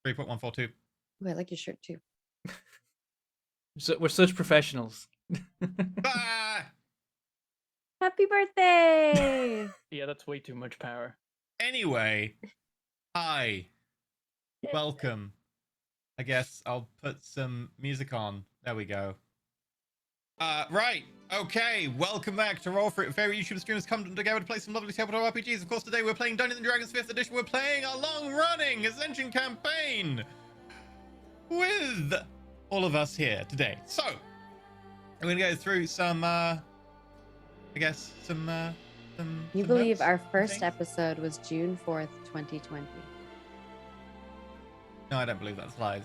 3.142. Ooh, I like your shirt too. So we're such professionals. Ah! Happy birthday! Yeah, that's way too much power. Anyway, hi. Welcome. I guess I'll put some music on. There we go. Right. Okay. Welcome back to Roll For It. Favorite YouTube streamers come together to play some lovely tabletop RPGs. Of course, today we're playing Dungeons & Dragons 5th Edition. We're playing a long-running Ascension campaign with all of us here today. So, I'm going to go through some, I guess, some You some believe notes, our some first things. episode was June 4th, 2020. No, I don't believe that's lies.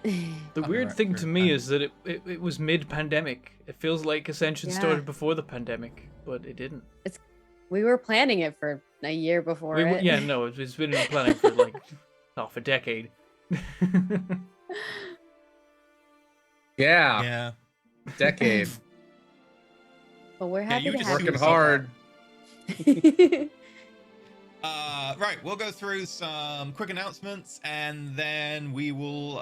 The weird thing to me is that it was mid-pandemic. It feels like Ascension started before the pandemic, but it didn't. We were planning it for a year before it. Yeah, no, it's been in planning for like half a decade. Yeah. Decade. But we're happy you to just have Working you. hard. you. Right, we'll go through some quick announcements and then we will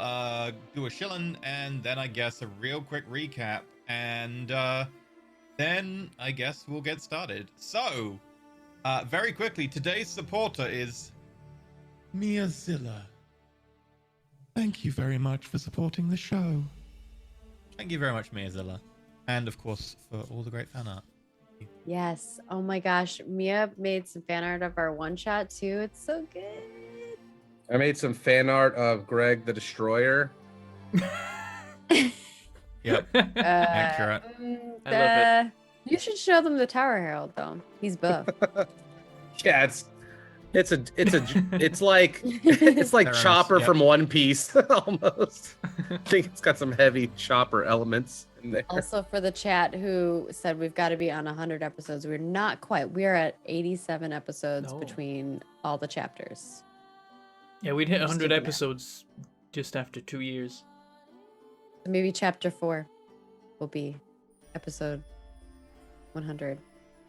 do a shilling and then I guess a real quick recap and then I guess we'll get started. So, very quickly, today's supporter is Miazilla. Thank you very much for supporting the show. Thank you very much, Miazilla. And of course, for all the great fan art. Yes. Oh my gosh. Mia made some fan art of our one shot too. It's so good. I made some fan art of Greg the Destroyer. Yep. Accurate. I love it. You should show them the Tower Herald though. He's buff. Yeah, it's like it's like Fair Chopper enough, yep. from One Piece almost. I think it's got some heavy Chopper elements in there. Also for the chat who said we've got to be on 100 episodes. We're not quite. We're at 87 episodes No. between all the chapters. Yeah, we'd hit Just 100 do the math. episodes just after 2 years. Maybe chapter 4 will be episode 100.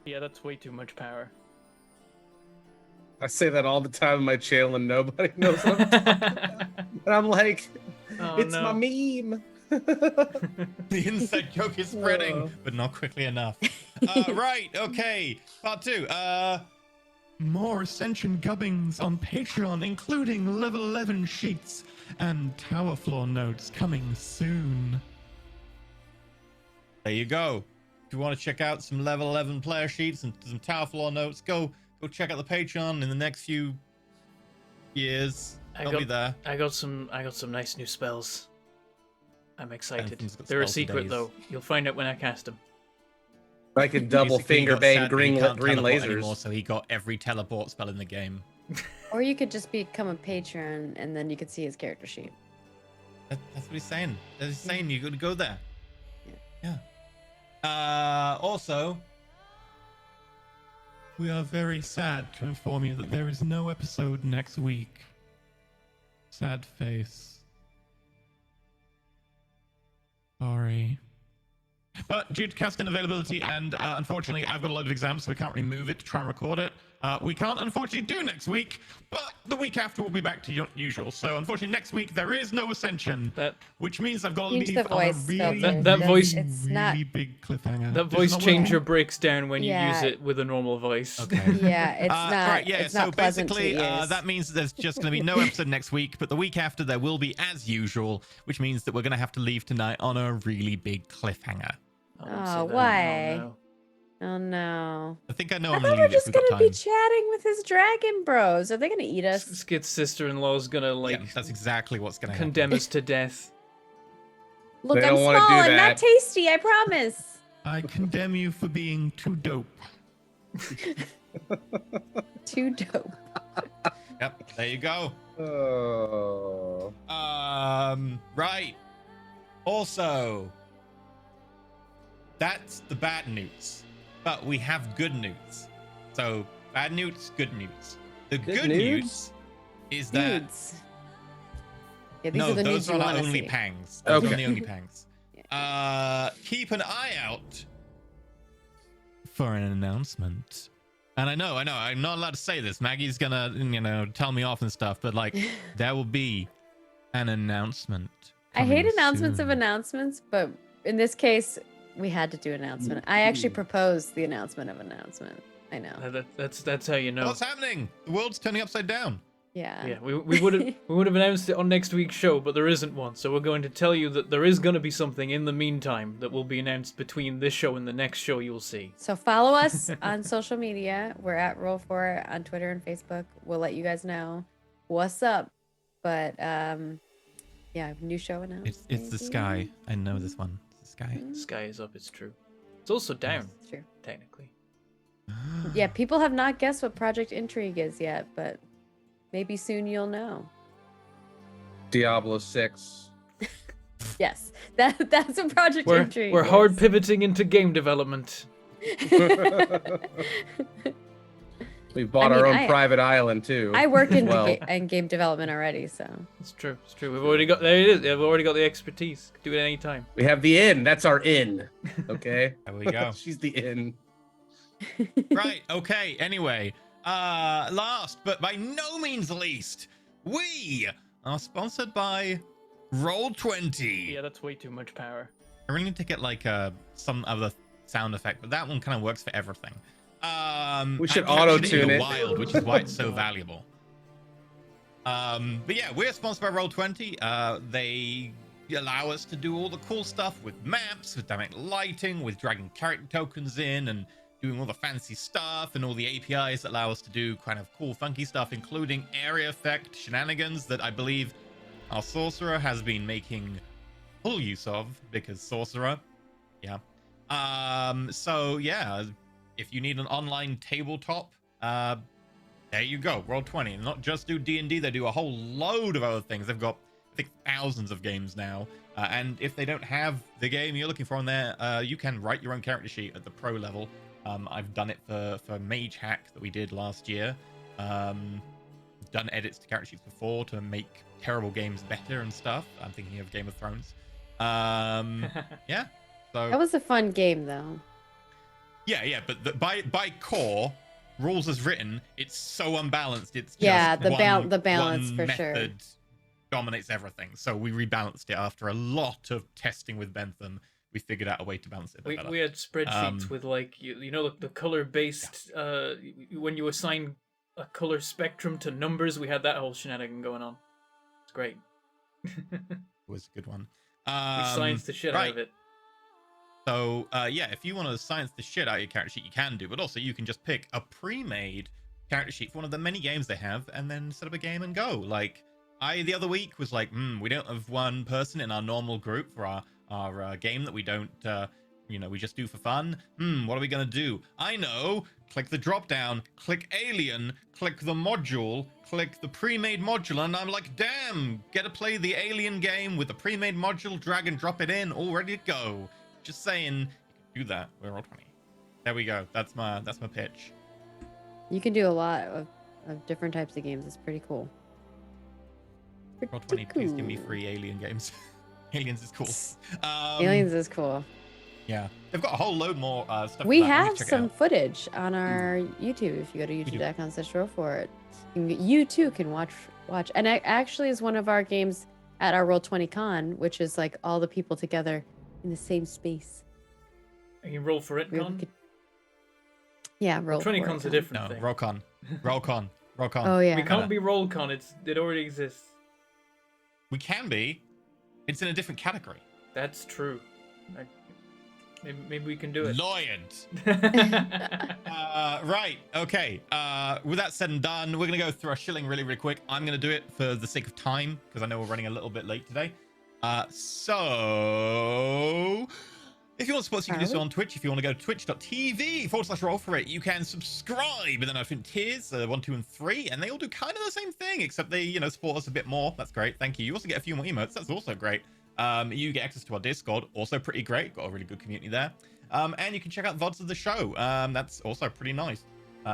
Yeah, that's way too much power. I say that all the time on my channel and nobody knows what I'm talking about. And I'm like, it's my meme. The inside joke is spreading, Oh. but not quickly enough. Right, okay. Part 2. More Ascension gubbings on Patreon, including level 11 sheets and tower floor notes coming soon. There you go. If you want to check out some level 11 player sheets and some tower floor notes, go check out the Patreon in the next few years. They'll be there. I got some nice new spells. I'm excited. Anything's got They're a spells for secret days. though. You'll find out when I cast them. I could double Basically, he finger got bang sad that green he can't green teleport lasers. anymore, so he got every teleport spell in the game. Or you could just become a patron and then you could see his character sheet. That's what he's saying. He's saying you got to go there. Yeah. Yeah. Also, we are very sad to inform you that there is no episode next week. Sad face. Sorry. But due to casting availability and unfortunately I've got a load of exams, so we can't really move it to try and record it. We can't unfortunately do next week, but the week after we'll be back to usual. So unfortunately next week there is no Ascension, which means I've got to Change leave the on a voice really, filter. That voice- It's really not. big cliffhanger. That This is voice not changer working. breaks down when you use Yeah. it with a normal voice. Okay. Yeah, it's not. Right, yeah, It's so not pleasant basically, to ears. that means that there's just going to be no episode next week, but the week after there will be as usual, which means that we're going to have to leave tonight on a really big cliffhanger. Don't say Oh, that. why? no. Oh no. I think I know I I'm thought going we're to leave it if just we've got gonna be time. chatting with his dragon bros. Are they gonna eat us? Skid's sister-in-law's gonna like Yeah, that's exactly what's going to happen. condemn us to death. Look, They I'm don't wanna small do and not that. tasty. I promise. I condemn you for being too dope. Too dope. Yep, there you go. Oh. Right. Also, that's the bad news. But we have good news. So, bad news, good news. The good news? news is that Nudes. Yeah, these no, are the those nudes you are want not to only see. pangs. Those Okay. are the only pangs. Keep an eye out for an announcement. And I know, I'm not allowed to say this. Maggie's gonna, tell me off and stuff, but like, there will be An announcement. I hate coming announcements of soon. announcements, but in this case, we had to do an announcement. I actually proposed the announcement of announcement. I know. That's how you know. What's happening? The world's turning upside down. Yeah. Yeah, we would have announced it on next week's show, but there isn't one. So we're going to tell you that there is going to be something in the meantime that will be announced between this show and the next show you'll see. So follow us on social media. We're at Roll4 on Twitter and Facebook. We'll let you guys know what's up. But yeah, new show announced. It's the sky. I know this one. It's the sky. The sky is up, it's true. It's also down, It's true. technically. Yeah, people have not guessed what Project Intrigue is yet, but maybe soon you'll know. Diablo 6. Yes, that's what Project Intrigue We're is. hard pivoting into game development. We bought our own private island too. I work in game development already, so It's true. It's true. We've already got there. It is. We've already got the expertise. Could do it any time. We have the inn. That's our inn. Okay. There we go. She's the inn. Right. Okay. Anyway, last but by no means least, we are sponsored by Roll20. Yeah, that's way too much power. I really need to get like some other sound effect, but that one kind of works for everything. We should I captured auto-tune in the it. wild, which is why it's so valuable. But yeah, we're sponsored by Roll20. They allow us to do all the cool stuff with maps, with dynamic lighting, with dragging character tokens in, and doing all the fancy stuff, and all the APIs that allow us to do kind of cool, funky stuff, including area effect shenanigans that I believe our sorcerer has been making full use of, because sorcerer, yeah. So yeah, if you need an online tabletop, there you go, Roll20. And not just do D&D, they do a whole load of other things. They've got, I think, thousands of games now. And if they don't have the game you're looking for on there, you can write your own character sheet at the pro level. I've done it for Mage Hack that we did last year. Done edits to character sheets before to make terrible games better and stuff. I'm thinking of Game of Thrones. Yeah. So that was a fun game, though. yeah, but by core rules as written, it's so unbalanced. It's just Yeah, the balance one for method sure. dominates everything. So we rebalanced it after a lot of testing with Bentham. We figured out a way to balance it better. We had spreadsheets with like you know the color based when you assign a color spectrum to numbers, we had that whole shenanigan going on. It's great. It was a good one. We scienced the shit out of it. So yeah, if you want to science the shit out of your character sheet, you can do, but also you can just pick a pre-made character sheet for one of the many games they have, and then set up a game and go. Like I the other week was like, we don't have one person in our normal group for our game that we don't we just do for fun. What are we gonna do? I know. Click the drop down, click alien, click the module, click the pre-made module, and I'm like, damn, get to play the alien game with the pre-made module, drag and drop it in, all ready to go. Just saying, you can do that. We're all 20. There we go. That's my pitch. You can do a lot of different types of games. It's pretty cool. Roll 20, please give me free alien games. Aliens is cool. Aliens is cool. Yeah, they've got a whole load more stuff. We for that. have some footage on our YouTube. If you go to youtube.com/roll4it, you too can watch. And it actually is one of our games at our Roll20 Con, which is like all the people together in the same space. And you roll for it, Con? Yeah, roll. 20 Con's a different thing. Roll-Con. Oh yeah. We can't be Roll-Con. It already exists. We can be. It's in a different category. That's true. Maybe we can do it. Lawyered. Right. Okay. With that said and done, we're going to go through our shilling really, really quick. I'm going to do it for the sake of time because I know we're running a little bit late today. So if you want to support us, you can do so on Twitch. If you want to go to twitch.tv/roll4it, you can subscribe. And then I think tiers 1, 2, and 3, and they all do kind of the same thing, except they, support us a bit more. That's great. Thank you. You also get a few more emotes. That's also great. You get access to our Discord, also pretty great. Got a really good community there. And you can check out VODs of the show. That's also pretty nice,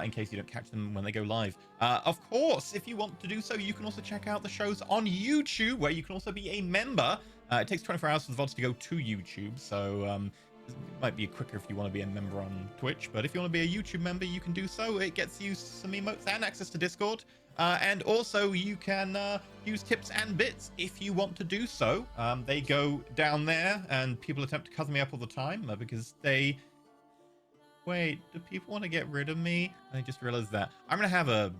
in case you don't catch them when they go live. Of course, if you want to do so, you can also check out the shows on YouTube, where you can also be a member. It takes 24 hours for the VODs to go to YouTube, so it might be quicker if you want to be a member on Twitch. But if you want to be a YouTube member, you can do so. It gets you some emotes and access to Discord. And also, you can use tips and bits if you want to do so. They go down there, and people attempt to cover me up all the time because they... Wait, do people want to get rid of me? I just realized that. I'm going to have a,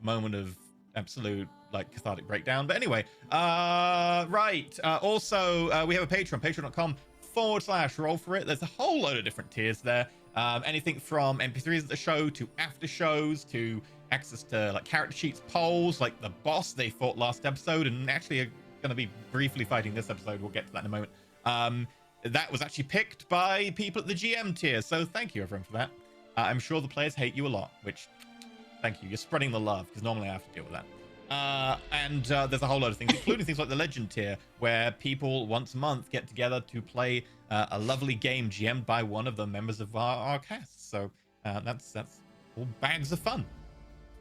moment of absolute, cathartic breakdown. But anyway, right. Also, we have a Patreon, patreon.com/roll for it. There's a whole load of different tiers there. Anything from MP3s at the show to after shows to access to character sheets, polls, like the boss they fought last episode, and actually are going to be briefly fighting this episode. We'll get to that in a moment. That was actually picked by people at the GM tier, so thank you everyone for that. I'm sure the players hate you a lot, which thank you. You're spreading the love, because normally I have to deal with that. And there's a whole load of things, including things like the legend tier, where people once a month get together to play a lovely game GM'd by one of the members of our cast. So that's all bags of fun.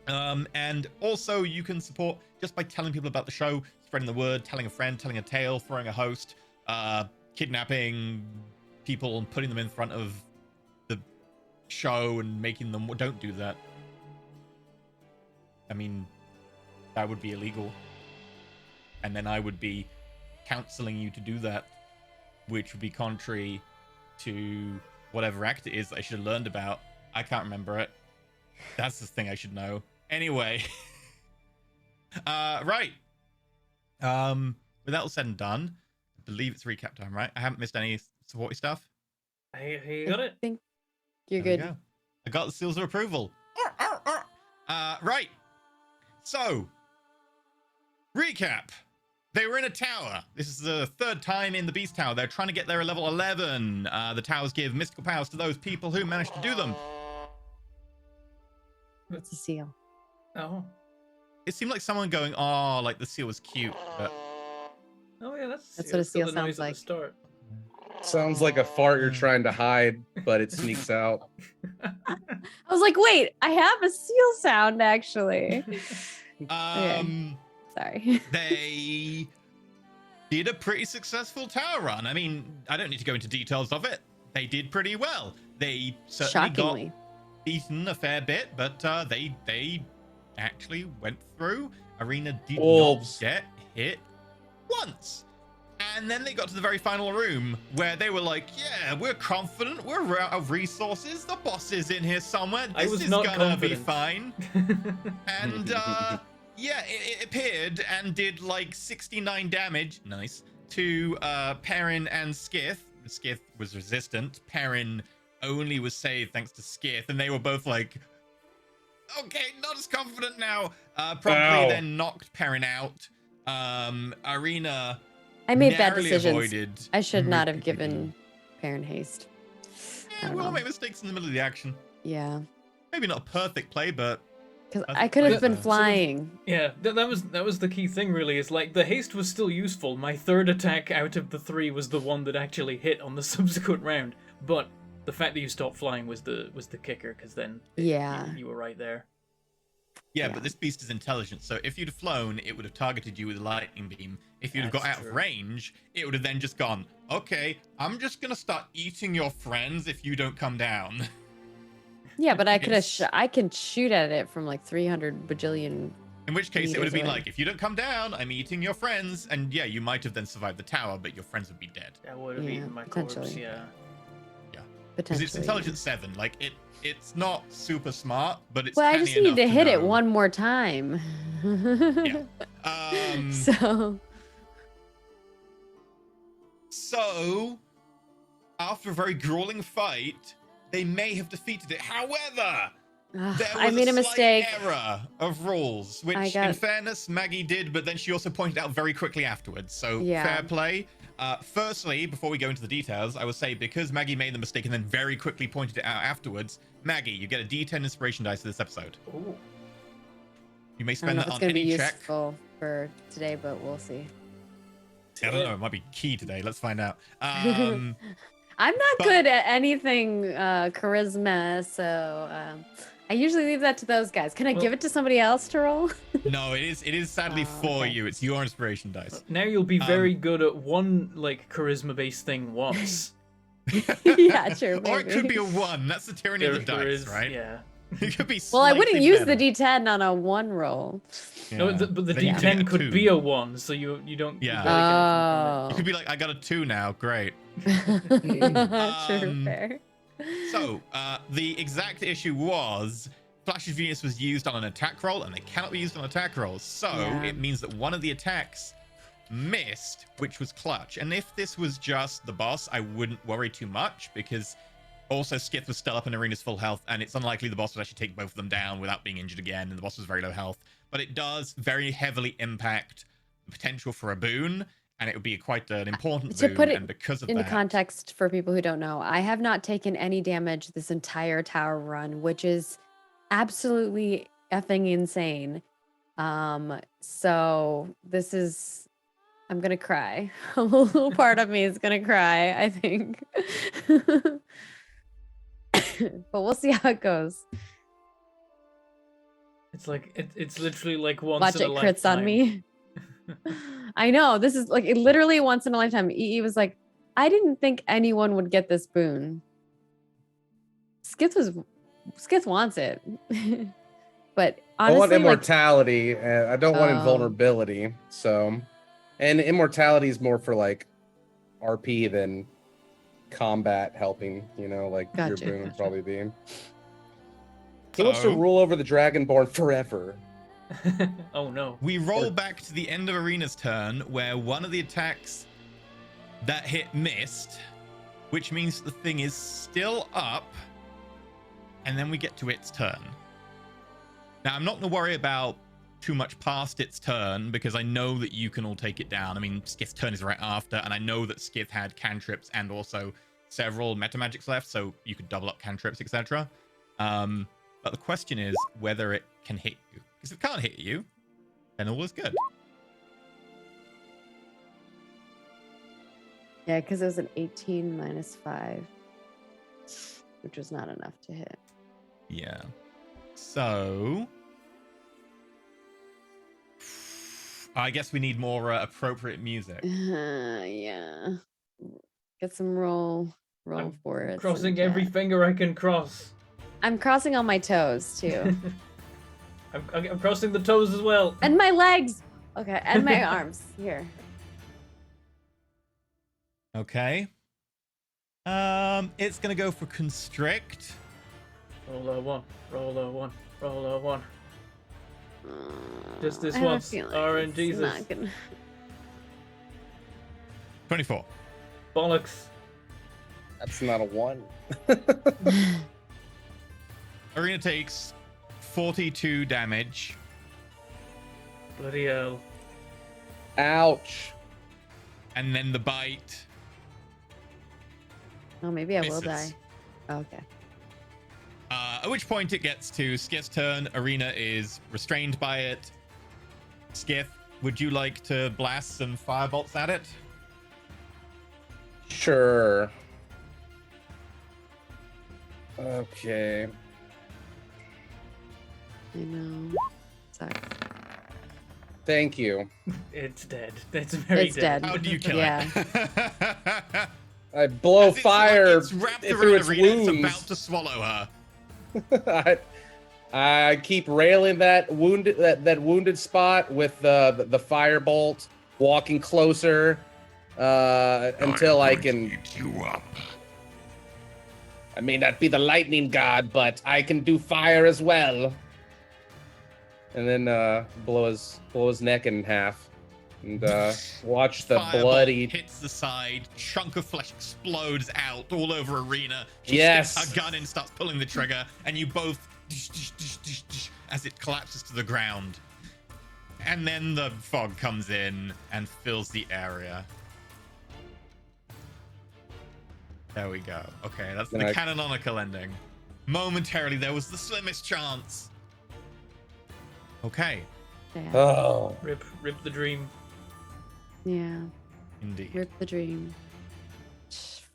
And also you can support just by telling people about the show, spreading the word, telling a friend, telling a tale, throwing a host, kidnapping people and putting them in front of the show and making them... Don't do that. I mean, that would be illegal. And then I would be counseling you to do that, which would be contrary to whatever act it is that I should have learned about. I can't remember it. That's the thing I should know. Anyway. Right. With that all said and done, I believe it's recap time, right? I haven't missed any supporty stuff. Hey, you got it? I think you're There we good. go. I got the seals of approval. Right. So, recap. They were in a tower. This is the third time in the Beast Tower. They're trying to get there at level 11. The towers give mystical powers to those people who manage to do them. It's a seal. Oh. It seemed like someone going, oh, like the seal was cute. But... Oh, yeah, that's what a seal the sounds noise at like. the start. Sounds like a fart you're trying to hide, but it sneaks out. I was like, wait, I have a seal sound actually. Sorry. They did a pretty successful tower run. I mean, I don't need to go into details of it. They did pretty well. They certainly Shockingly. got beaten a fair bit, but they actually went through. Arena did Wolves. not get hit once. And then they got to the very final room where they were like, yeah, we're confident. We're out of resources. The boss is in here somewhere. This is gonna be fine. And yeah, it appeared and did 69 damage. Nice. To Perrin and Skith. Skith was resistant. Perrin only was saved thanks to Skith. And they were both like, okay, not as confident now. Promptly then knocked Perrin out. Arena... I made bad narrowly decisions. avoided. I should not have given Perrin haste. Yeah, we all make mistakes in the middle of the action. Yeah. Maybe not a perfect play, but Because I could have been flying. Yeah, that was the key thing, really. Is the haste was still useful. My third attack out of the 3 was the one that actually hit on the subsequent round. But the fact that you stopped flying was the kicker, because then you were right there. Yeah, but this beast is intelligent, so if you'd have flown, it would have targeted you with a lightning beam. If you'd have got out of range, it would have then just gone, okay, I'm just gonna start eating your friends if you don't come down. Yeah, but I could have. I can shoot at it from 300 bajillion. In which case, it would have been away. if you don't come down, I'm eating your friends, and yeah, you might have then survived the tower, but your friends would be dead. That would have eaten my corpse. Yeah. Yeah. Because Potentially. it's intelligence 7. It's not super smart, but it's. Well, I just canny need to enough hit it know. one more time. Yeah. So, after a very grueling fight, they may have defeated it. However, there was I made a slight mistake. error of rules, which, in fairness, Maggie did, but then she also pointed out very quickly afterwards. So, fair play. Firstly, before we go into the details, I will say because Maggie made the mistake and then very quickly pointed it out afterwards, Maggie, you get a D10 inspiration dice for this episode. Ooh. You may I don't spend know that if it's on going to be any check. useful for today, but we'll see. I don't know. It might be key today. Let's find out. I'm not good at anything charisma, so I usually leave that to those guys. Can I give it to somebody else to roll? No, it is sadly for you. It's your inspiration dice. Now you'll be very good at one charisma-based thing once. Yeah, sure. Or it maybe. could be a 1. That's the tyranny of the dice, right? Yeah. It could be. Well, I wouldn't slightly use better. the D10 on a 1 roll. No, Yeah. but the Then you could D10 get could two. be a 1, so you don't. Yeah. You barely Oh. You could be like, I got a 2 now. Great. True, fair. So, the exact issue was Flash of Genius was used on an attack roll, and they cannot be used on attack rolls. So, Yeah. it means that one of the attacks missed, which was clutch. And if this was just the boss, I wouldn't worry too much, because also Skith was still up in Arena's full health, and it's unlikely the boss would actually take both of them down without being injured again, and the boss was very low health. But it does very heavily impact the potential for a boon, and it would be quite an important To boon, put it and because of In the that... context for people who don't know, I have not taken any damage this entire tower run, which is absolutely effing insane. So this is, I'm gonna cry. A little part of me is gonna cry, I think. But we'll see how it goes. It's like it's literally like once Watch in it a crits lifetime. on me. I know, this is like it literally once in a lifetime. EE was like, I didn't think anyone would get this boon. Skith wants it. But honestly, I want like, immortality, and I don't want Oh. invulnerability. So, and immortality is more for like RP than combat helping. You know, like your Gotcha, boon would gotcha. probably be. He wants to So- rule over the dragonborn forever. Oh no. We roll back to the end of Arena's turn, where one of the attacks that hit missed, which means the thing is still up, and then we get to its turn. Now, I'm not going to worry about too much past its turn, because I know that you can all take it down. I mean, Skith's turn is right after, and I know that Skith had cantrips and also several meta magics left, so you could double up cantrips, etc. But the question is whether it can hit you. Because if it can't hit you, then all is good. yeah, because it was an 18 minus 5, which was not enough to hit. Yeah. So... I guess we need more appropriate music. Yeah. Get some roll I'm for it. Crossing some every chat. finger I can cross. I'm crossing all my toes too. I'm crossing the toes as well. And my legs. Okay, and my arms. Here. Okay. It's gonna go for constrict. Roll a 1, roll a 1, roll a 1. Just this I have a once. feeling RNGesus. it's not gonna- 24. Bollocks. That's not a 1. Arena takes 42 damage. Bloody hell. Ouch. And then the bite. Oh, maybe I will misses. die. Oh, okay. At which point it gets to Skith's turn. Arena is restrained by it. Skith, would you like to blast some firebolts at it? Sure. Okay. I know. Sucks. Thank you. It's dead. It's very It's dead. How do you kill Yeah. it? I blow As fire It's wrapped through around its Arena. It's wounds. about to swallow her. I keep railing that wounded spot with the firebolt, walking closer until I can. Eat you up. I may not be the lightning god, but I can do fire as well. And then blow his neck in half, and watch the Firebolt bloody. hits the side. Chunk of flesh explodes out all over Arena. She Yes. sticks her gun and starts pulling the trigger, and you both as it collapses to the ground. And then the fog comes in and fills the area. There we go. Okay, that's the Nice. canonical ending. Momentarily, there was the slimmest chance. Okay, Yeah. Oh, Rip the dream. Yeah. indeed. Rip the dream.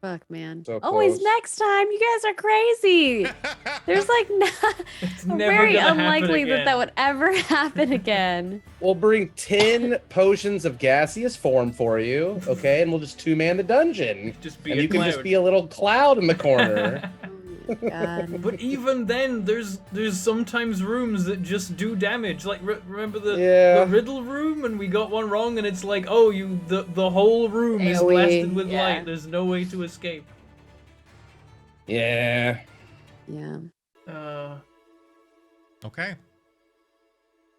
Fuck, man. So Always close. next time. You guys are crazy. There's like It's never very gonna happen unlikely that again. that would ever happen again. we'll bring 10 potions of gaseous form for you, okay? And we'll just 2-man the dungeon. Just be And a you can just cloud. be a little cloud in the corner. God. But even then, there's sometimes rooms that just do damage. Like remember the riddle room, and we got one wrong, and it's like, oh, the whole room is AoE, blasted with yeah. light. There's no way to escape. Yeah. Yeah. Okay.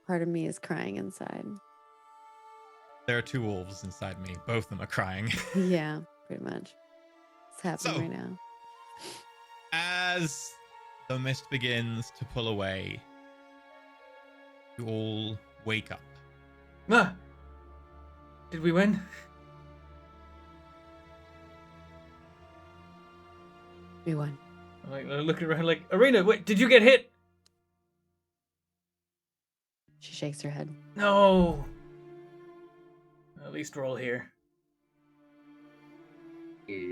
Part of me is crying inside. There are two wolves inside me. Both of them are crying. Yeah, pretty much. It's happening So- right now. As the mist begins to pull away, you all wake up. Ah! Did we win? We won. Like looking around, like Arena. Wait, did you get hit? She shakes her head. No. At least we're all here.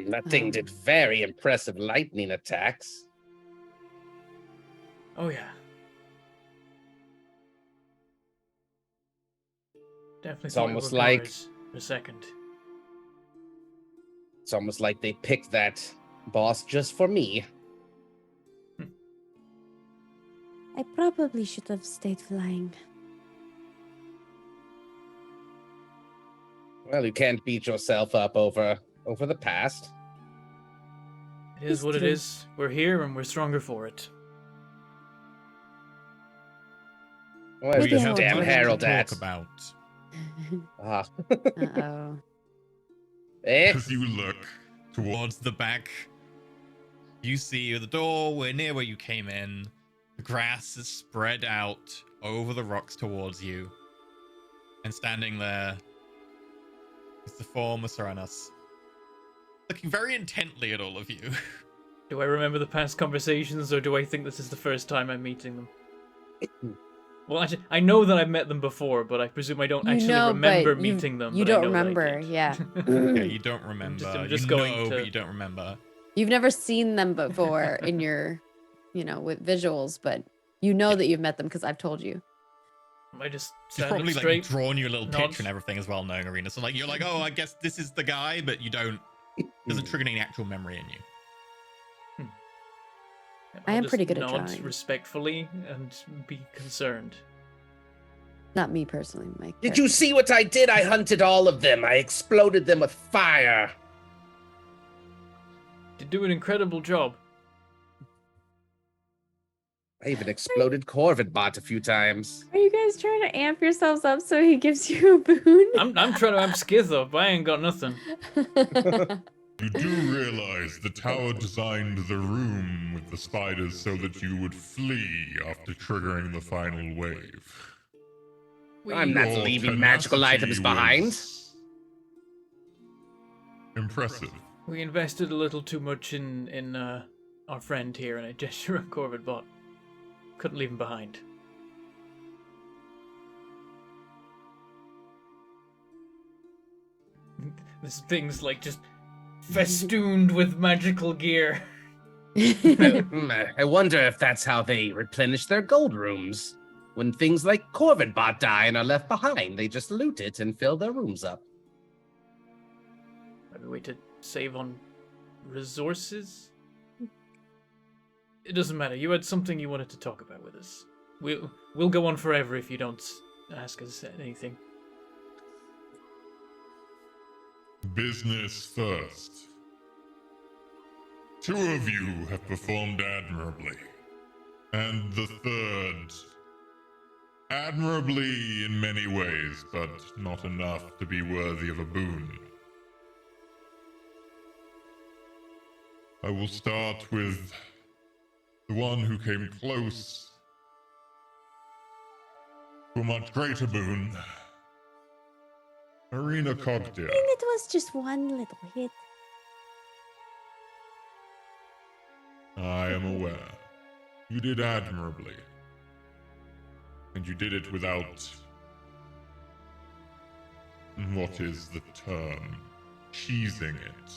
That thing did very impressive lightning attacks. Oh yeah. Definitely. It's thought we almost were like- goers for a second. It's almost like they picked that boss just for me. I probably should have stayed flying. Well, you can't beat yourself up over the past. It is It's what it true. is. We're here and we're stronger for it. Where's Maybe this I will damn join herald to at? talk about. Ah. Uh-oh. Eh? As you look towards the back, you see the door. We're near where you came in. The grass is spread out over the rocks towards you. And standing there is the form of Serenus, looking very intently at all of you. Do I remember the past conversations, or do I think this is the first time I'm meeting them? Well, actually, I know that I've met them before, but I presume I don't You actually know, remember but you- meeting them. you but I don't know that I remember, did. yeah. Yeah, you don't remember. I'm just you going know, to- but you don't remember. You've never seen them before in your, with visuals, but you know that you've met them because I've told you. I just She's stand probably up like straight. drawn you a little nod. picture and everything as well, knowing Arena. So like you're like, oh, I guess this is the guy, but you don't. Doesn't trigger any actual memory in you. I I'll am just pretty good at nod drawing. respectfully and be concerned. Not me personally, my Did you see what I did? I hunted all of them. I exploded them with fire. Did do an incredible job. I even exploded Corvid-Bot a few times. Are you guys trying to amp yourselves up so he gives you a boon? I'm trying to amp Skith up. I ain't got nothing. You do realize the tower designed the room with the spiders so that you would flee after triggering the final wave. I'm not Your leaving magical tenacity items behind. was impressive. We invested a little too much in our friend here, and I gesture at Corvid-Bot. Couldn't leave him behind. This thing's like just festooned with magical gear. I wonder if that's how they replenish their gold rooms. When things like Corvid-Bot die and are left behind, they just loot it and fill their rooms up. Maybe a way to save on resources? It doesn't matter. You had something you wanted to talk about with us. We'll go on forever if you don't ask us anything. Business first. Two of you have performed admirably. And the third, admirably in many ways, but not enough to be worthy of a boon. I will start with the one who came close to a much greater boon, Arena Cogdia. it was just one little hit. I am aware. You did admirably. And you did it without... what is the term? Cheesing it.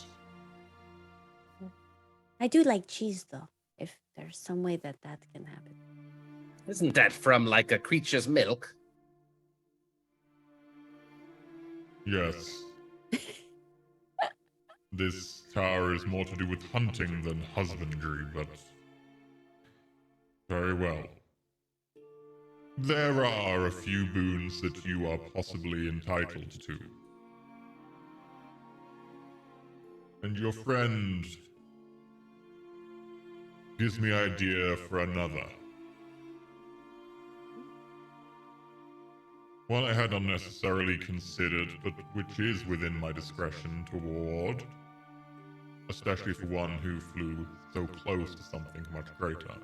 I do like cheese, though, if there's some way that can happen. Isn't that from like a creature's milk? Yes. This tower is more to do with hunting than husbandry, but Very well. There are a few boons that you are possibly entitled to. And your friend gives me idea for another. One I had not necessarily considered, but which is within my discretion to award. Especially for one who flew so close to something much greater.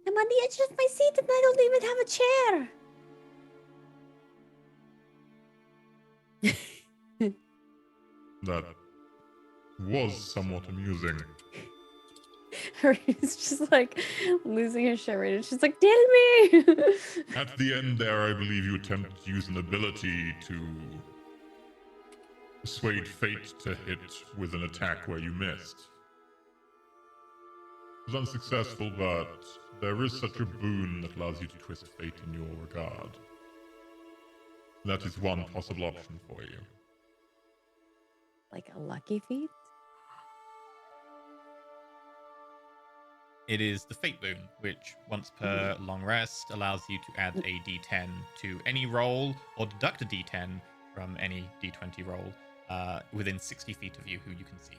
I'm on the edge of my seat and I don't even have a chair. That was somewhat amusing. He's just like losing his shit right now. She's like, tell me. At the end there, I believe you attempted to use an ability to persuade fate to hit with an attack where you missed. It was unsuccessful, but there is such a boon that allows you to twist fate in your regard. That is one possible option for you. Like a lucky feat? It is the Fate Boon, which once per long rest allows you to add a d10 to any roll or deduct a d10 from any d20 roll within 60 feet of you who you can see.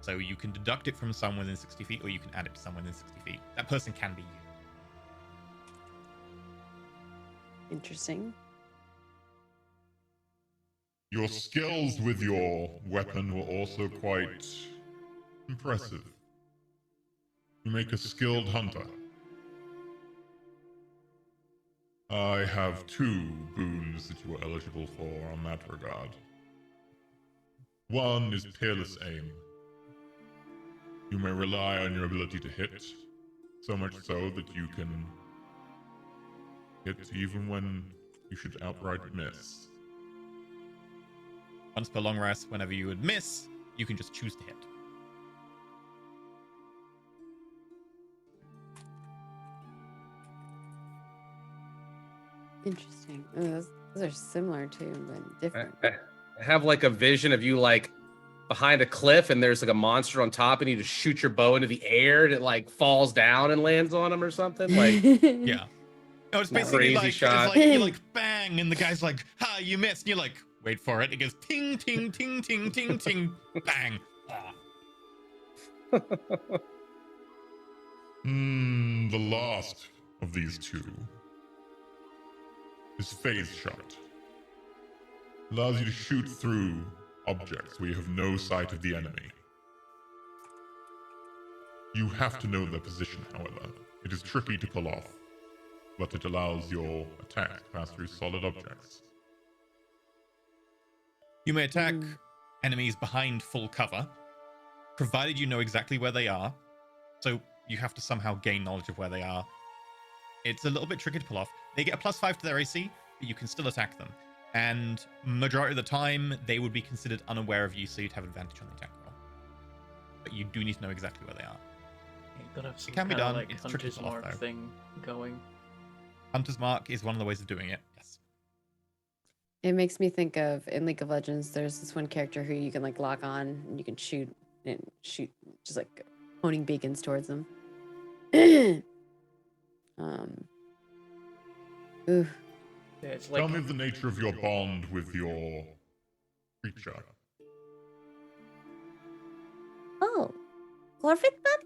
So you can deduct it from someone within 60 feet or you can add it to someone within 60 feet. That person can be you. Interesting. Your skills with your weapon were also quite impressive. You make a skilled hunter. I have 2 boons that you are eligible for on that regard. One is Peerless Aim. You may rely on your ability to hit, so much so that you can hit even when you should outright miss. Once per long rest, whenever you would miss, you can just choose to hit. Interesting. Oh, those are similar too, but different. I have like a vision of you like behind a cliff and there's like a monster on top and you just shoot your bow into the air and it like falls down and lands on him or something. Like, Yeah. No, it's basically Crazy like, shot. it's like you like bang, and the guy's like, "Ha, you missed." And you're like, "Wait for it." It goes ting, ting, ting, ting, ting, ting, bang. Ah. The last of these 2 is Phase Shot. Allows you to shoot through objects where you have no sight of the enemy. You have to know their position, however. It is tricky to pull off, but it allows your attack to pass through solid objects. You may attack enemies behind full cover, provided you know exactly where they are. So you have to somehow gain knowledge of where they are. It's a little bit tricky to pull off. They get a +5 to their AC, but you can still attack them. And majority of the time, they would be considered unaware of you, so you'd have advantage on the attack roll. But you do need to know exactly where they are. You gotta have some can be kinda, done, like it's tricky to Hunter's pull off, Mark though. thing going. Hunter's Mark is one of the ways of doing it, yes. It makes me think of in League of Legends, there's this one character who you can like lock on and you can shoot just like pointing beacons towards them. Ooh. Yeah, it's Tell like me of the nature of your bond with your creature. Oh, Corvid-Bot?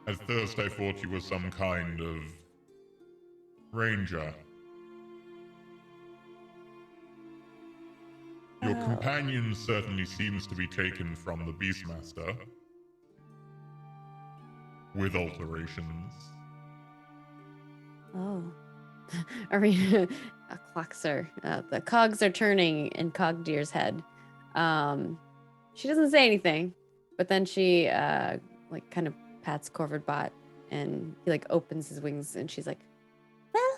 At first I thought you were some kind of ranger. Your Oh. companion certainly seems to be taken from the Beastmaster. With alterations. Oh. Arena clocks are the cogs are turning in Cogdeer's head. She doesn't say anything, but then she like kind of pats Corvid-Bot and he like opens his wings and she's like, "Well,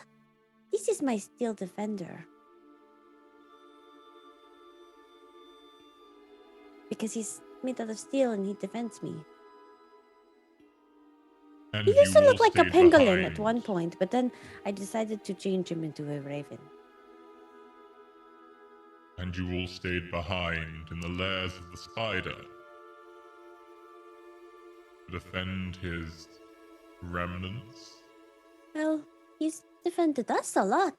this is my steel defender." Because he's made out of steel and he defends me. And He used to you look all like a stayed pangolin at behind. one point, but then I decided to change him into a raven. And and you all stayed behind in the lairs of the spider to defend his remnants. Well, he's defended us a lot.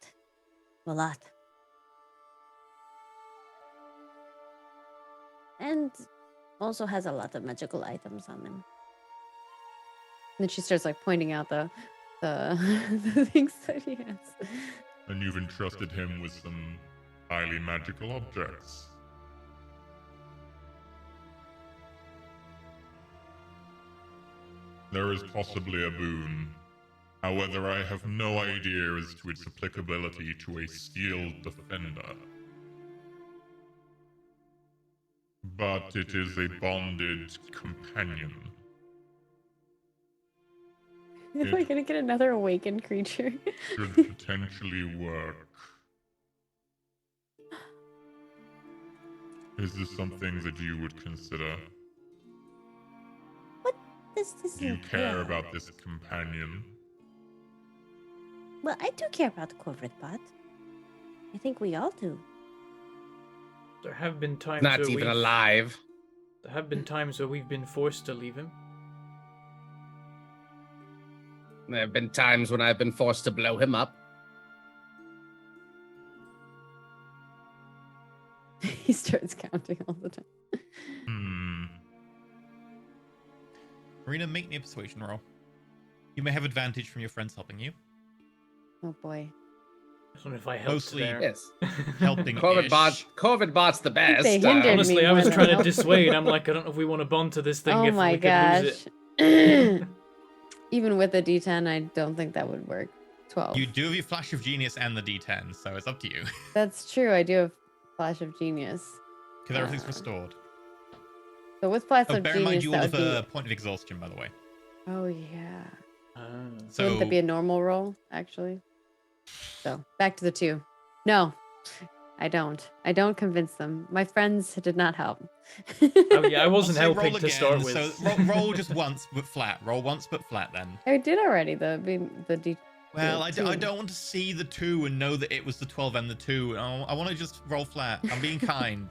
A lot. And also has a lot of magical items on him. And then she starts like pointing out the the things that he has. And you've entrusted him with some highly magical objects. There is possibly a boon. However, I have no idea as to its applicability to a skilled defender. But it is a bonded companion. Am I gonna get another awakened creature? Should potentially work. Is this something that you would consider? What does this Do you care entail? about this companion? Well, I do care about Corvid-Bot. I think we all do. There have been times Not where even we've- alive. There have been times where we've been forced to leave him. There have been times when I've been forced to blow him up. He starts counting all the time. Marina, make me a persuasion roll. You may have advantage from your friends helping you. Oh boy. I don't know if I helped Mostly- there. Yes. Helping Corvid-Bot's the best. They hindered Honestly, me I was more trying than to help. dissuade. I'm like, I don't know if we want to bond to this thing Oh if my we could lose gosh. it. Even with a D10, I don't think that would work. 12. You do have your flash of genius and the D10, so it's up to you. That's true. I do have Flash of Genius. Because everything's restored. So with Flash Oh, of bear in mind Genius, you all that have would a be... point of exhaustion, by the way. Oh, yeah. So Wouldn't that be a normal roll, actually? So, back to the 2. No, I don't. I don't convince them. My friends did not help. Oh yeah, I I'll wasn't say helping roll to start again, with. So roll just once, but flat. Roll once, but flat. Then. I did already. The D. Well, I 2. don't want to see the 2 and know that it was the 12 and the 2. I want to just roll flat. I'm being kind,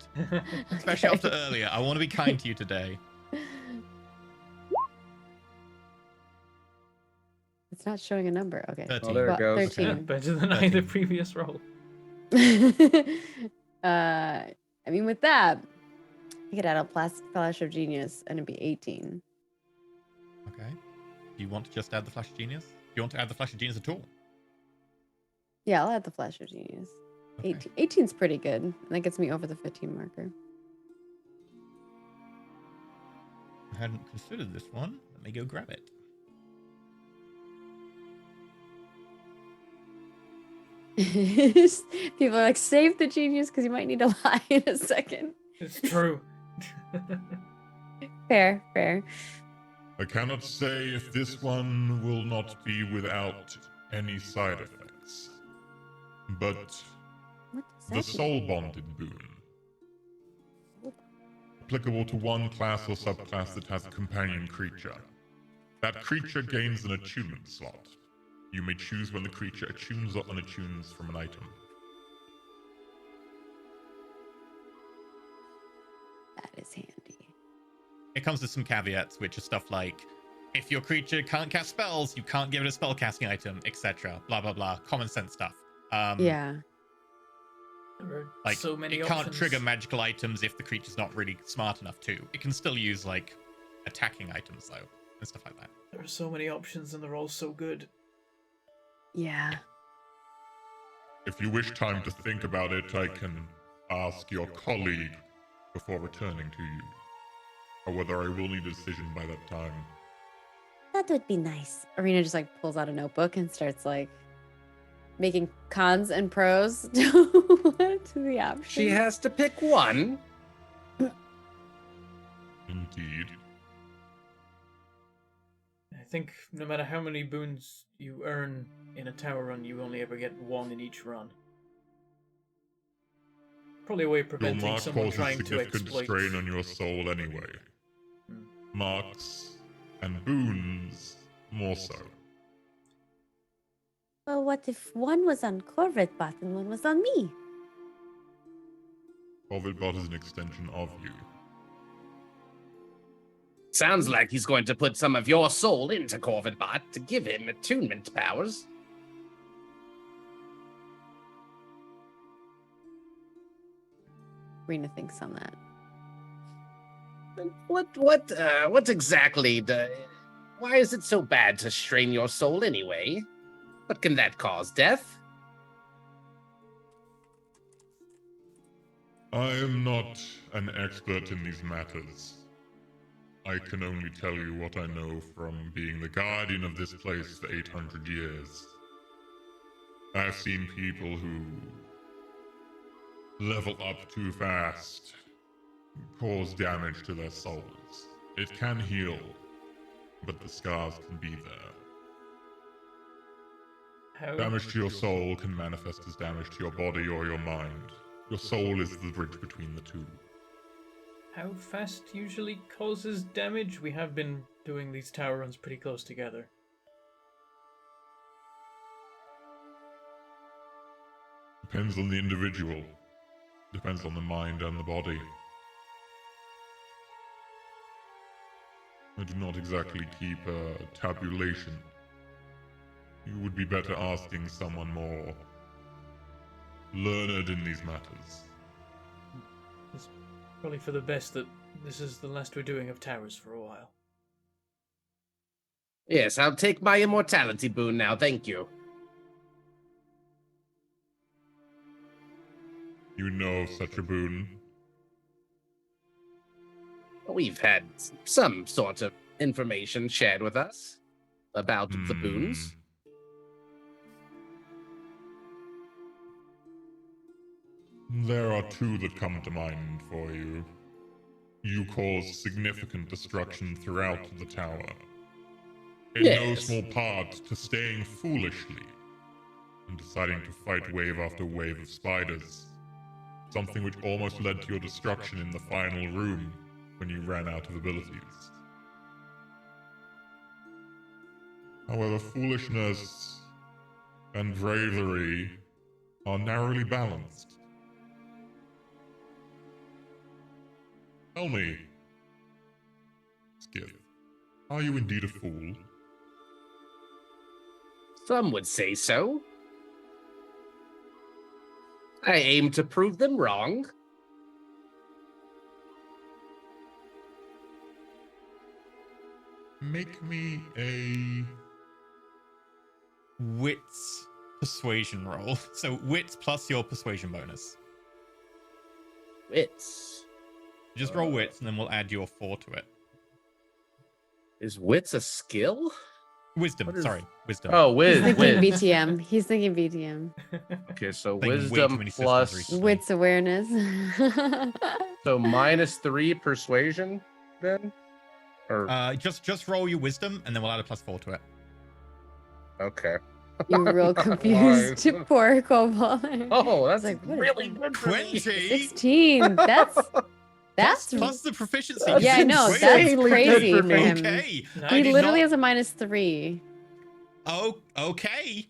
especially Okay. after earlier. I want to be kind to you today. It's not showing a number. Okay. 13. Oh, there it goes. 13. Better than 13. either previous roll. I mean, with that, you could add a Flash of Genius and it'd be 18. Okay. Do you want to just add the flash of genius? Do you want to add the flash of genius at all? Yeah, I'll add the Flash of Genius. Okay. 18's pretty good. And that gets me over the 15 marker. I hadn't considered this one. Let me go grab it. People are like, save the genius because you might need to lie in a second. It's true. Fair, fair. I cannot say if this one will not be without any side effects. But What the does that soul bonded boon. Applicable to one class or subclass that has a companion creature. That creature gains an attunement slot. You may choose when the creature attunes or unattunes from an item. That is handy. It comes with some caveats, which are stuff like, if your creature can't cast spells, you can't give it a spellcasting item, etc. Blah, blah, blah. Common sense stuff. Yeah. There are Like, so many it can't options. trigger magical items if the creature's not really smart enough to. It can still use, like, attacking items, though, and stuff like that. There are so many options and they're all so good. Yeah. If you wish time to think about it, I can ask your colleague before returning to you. Or whether I will need a decision by that time. That would be nice. Arena just like pulls out a notebook and starts like making cons and pros to the options. She has to pick one. Indeed. I think no matter how many boons you earn in a tower run, you only ever get one in each run. Probably a way of Your preventing mark someone causes trying to significant exploit. strain on your soul anyway. Hmm. Marks and boons more so. Well, what if one was on Corvid-Bot and one was on me? Corvid-Bot is an extension of you. Sounds like he's going to put some of your soul into Corvid-Bot to give him attunement powers. Rena thinks on that. What exactly why is it so bad to strain your soul anyway? What can that cause, death? I am not an expert in these matters. I can only tell you what I know from being the guardian of this place for 800 years. I have seen people who level up too fast, cause damage to their souls. It can heal, but the scars can be there. How Damage to your soul can manifest as damage to your body or your mind. Your soul is the bridge between the two. how fast usually causes damage? We have been doing these tower runs pretty close together. Depends on the individual. Depends on the mind and the body. I do not exactly keep a tabulation. You would be better asking someone more learned in these matters. It's probably for the best that this is the last we're doing of towers for a while. Yes, I'll take my immortality boon now, thank you. You know of such a boon? We've had some sort of information shared with us about the boons. There are two that come to mind for you. You cause significant destruction throughout the tower. In no Yes. small part to staying foolishly and deciding to fight wave after wave of spiders. Something which almost led to your destruction in the final room when you ran out of abilities. However, foolishness and bravery are narrowly balanced. Tell me, Skith, are you indeed a fool? Some would say so. I aim to prove them wrong. Make me a... Wits persuasion roll. So wits plus your persuasion bonus. Wits. Just roll wits and then we'll add your 4 to it. Is wits a skill? Wisdom, What is- sorry. Wisdom. Oh, He's thinking whiz. BTM. He's thinking BTM. Okay, so Thinking way too wisdom many systems plus... recently. Wits awareness. So -3 persuasion, then? Or, Just roll your wisdom and then we'll add a +4 to it. okay. You real confused. Why? Poor Cobalt. Oh, that's like, what is really that? good for me. 20? 16. That's plus the proficiency. That's yeah, I know. Persuasion. That's insanely crazy good for for me. him. Okay. No, I He did literally not- has a -3. Oh, okay.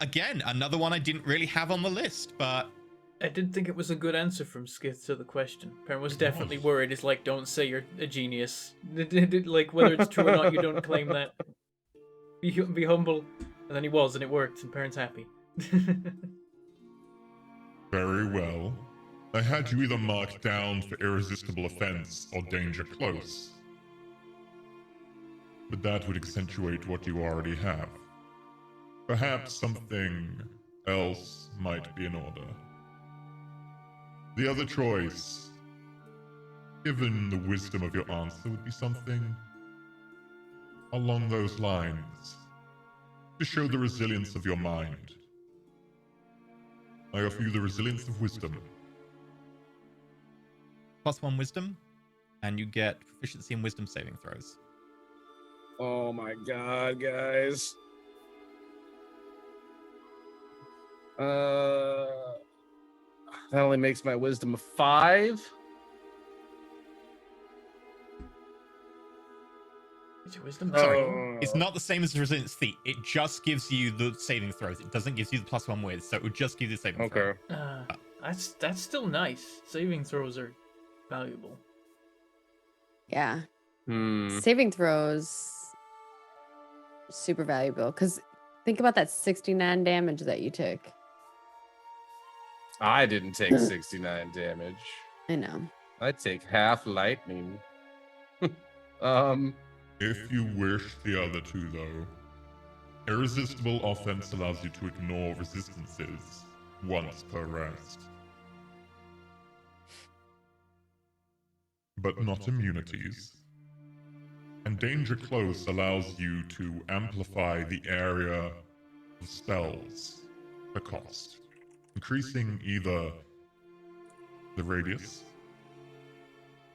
Again, another one I didn't really have on the list, but I did think it was a good answer from Skith to the question. Perrin was definitely worried. It's like, don't say you're a genius. Like, whether it's true or not, you don't claim that. Be humble. And then he was, and it worked, and Perrin's happy. Very well. I had you either marked down for irresistible offense or danger close. But that would accentuate what you already have. Perhaps something else might be in order. The other choice, given the wisdom of your answer, would be something along those lines, to show the resilience of your mind. I offer you the resilience of wisdom. +1 wisdom, and you get proficiency in wisdom saving throws. Oh my god, guys. That only makes my wisdom a 5. Is your wisdom? Sorry, Oh. it's not the same as the resilience feat. It just gives you the saving throws. It doesn't give you the +1 with, so it would just give you the saving throw. Okay. That's still nice. Saving throws are valuable. Yeah. Hmm. Saving throws super valuable because think about that 69 damage that you took. I didn't take 69 damage. I know. I take half lightning. um. If you wish the other two, though, irresistible offense allows you to ignore resistances once per rest. But not immunities. And danger close allows you to amplify the area of spells, the cost, increasing either the radius,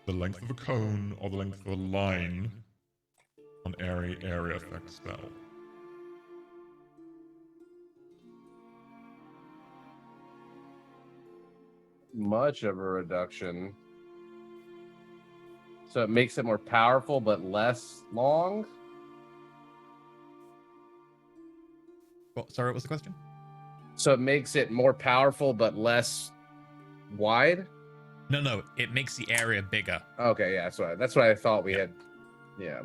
the length of a cone, or the length of a line on area effect spell. Much of a reduction. So it makes it more powerful but less long? Sorry, what was the question? So it makes it more powerful but less wide? No, it makes the area bigger. Okay, yeah, that's what I thought we had. Yeah.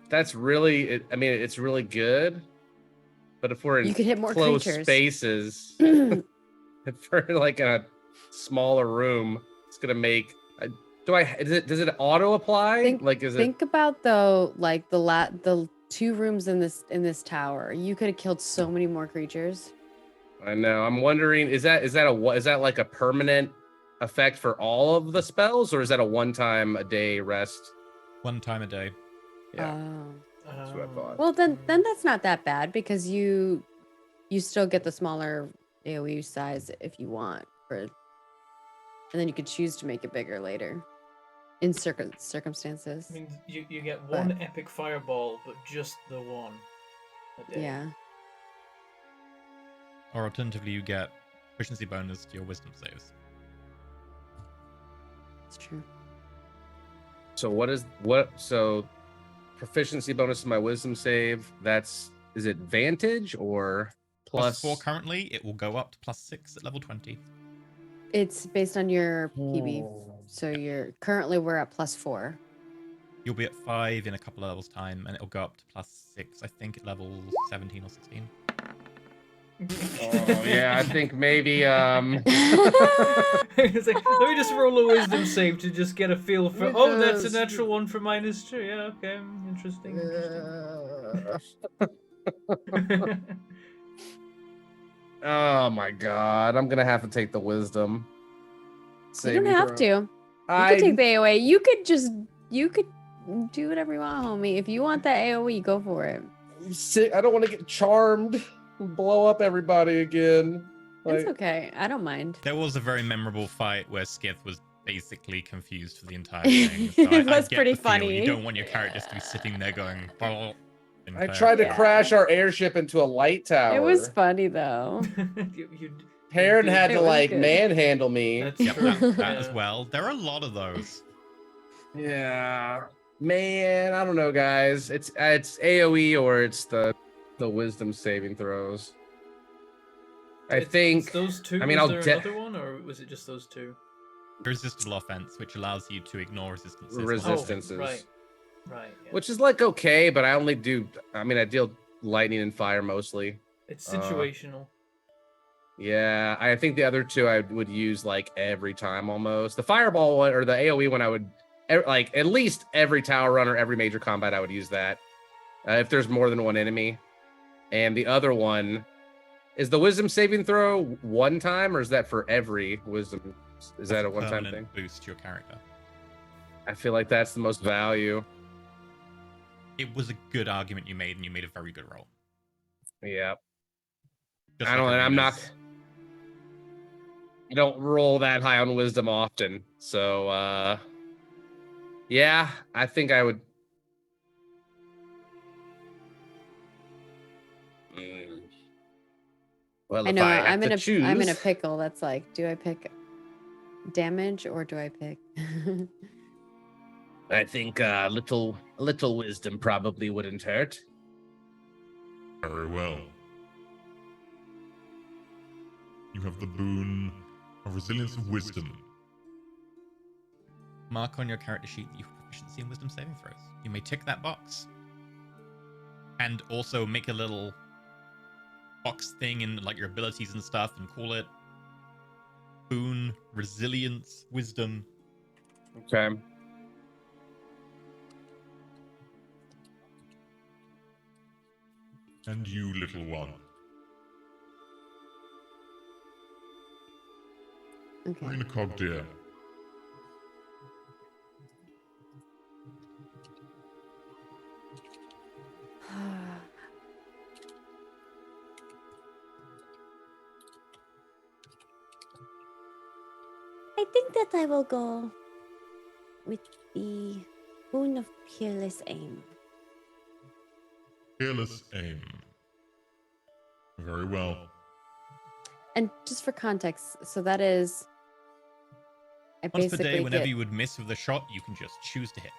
That's really, I mean, it's really good. But if we're in You could hit more close creatures. spaces, if we're like in a smaller room, it's gonna make. Does it auto apply? Think about though, like the 2 rooms in this tower. You could have killed so many more creatures. I know. I'm wondering, is that like a permanent effect for all of the spells, or is that a one-time a day rest? 1 time a day. Yeah, Oh. that's what I thought. Well, then that's not that bad because you still get the smaller AoE size if you want, and then you could choose to make it bigger later in circumstances. I mean, you get one epic fireball, but just the one a day. Yeah. Or alternatively, you get proficiency bonus to your wisdom saves. It's true. So proficiency bonus to my wisdom save, is it advantage or plus +4 currently, it will go up to +6 at level 20. It's based on your PB. So we're at +4. You'll be at 5 in a couple of levels time, and it'll go up to +6, I think, at level 17 or 16. Oh yeah, I think maybe It's like, let me just roll a wisdom save to just get a feel for. Oh, that's a natural one for -2. Yeah, okay, interesting. Oh my god, I'm gonna have to take the wisdom. You don't have to. You could take the AoE. You could do whatever you want, homie. If you want that AoE, go for it. I don't want to get charmed and blow up everybody again. It's okay. I don't mind. There was a very memorable fight where Skith was basically confused for the entire thing. So It was I get pretty the feel. funny. You don't want your characters to be sitting there going. I tried to crash our airship into a light tower. It was funny though. Heron had to was good. manhandle me. That's Yep, true. that as well. There are a lot of those. Yeah, man, I don't know, guys. It's AOE or it's the wisdom saving throws. I think it's those two. I mean, was I'll there another one, or was it just those two? Irresistible offense, which allows you to ignore resistances. Resistances. Right. Yeah. Which is like okay, but I deal lightning and fire mostly. It's situational. Yeah, I think the other two I would use like every time almost. The fireball one or the AoE one I would like at least every tower run or every major combat I would use that. If there's more than one enemy. And the other one is the wisdom saving throw one time or is that for every wisdom? Is that a one-time thing? Boost to your character. I feel like that's the most value. It was a good argument you made, and you made a very good roll. Yeah. Just I don't roll that high on wisdom often. So yeah, I think I would well, I know. I'm choose, in a pickle. That's like, do I pick damage or do I pick? I think little wisdom probably wouldn't hurt. Very well. You have the boon of resilience of wisdom. Mark on your character sheet that you have proficiency in wisdom saving throws. You may tick that box. And also make a little box thing in like your abilities and stuff and call it boon, resilience, wisdom. Okay. And you, little one. Okay. Marina Cog, dear. I think that I will go with the boon of peerless aim. Fearless aim. Very well. And just for context, so that is I Once per basically day, whenever get, you would miss with a shot, you can just choose to hit.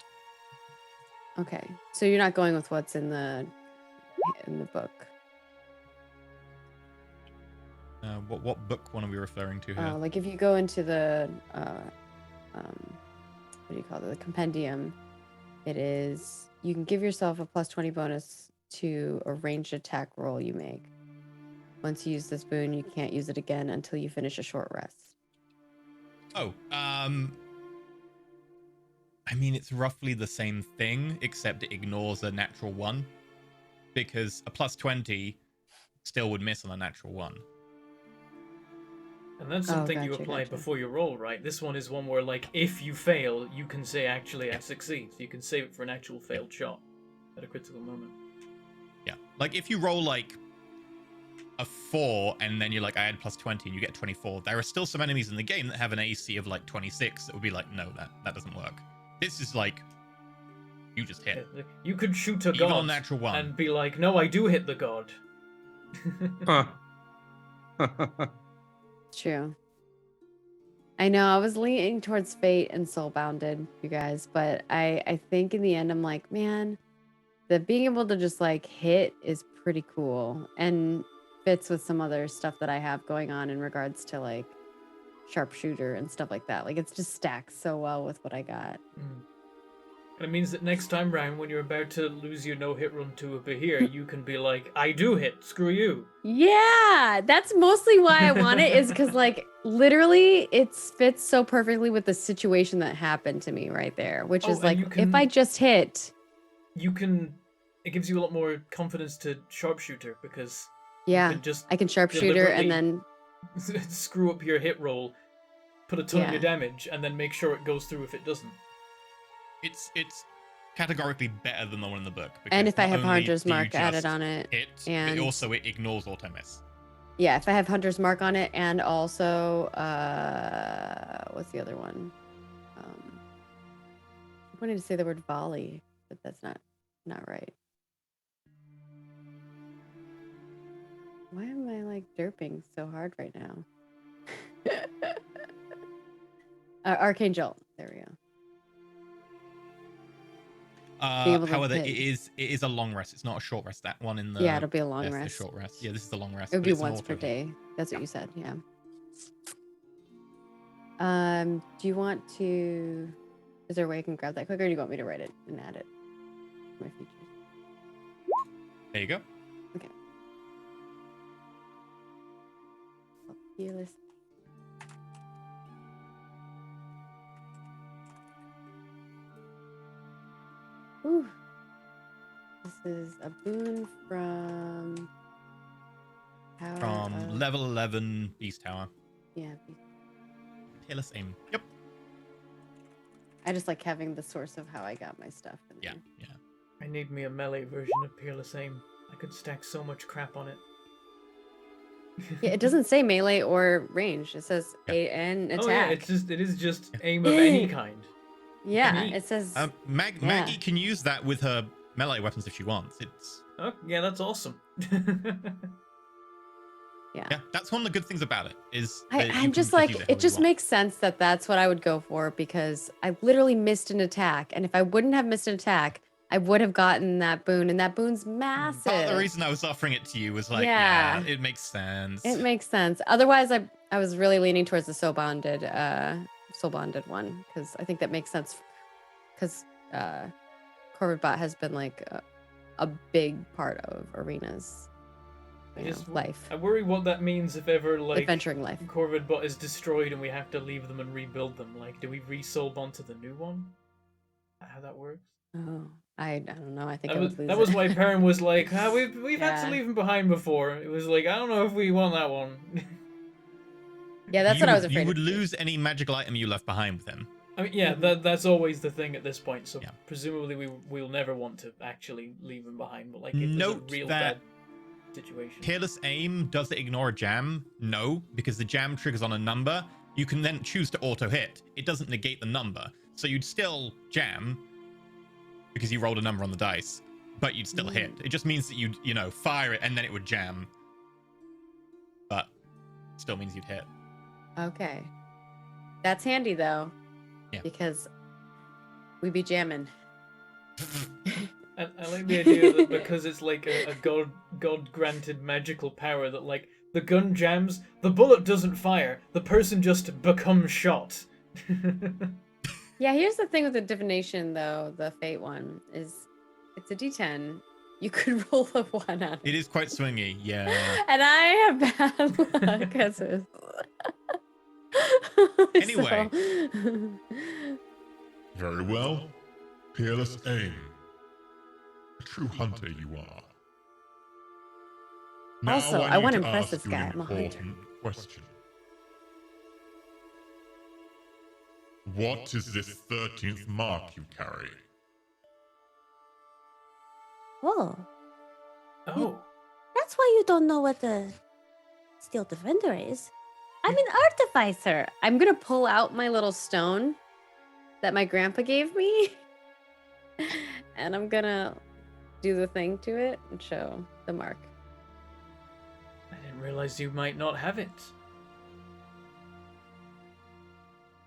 okay. So you're not going with what's in the book. What book one are we referring to here? Like if you go into the what do you call it? The compendium, it is you can give yourself a +20 bonus to a ranged attack roll you make. Once you use this boon, you can't use it again until you finish a short rest. Oh, I mean, it's roughly the same thing, except it ignores a natural 1. Because a +20 still would miss on a natural 1. And that's something you gotcha, apply gotcha. before you roll, right? This one is one where, like, if you fail, you can say, actually, I succeed. So you can save it for an actual failed shot at a critical moment. Yeah. Like, if you roll, like, a 4, and then you're like, I had +20, and you get 24, there are still some enemies in the game that have an AC of, like, 26 that would be like, no, that doesn't work. This is, like, you just hit. Yeah, you could shoot a Even god on natural 1. and be like, no, I do hit the god. Huh. True. I know I was leaning towards Fate and Soulbounded, you guys, but I think in the end I'm like, man, the being able to just like hit is pretty cool and fits with some other stuff that I have going on in regards to like sharpshooter and stuff like that. Like it's just stacks so well with what I got. And it means that next time round, when you're about to lose your no-hit run to a Bahir, you can be like, I do hit, screw you. Yeah, that's mostly why I want it is because like literally it fits so perfectly with the situation that happened to me right there, which is and like you if I can- just hit, It gives you a lot more confidence to sharpshooter, because yeah, you can just I can sharpshooter and then screw up your hit roll, put a ton of Yeah. your damage, and then make sure it goes through if it doesn't. It's categorically better than the one in the book. and because if I not have only Hunter's do you Mark added just on it, hit, and- but also it ignores auto miss. yeah, if I have Hunter's Mark on it, and also what's the other one? I wanted to say the word volley, but that's not right. Why am I like derping so hard right now? Arcane Jolt. There we go. Being able to However, hit. it is a long rest. It's not a short rest. That one in the Yeah, it'll be a long there's the rest. short rest. Yeah, this is the long rest. It would but be it's an once per auto hit. day. That's what you said. Yeah. Do you want to? Is there a way I can grab that quick, or do you want me to write it and add it to my features? There you go. Okay. Fearless. Ooh. This is a boon from Power From of- level 11 Beast Tower. Yeah. Peerless aim. Yep. I just like having the source of how I got my stuff. In Yeah. there. Yeah. I need me a melee version of Peerless Aim. I could stack so much crap on it. Yeah, it doesn't say melee or range. It says Yeah. a and attack. Oh yeah, it is just aim of any kind. Yeah, neat. it says Maggie can use that with her melee weapons if she wants. It's Oh yeah, that's awesome. yeah. That's one of the good things about it is that you I'm can just like use it however you just want. makes sense that that's what I would go for because I literally missed an attack, and if I wouldn't have missed an attack, I would have gotten that boon, and that boon's massive. Part of the reason I was offering it to you was like, Yeah. yeah, it makes sense. It makes sense. Otherwise, I was really leaning towards the soul bonded one because I think that makes sense. Because Corvid-Bot has been like a big part of Arena's life, I worry what that means if ever like adventuring life. Corvid-Bot is destroyed and we have to leave them and rebuild them. Like, do we re-soul bond to the new one? How that works? Oh, I don't know. I think That was why Perrin was like, we've had to Yeah. leave him behind before. It was like, I don't know if we want that one. Yeah, that's what I was afraid. You would of. lose any magical item you left behind with him. I mean, yeah, that's always the thing at this point. So Yeah. presumably we'll never want to actually leave him behind. But like, if Note there's a real that bad situation. Careless aim, does it ignore a jam? No, because the jam triggers on a number. You can then choose to auto hit. It doesn't negate the number. So you'd still jam because you rolled a number on the dice, but you'd still hit. It just means that you'd, fire it and then it would jam. But still means you'd hit. Okay, that's handy though. Yeah. Because we be jamming. I like the idea that because it's like a god granted magical power that like the gun jams, the bullet doesn't fire, the person just becomes shot. Yeah, here's the thing with the divination though, the fate one is it's a D10. You could roll a 1 on it. It is quite swingy, yeah. And I have bad luck because it's Anyway. Very well. Peerless aim. A true hunter you are. Now Also, I need wanna to impress ask this you guy. an I'm a hunter. important question. What is this 13th mark you carry? Oh, Oh. that's why you don't know what the Steel Defender is. I'm an artificer. I'm gonna pull out my little stone that my grandpa gave me, and I'm gonna do the thing to it and show the mark. I didn't realize you might not have it.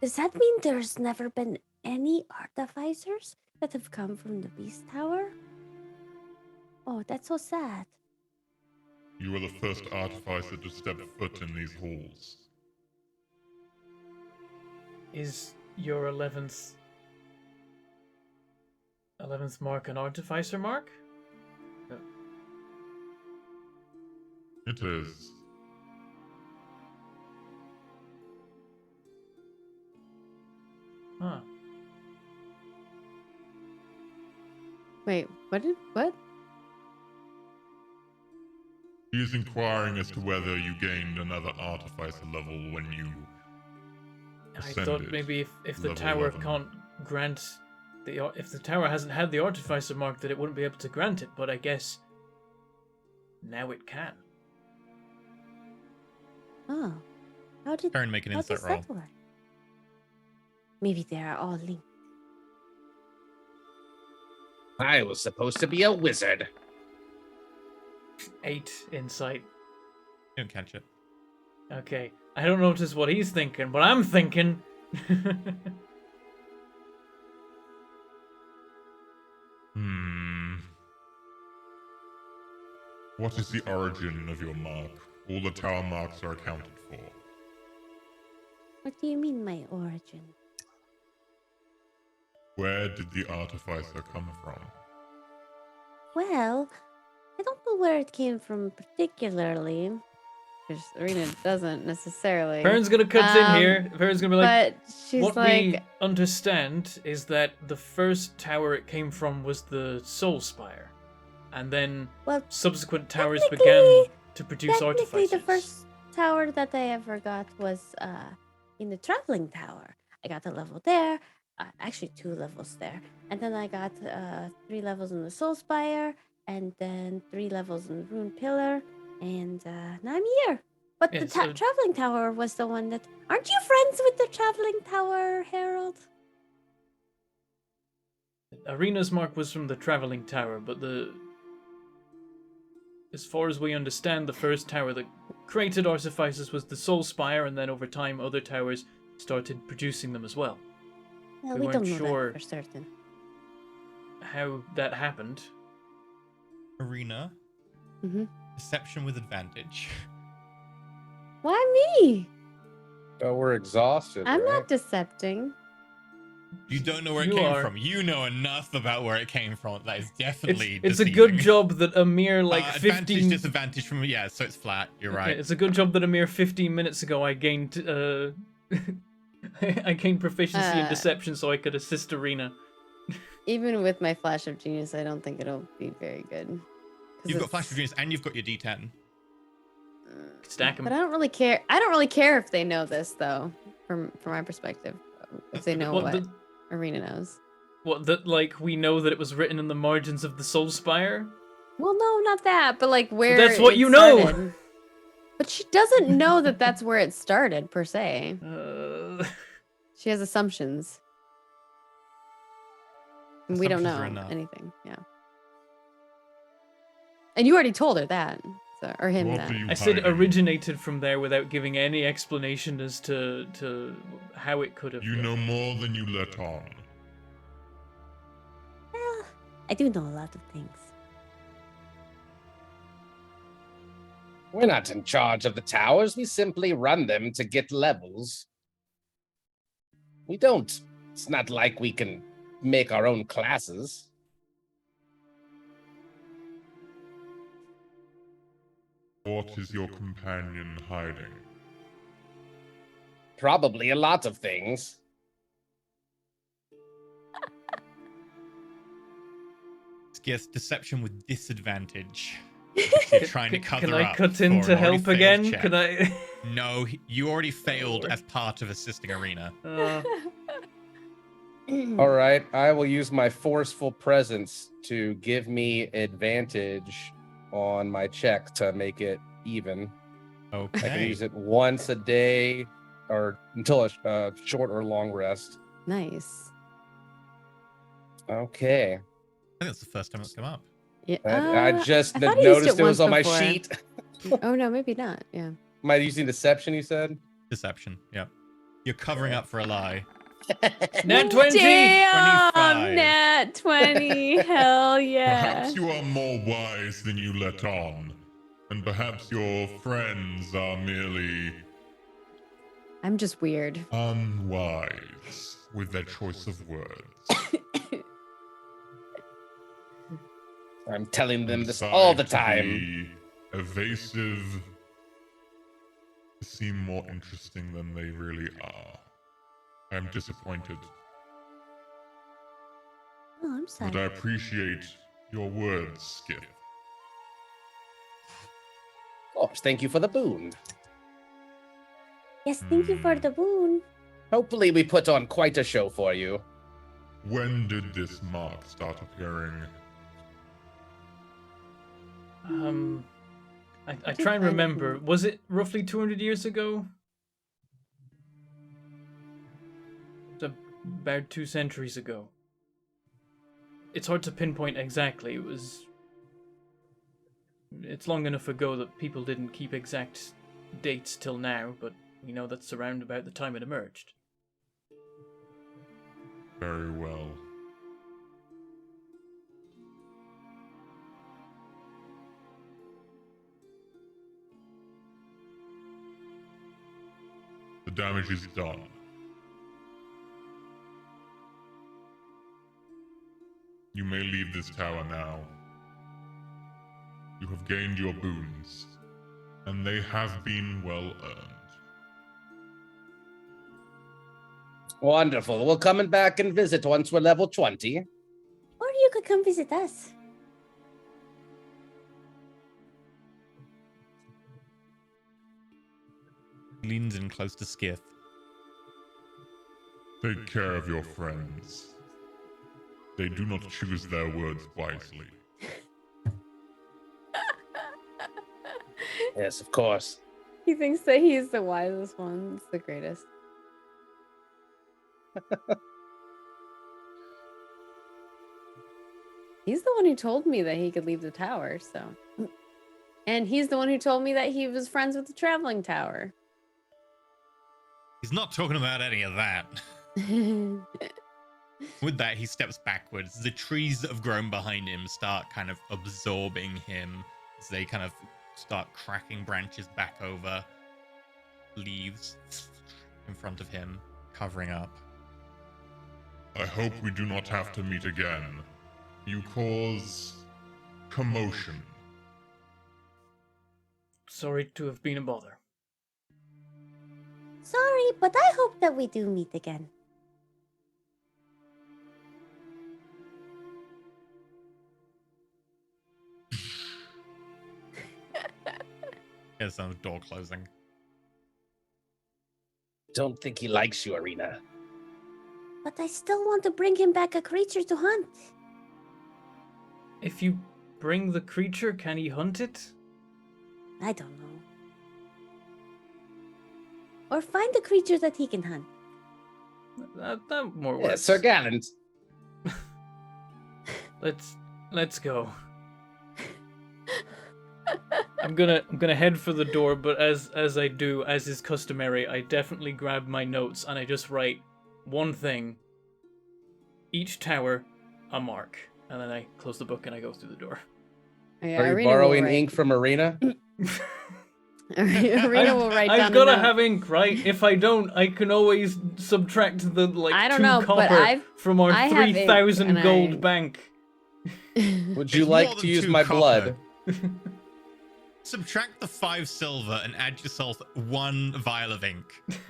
Does that mean there's never been any artificers that have come from the Beast Tower? Oh, that's so sad. You are the first artificer to step foot in these halls. Is your 11th mark an artificer mark? It is. Huh. Wait, what? He is inquiring as to whether you gained another artificer level when you I ascended. thought maybe if the level tower 11. can't grant if the tower hasn't had the artificer mark, that it wouldn't be able to grant it. But I guess now it can. Oh, how did Turn, make an how insight does roll. that work? Maybe they are all linked. I was supposed to be a wizard. 8 insight. You don't catch it. Okay, I don't notice what he's thinking, but I'm thinking. What is the origin of your mark? All the tower marks are accounted for. What do you mean, my origin? Where did the artificer come from? Well, I don't know where it came from particularly. Because Arena doesn't necessarily. Perrin's gonna cut in here. Perrin's gonna be like, but she's what like, we understand is that the first tower it came from was the Soul Spire, and then Well, subsequent towers technically- began to produce technically, artificers. the first tower that I ever got was in the traveling tower. I got a level there, actually 2 levels there, and then I got 3 levels in the Soul Spire, and then 3 levels in the Rune Pillar, and now I'm here. But Yeah, the so- traveling tower was the one that. Aren't you friends with the traveling tower, Herald? Arena's mark was from the traveling tower, but as far as we understand, the first tower that created artificers was the Soul Spire, and then over time, other towers started producing them as well. Well, We we weren't don't know sure. that for certain. how that happened. Arena. Hmm. Deception with advantage. Why me? Oh, we're exhausted. I'm right? not decepting. You don't know where it You came are. from. You know enough about where it came from. That is definitely It's a deceiving. good job that a mere like advantage, 15 disadvantage from yeah, so it's flat. You're Okay, right. it's a good job that a mere 15 minutes ago I gained I gained proficiency in Uh, deception so I could assist Arena. Even with my flash of genius, I don't think it'll be very good. 'Cause You've got it's- flash of genius and you've got your D10. Stack 'em. But I don't really care. I don't really care if they know this, though, from my perspective. If they know what Arena knows. What, that, like, we know that it was written in the margins of the Soul Spire? Well, no, not that, but like where. That's what it you know! started. But she doesn't know that that's where it started, per se. She has assumptions. And we don't Assumptions know are enough. anything. Yeah. And you already told her that. So, or him What that. are you I said hiding? originated from there without giving any explanation as to how it could have. You know more than you let on. Well, I do know a lot of things. We're not in charge of the towers. We simply run them to get levels. We don't. It's not like we can make our own classes. What is your companion hiding? Probably a lot of things. Yes, deception with disadvantage. You're trying to cover Can I up cut in for to an already help failed again? check. Can I? No, you already failed Lord. as part of assisting Arena. All right, I will use my forceful presence to give me advantage on my check to make it even. I can Okay. use it once a day or until a short or long rest. Nice. Okay. I think that's the first time it's come up. Yeah. I just I thought he used noticed it it was once on my before. sheet. Oh, no, maybe not. Yeah. Am I using deception, you said? Deception, yeah. You're covering up for a lie. Nat 20! Damn! 25. Nat 20. Hell yeah. Perhaps you are more wise than you let on. And perhaps your friends are merely I'm just weird. unwise with their choice of words. I'm telling them this Decide all the to time. be evasive, seem more interesting than they really are. I'm disappointed, Oh, I'm sorry. but I appreciate your words, Skip. Of course, thank you for the boon. Yes, thank you for the boon. Hopefully we put on quite a show for you. When did this mark start appearing? I try and remember. Was it roughly 200 years ago? It's about 2 centuries ago. It's hard to pinpoint exactly. It's long enough ago that people didn't keep exact dates till now, but we know that's around about the time it emerged. Very well. The damage is done. You may leave this tower now. You have gained your boons, and they have been well earned. Wonderful. We'll come back and visit once we're level 20. Or you could come visit us. Leans in close to Skith. Take care of your friends. They do not choose their words wisely. Yes, of course. He thinks that he's the wisest one. It's the greatest. He's the one who told me that he could leave the tower, so. And he's the one who told me that he was friends with the traveling tower. He's not talking about any of that. With that, he steps backwards. The trees that have grown behind him start kind of absorbing him as they kind of start cracking branches back over leaves in front of him, covering up. I hope we do not have to meet again. You cause commotion. Sorry to have been a bother. Sorry, but I hope that we do meet again. Here's some door closing. Don't think he likes you, Arena. But I still want to bring him back a creature to hunt. If you bring the creature, can he hunt it? I don't know. Or find a creature that he can hunt. That more Yeah, works. Sir Gallant. Let's go. I'm gonna head for the door, but as I do, as is customary, I definitely grab my notes and I just write one thing. Each tower, a mark, and then I close the book and I go through the door. Yeah, Are you Arena will borrowing write- ink from Arena? Arena will write down I've a gotta note. have ink, right? If I don't, I can always subtract the I don't 2 know, but copper from our I have ink, 3,000 and gold I- bank. Would you It's like more to than use 2 my copper. blood? Subtract the 5 silver and add yourself 1 vial of ink.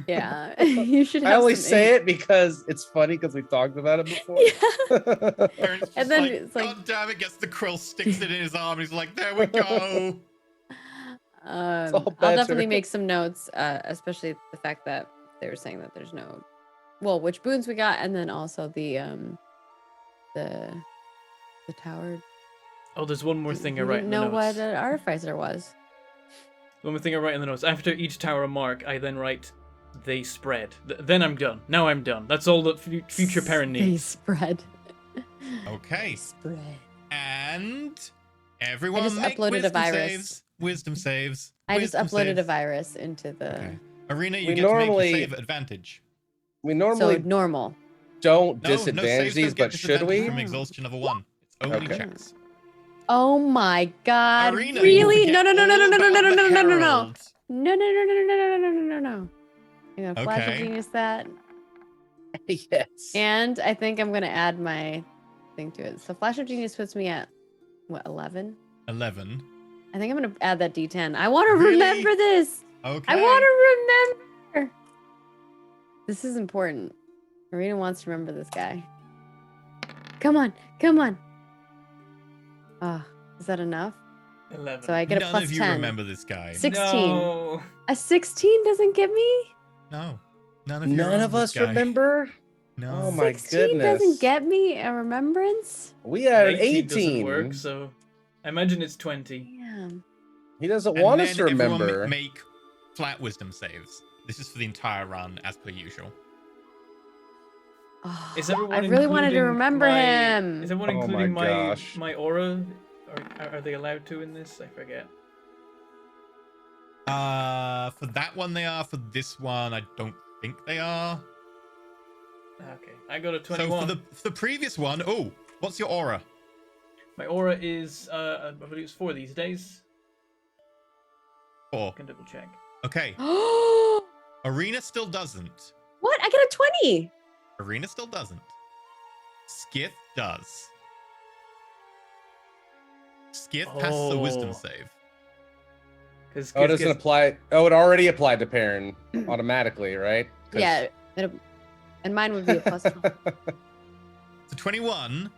Yeah, you should have I only some say ink. it because it's funny because we talked about it before. Yeah. Aaron's just And then like, it's like- God damn it, gets the krill, sticks it in his arm, and he's like, there we go. I'll all definitely better. make some notes, especially the fact that they were saying that there's no, well, which boons we got, and then also the tower. Oh, there's one more thing I We write didn't in the know notes. what an artificer was. One more thing I write in the notes. After each tower mark, I then write, they spread. Then I'm done. Now I'm done. That's all that future parent They needs. spread. Okay. Spread. And everyone just make uploaded a wisdom virus. saves. Wisdom saves. I just wisdom uploaded a saves. virus into the. Okay. Arena, you We get to normally- make your save advantage. We So normally normal. don't No, disadvantage saves these, don't get but should disadvantage we? From exhaustion of a 1. It's only Okay. checks. Oh my god! Arena, Really? you No! No! No! No! No! forget No! No! all No! about No! the No! No! No! herald. No! No! No! No! No! No! No! No! No! I'm gonna flash Okay. genius that, Yes. and I think I'm gonna add my thing to it. So flash of genius puts me at what 11? 11. I think I'm gonna add that D10. I want to Really? remember this. Okay. I want to remember. This is important. Marina wants to remember this guy. Come on, come on. Ah, is that enough? 11. So I get a None plus of you 10. remember this guy. 16. No. A 16 doesn't get me? No. None of you None of remember us this guy. remember. No. Oh my 16 goodness. doesn't get me a remembrance? We had an 18 doesn't 18. work, so I imagine it's 20. Damn. He doesn't And want us then to everyone remember. make flat wisdom saves. This is for the entire run, as per usual. Oh, Is everyone I really wanted to including remember my- him. Is everyone Oh my including my gosh. my aura? Are they allowed to in this? I forget. For that one they are. For this one, I don't think they are. Okay, I got a So 21. for the previous one, oh, what's your aura? My aura is I believe it's 4 these days. 4. I can double check. Okay. what? Arena still doesn't. I got a 20. Arena still doesn't. Skith does. Skith passes a wisdom Oh. save. Because Oh, it doesn't apply. Oh, it already applied to Perrin automatically, right? 'Cause- Yeah, and mine would be a plus 12. So 21.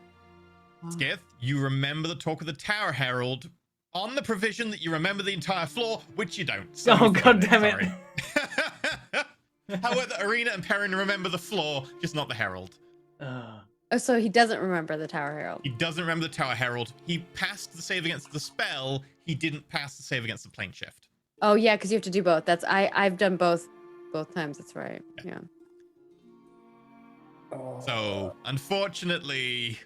Skith, you remember the talk of the Tower Herald on the provision that you remember the entire floor, which you don't. So Oh, you forget God damn it. sorry. However, Arena and Perrin remember the floor, just not the Herald. Oh, so he doesn't remember the Tower Herald. He doesn't remember the Tower Herald. He passed the save against the spell. He didn't pass the save against the plane shift. Oh yeah, because you have to do both. I've done both times. That's right. Yeah. Oh. So, unfortunately,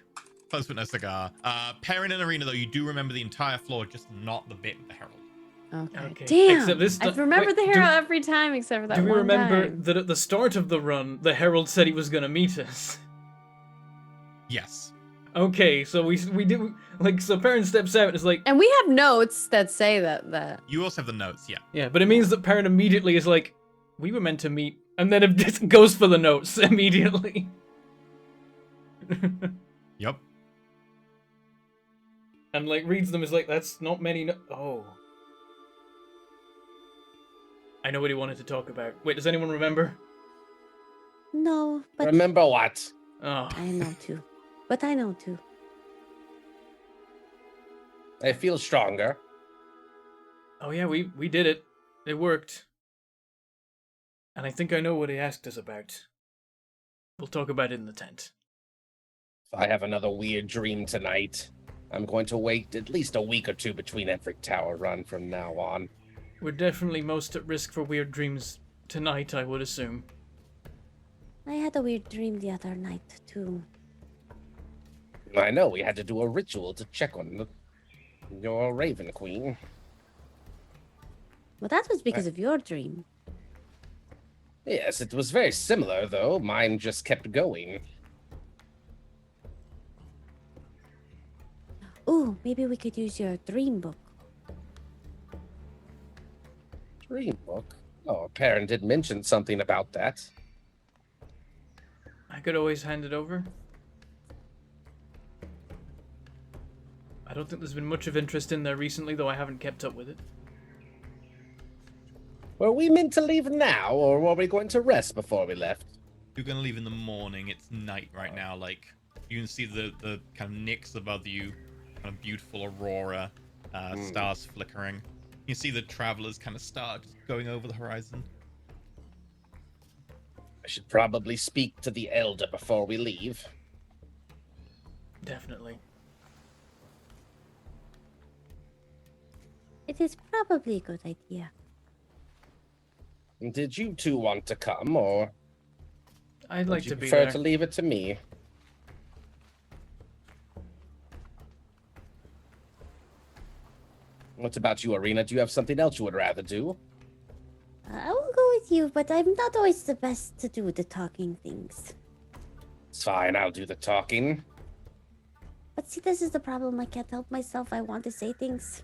close but no cigar. Perrin and Arena, though, you do remember the entire floor, just not the bit with the Herald. Okay. Okay. Damn. Except this I sti- remember wait, the do- Herald every time except for that Do we one remember time. that at the start of the run, the Herald said he was going to meet us? Yes. Okay, so we do like so. Perrin steps out and is like, And we have notes that say that. You also have the notes, yeah. yeah, but it means that Perrin immediately is like, we were meant to meet, and then it just goes for the notes immediately. Yep. And like reads them is like, that's not many. Oh, I know what he wanted to talk about. Wait, does anyone remember? No, but Remember what? Oh, I know too. But I know too. I feel stronger. oh yeah, we did it. It worked. And I think I know what he asked us about. We'll talk about it in the tent. If I have another weird dream tonight, I'm going to wait at least a week or two between every tower run from now on. We're definitely most at risk for weird dreams tonight, I would assume. I had a weird dream the other night too. I know we had to do a ritual to check on your Raven Queen. Well, that was because of your dream. Yes, it was very similar, though. Mine just kept going. Ooh, maybe we could use your dream book. Dream book? Oh, Perrin did mention something about that. I could always hand it over. I don't think there's been much of interest in there recently, though I haven't kept up with it. Were we meant to leave now, or were we going to rest before we left? You're gonna leave in the morning. It's night right now. Like, you can see the kind of nicks above you, kind of beautiful aurora, stars flickering. You can see the travelers kind of start just going over the horizon. I should probably speak to the elder before we leave. Definitely. It is probably a good idea. Did you two want to come, or I'd would like you to be prefer there. to leave it to me? What about you, Arena? Do you have something else you would rather do? I will go with you, but I'm not always the best to do the talking things. It's fine, I'll do the talking. But see, this is the problem. I can't help myself. I want to say things.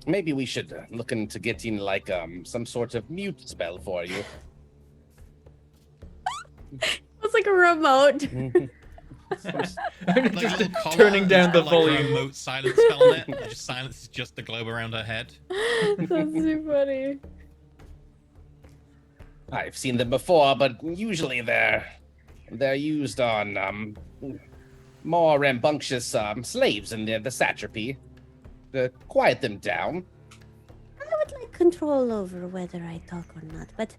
Maybe we should look into getting, like, some sort of mute spell for you. It's like a remote. I'm Like a just little collar, turning it's down the got, like, a volume. remote silence spell on it. It just silences just the globe around her head. That's too funny. I've seen them before, but usually they're used on more rambunctious slaves in the satrapy to quiet them down. I would like control over whether I talk or not. But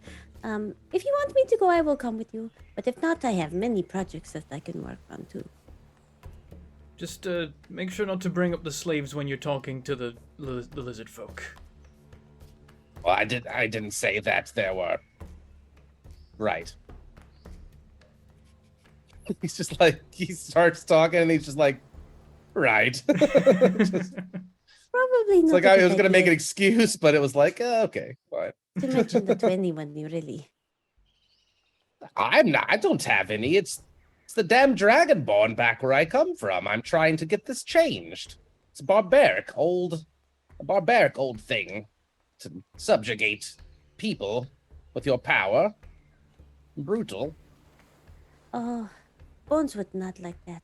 if you want me to go, I will come with you. But if not, I have many projects that I can work on too. Just make sure not to bring up the slaves when you're talking to the lizard folk. Well, I didn't say that there were. Right. He's just like, he starts talking and he's just like, right. It's Probably not. like a I good was gonna make an idea excuse, but it was like, okay, fine. to mention that to anyone, really. I don't have any. It's the damn dragonborn back where I come from. I'm trying to get this changed. It's a barbaric old thing to subjugate people with your power. Brutal. Oh, Bones would not like that.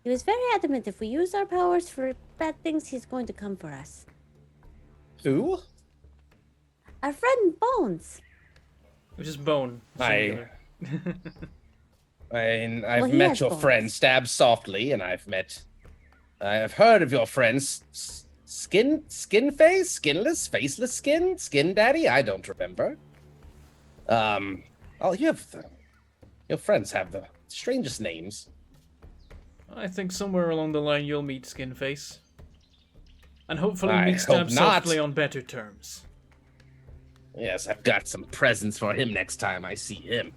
He was very adamant if we use our powers for bad things, he's going to come for us. Who? Our friend Bones. Which is bone. I've Well, he met has your bones. friend Stab Softly, and I've heard of your friends Skin Face, Skinless, Faceless Skin Daddy. I don't remember. Oh, your friends have the strangest names. I think somewhere along the line you'll meet Skinface. And hopefully I meet Stab hope not. Softly on better terms. Yes, I've got some presents for him next time I see him.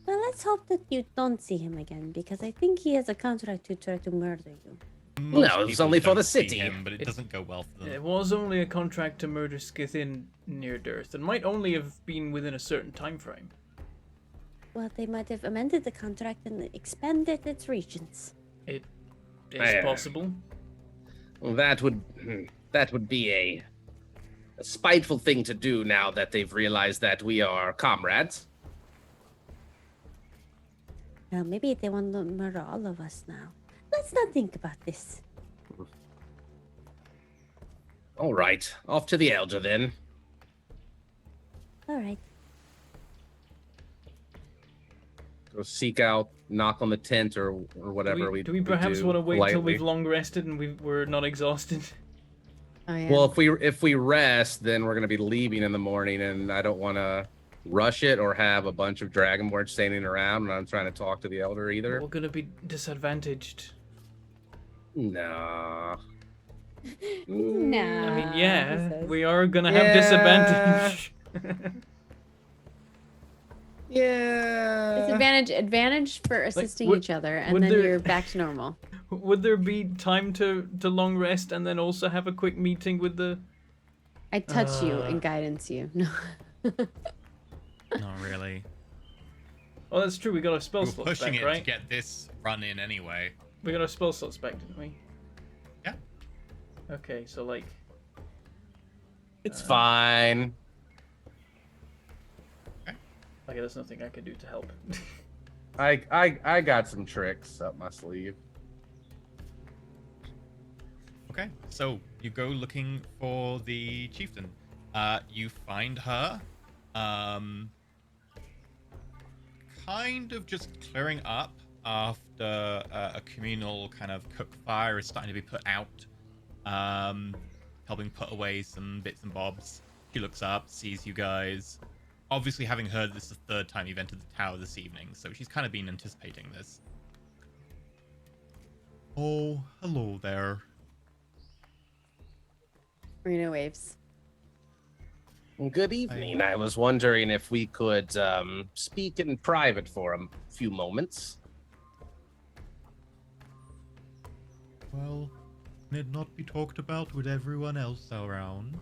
Well, let's hope that you don't see him again, because I think he has a contract to try to murder you. Most No, it's people only for don't the see city. him, but it doesn't go well for them. It was only a contract to murder Scythian near dearth, and might only have been within a certain time frame. Well, they might have amended the contract and expanded its regions. It is Yeah. possible. Well, that would be a spiteful thing to do now that they've realized that we are comrades. Well, maybe they want to murder all of us now. Let's not think about this. All right, off to the elder then. All right. Go seek out, knock on the tent or whatever do we perhaps want to wait till politely. we've long rested and we're not exhausted? Oh yeah. Well, if we rest, then we're gonna be leaving in the morning, and I don't want to rush it or have a bunch of dragonborn standing around when I'm trying to talk to the elder either. We're gonna be disadvantaged. Nah. Nah. I mean, he yeah, says. we are gonna have Yeah. disadvantage. Yeah. Advantage for assisting would- each other, and would then there- you're back to normal. Would there be time to long rest and then also have a quick meeting with the? I touch you and guidance you. No. Not really. Oh, that's true. We got our spell We were slots pushing back, it right? to get this run in anyway. We got our spell slots back, didn't we? Yeah. Okay, so like, It's fine. okay, there's nothing I can do to help. I got some tricks up my sleeve. Okay, so you go looking for the chieftain. You find her. Kind of just clearing up after a communal kind of cook fire is starting to be put out. Helping put away some bits and bobs. She looks up, sees you guys. Obviously, having heard this is the third time you've entered the tower this evening, so she's kind of been anticipating this. Oh, hello there. Marina waves. Good evening. I was wondering if we could speak in private for a few moments. Well, can it not be talked about with everyone else around?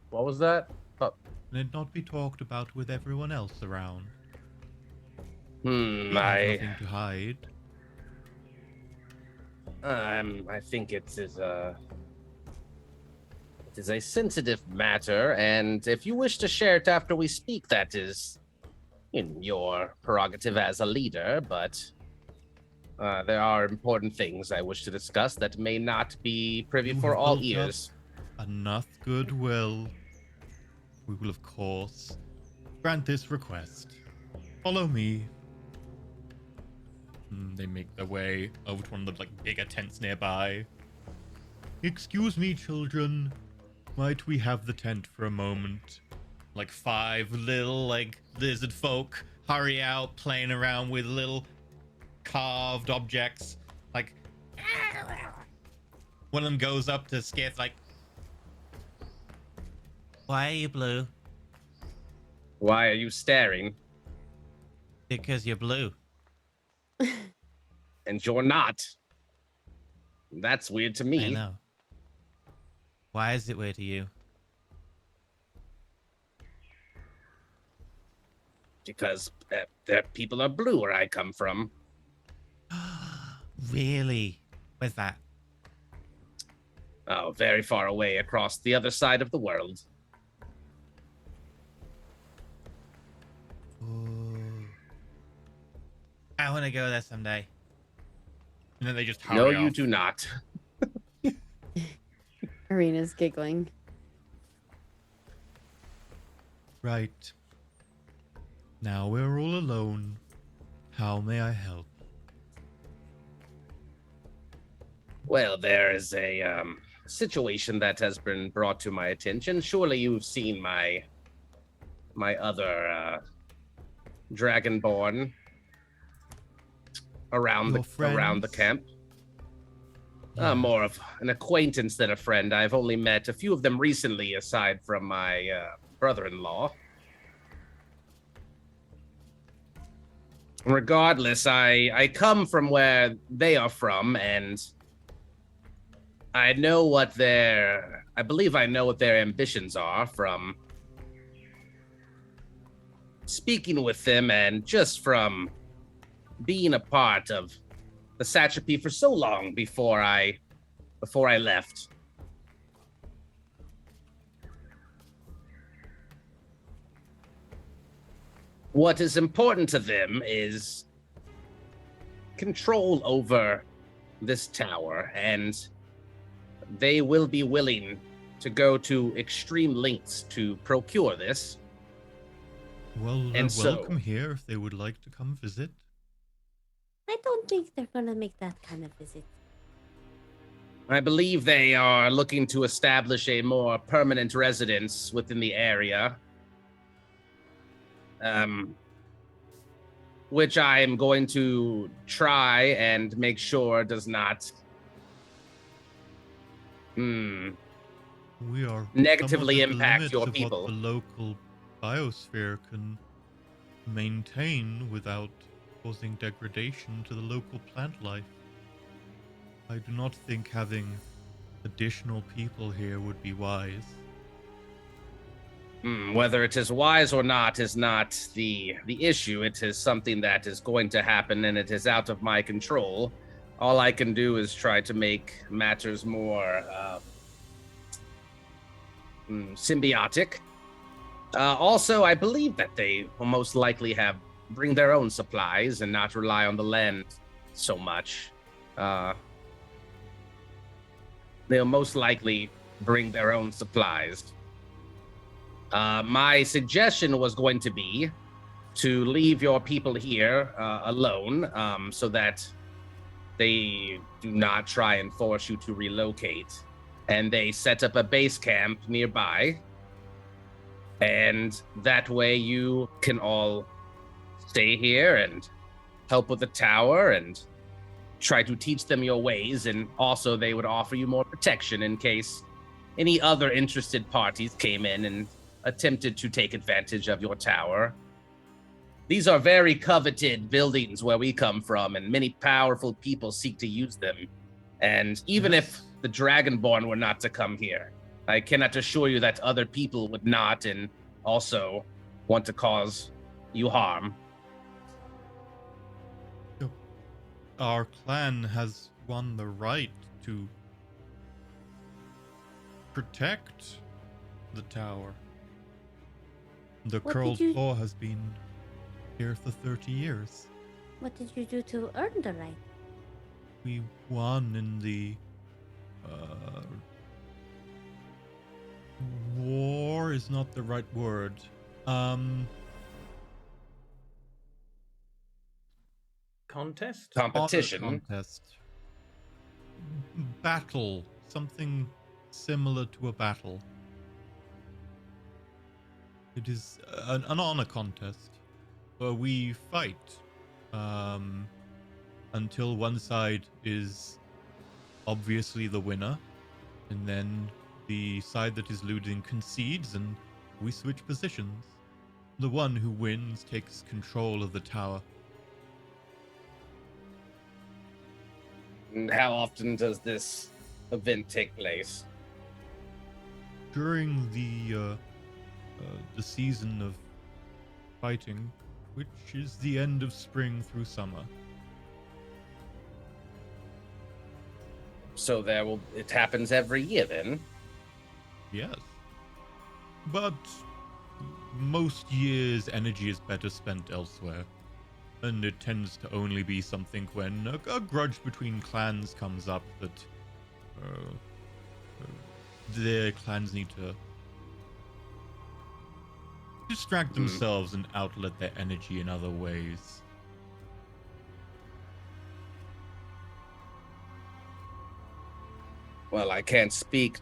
What was that? Oh, Can it not be talked about with everyone else around? hmm. You have nothing to hide. I think it is a sensitive matter, and if you wish to share it after we speak, that is in your prerogative as a leader. But there are important things I wish to discuss that may not be privy You for have all built up ears. Enough goodwill. We will, of course, grant this request. Follow me. They make their way over to one of the bigger tents nearby. Excuse me, children. Might we have the tent for a moment? 5 little lizard folk hurry out, playing around with little carved objects. One of them goes up to Skith why are you blue? Why are you staring? Because you're blue. And you're not. That's weird to I me. know. Why is it weird to you? Because there people are blue where I come from. Really? Where's that? Oh, very far away across the other side of the world. Ooh. I want to go there someday. And then they just hurry No, off. you do not. Arena's giggling. Right. Now we're all alone. How may I help? Well, there is a situation that has been brought to my attention. Surely you've seen my other dragonborn around Your around the friends? camp. Yeah. More of an acquaintance than a friend. I've only met a few of them recently, aside from my brother-in-law. regardless, I come from where they are from, and I know what I believe I know what their ambitions are from speaking with them and just from being a part of the satrapy for so long before I left. What is important to them is control over this tower, and they will be willing to go to extreme lengths to procure this. Well, they're And so- welcome here if they would like to come visit. I don't think they're gonna make that kind of visit. I believe they are looking to establish a more permanent residence within the area. Which I am going to try and make sure does not We are negatively somewhat at the impact limits your of people. what the local biosphere can maintain without causing degradation to the local plant life. I do not think having additional people here would be wise. Whether it is wise or not is not the issue. It is something that is going to happen, and it is out of my control. All I can do is try to make matters more symbiotic. Also, I believe that they will most likely bring their own supplies and not rely on the land so much. They'll most likely bring their own supplies. My suggestion was going to be to leave your people here alone, so that they do not try and force you to relocate. And they set up a base camp nearby. And that way you can all stay here and help with the tower and try to teach them your ways. And also they would offer you more protection in case any other interested parties came in and attempted to take advantage of your tower. These are very coveted buildings where we come from, and many powerful people seek to use them. And even if the dragonborn were not to come here, I cannot assure you that other people would not and also want to cause you harm. Our clan has won the right to protect the tower. The What did curled you- floor has been here for 30 years. What did you do to earn the right? We won in the war is not the right word. Contest? Competition. Honor contest. Battle. Something similar to a battle. It is an honor contest where we fight until one side is obviously the winner, and then the side that is losing concedes, and we switch positions. The one who wins takes control of the tower. And how often does this event take place? During the season of fighting, which is the end of spring through summer. So it happens every year then? Yes. But most years energy is better spent elsewhere. And it tends to only be something when a grudge between clans comes up that their clans need to distract themselves and outlet their energy in other ways. Well, I can't speak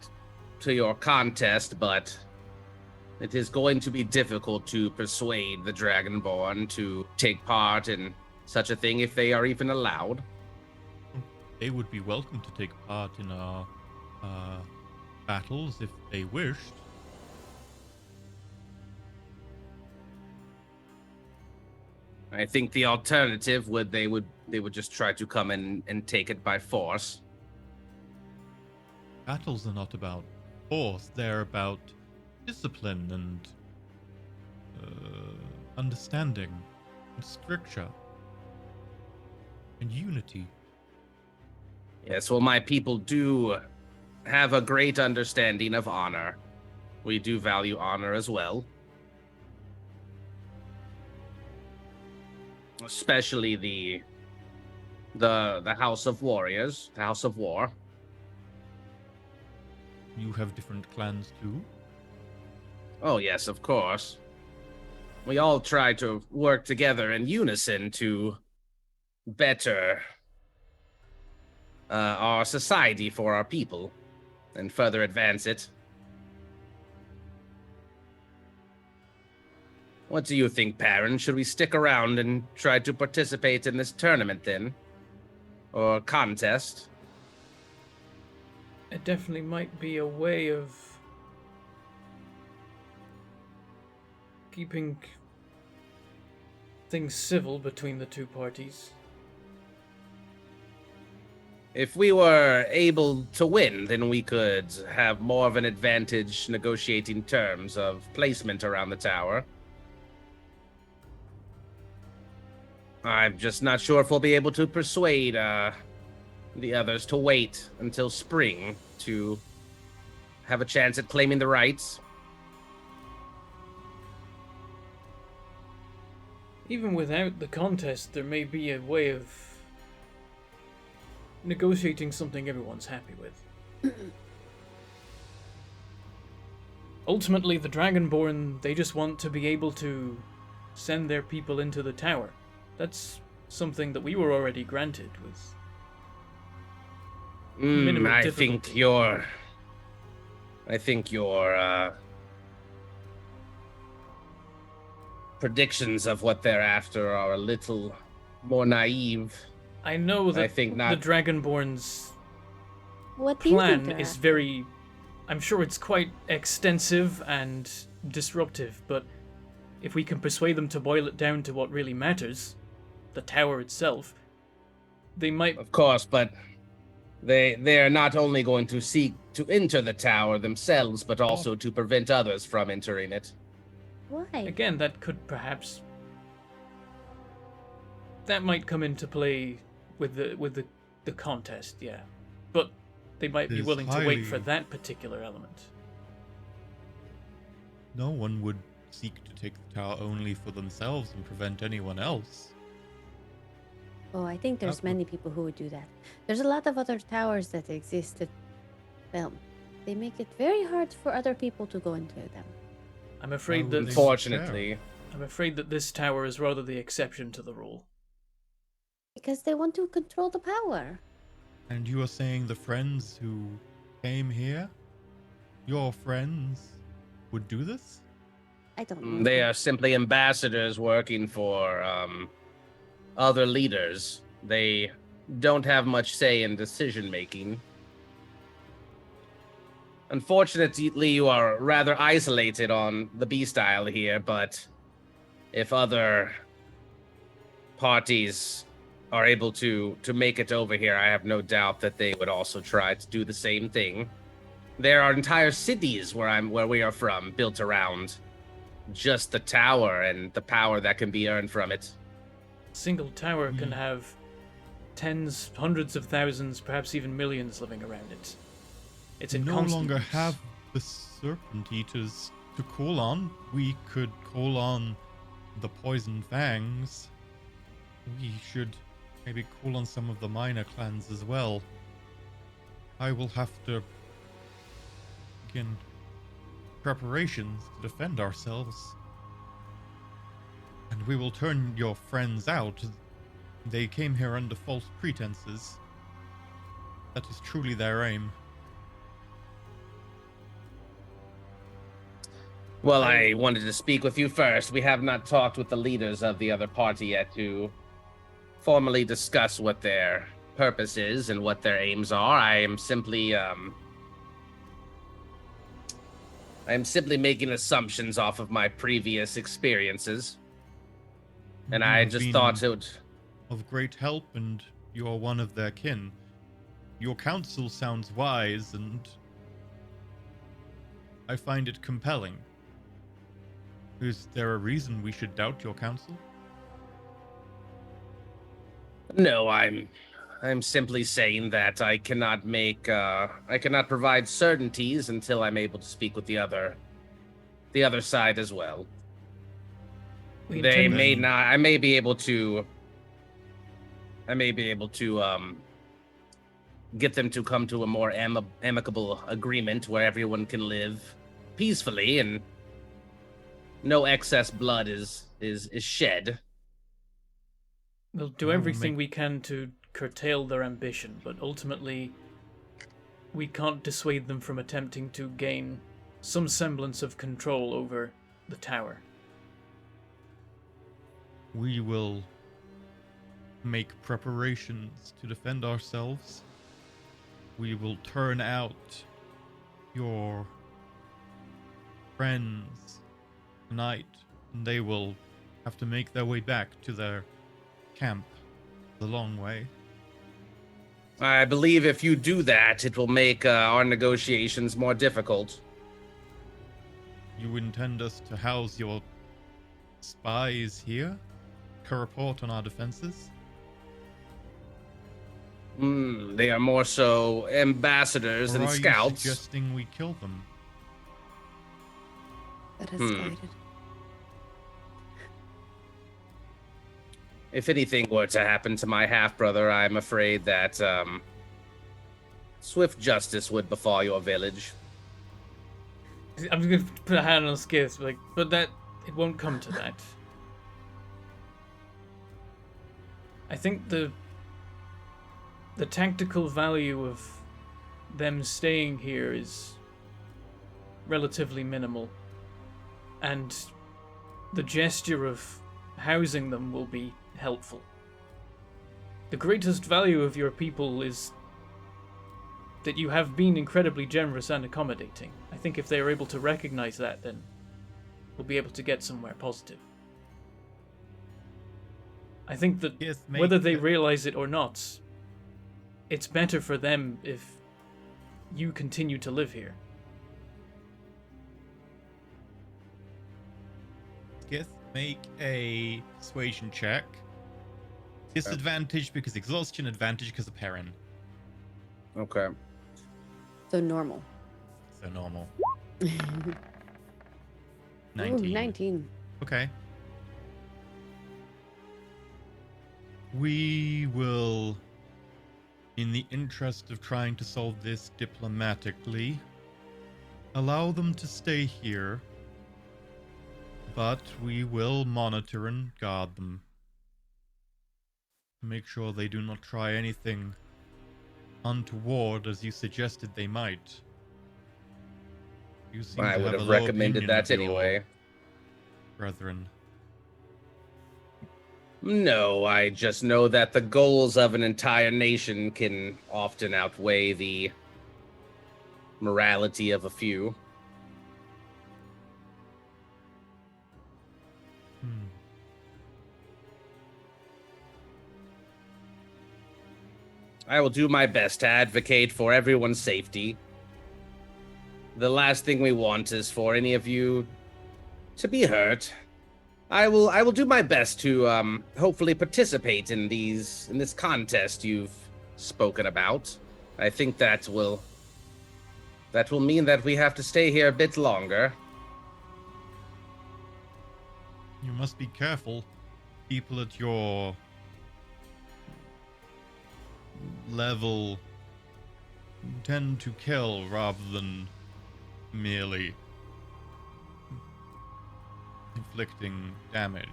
to your contest, but it is going to be difficult to persuade the Dragonborn to take part in such a thing if they are even allowed. They would be welcome to take part in our battles if they wished. I think the alternative they would just try to come in and take it by force. Battles are not about force, they're about discipline and understanding and stricture and unity. Yes, well, my people do have a great understanding of honor. We do value honor as well. Especially the House of Warriors, the House of War. You have different clans too? Oh, yes, of course. We all try to work together in unison to better our society for our people and further advance it. What do you think, Perrin? Should we stick around and try to participate in this tournament then? Or contest? It definitely might be a way of keeping things civil between the two parties. If we were able to win, then we could have more of an advantage negotiating terms of placement around the tower. I'm just not sure if we'll be able to persuade the others to wait until spring to have a chance at claiming the rights. Even without the contest, there may be a way of negotiating something everyone's happy with. Ultimately, the dragonborn, they just want to be able to send their people into the tower. That's something that we were already granted with minimal I difficulty. think your predictions of what they're after are a little more naive. I know that I think not. the dragonborn's What do you think plan they're is after? very... I'm sure it's quite extensive and disruptive, but if we can persuade them to boil it down to what really matters, the tower itself, they might... Of course, but they're not only going to seek to enter the tower themselves, but also to prevent others from entering it. Why? Again, that could perhaps... That might come into play with the contest, yeah. But they might be There's willing to wait for highly- that particular element. No one would seek to take the tower only for themselves and prevent anyone else. Oh, I think there's Okay. many people who would do that. There's a lot of other towers that exist that, well, they make it very hard for other people to go into them. I'm afraid would that they- Unfortunately, I'm afraid that this tower is rather the exception to the rule. Because they want to control the power. And you are saying the friends who came here, your friends, would do this? I don't know. they are simply ambassadors working for other leaders. They don't have much say in decision making. Unfortunately, you are rather isolated on the Beast Isle here, but if other parties are able to make it over here, I have no doubt that they would also try to do the same thing. There are entire cities where we are from built around just the tower and the power that can be earned from it. A single tower can have tens, hundreds of thousands, perhaps even millions living around it. It's in no constant longer use. have the serpent eaters to call on. We could call on the poison fangs. We should maybe call on some of the minor clans as well. I will have to begin preparations to defend ourselves. And we will turn your friends out. They came here under false pretenses. That is truly their aim. Well, I wanted to speak with you first. We have not talked with the leaders of the other party yet to formally discuss what their purpose is and what their aims are. I am simply making assumptions off of my previous experiences. And You I have just been thought it would. of great help, and you are one of their kin. Your counsel sounds wise, and I find it compelling. Is there a reason we should doubt your counsel? No, I'm simply saying that I cannot provide certainties until I'm able to speak with the other side as well. We They intend- may Then- not. I may be able to get them to come to a more amicable agreement where everyone can live peacefully and no excess blood is shed. We'll do I will everything make- we can to curtail their ambition, but ultimately, we can't dissuade them from attempting to gain some semblance of control over the tower. We will make preparations to defend ourselves. We will turn out your friends tonight, and they will have to make their way back to their camp the long way. I believe if you do that, it will make our negotiations more difficult. You intend us to house your spies here to report on our defenses? They are more so ambassadors Or and are scouts. you suggesting we kill them? That escalated. If anything were to happen to my half-brother, I'm afraid that swift justice would befall your village. I'm just gonna put a hand on Skiff, but that it won't come to that. I think the tactical value of them staying here is relatively minimal, and the gesture of housing them will be helpful. The greatest value of your people is that you have been incredibly generous and accommodating. I think if they are able to recognize that, then we'll be able to get somewhere positive. I think that Yes, whether mate, they but- realize it or not, it's better for them if you continue to live here. Skith, make a persuasion check. Disadvantage because exhaustion, advantage because of Perrin. Okay. So normal. So normal. Ooh, 19. 19. Okay. We will, in the interest of trying to solve this diplomatically, allow them to stay here, but we will monitor and guard them. Make sure they do not try anything untoward as you suggested they might. You seem I to would have a have low recommended opinion that of your anyway. brethren. No, I just know that the goals of an entire nation can often outweigh the morality of a few. Hmm. I will do my best to advocate for everyone's safety. The last thing we want is for any of you to be hurt. I will do my best to hopefully participate in this contest you've spoken about. I think that will mean that we have to stay here a bit longer. You must be careful. People at your level tend to kill rather than merely inflicting damage.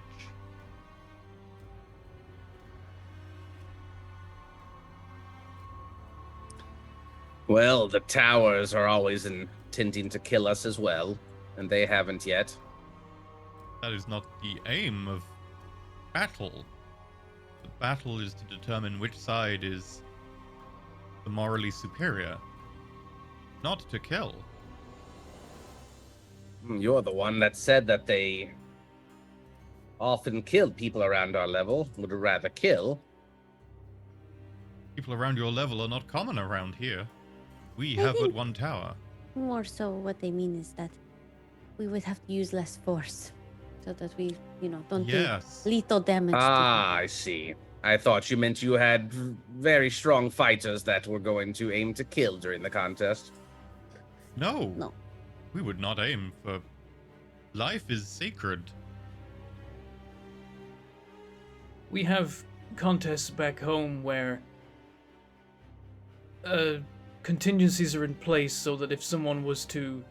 Well, the towers are always intending to kill us as well, and they haven't yet. That is not the aim of battle. The battle is to determine which side is the morally superior, not to kill. You're the one that said that often killed people around our level. Would rather kill. People around your level are not common around here. We I have but think- one tower. More so, what they mean is that we would have to use less force, so that we, don't Yes. do lethal damage. to Ah, I see. I thought you meant you had very strong fighters that were going to aim to kill during the contest. No. No. We would not aim for. Life is sacred. We have contests back home where contingencies are in place so that if someone was to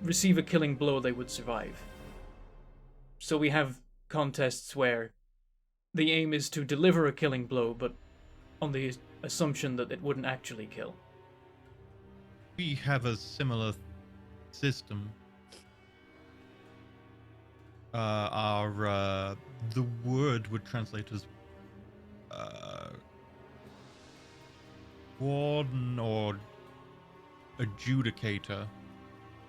receive a killing blow, they would survive. So we have contests where the aim is to deliver a killing blow, but on the assumption that it wouldn't actually kill. We have a similar system. The word would translate as warden or adjudicator.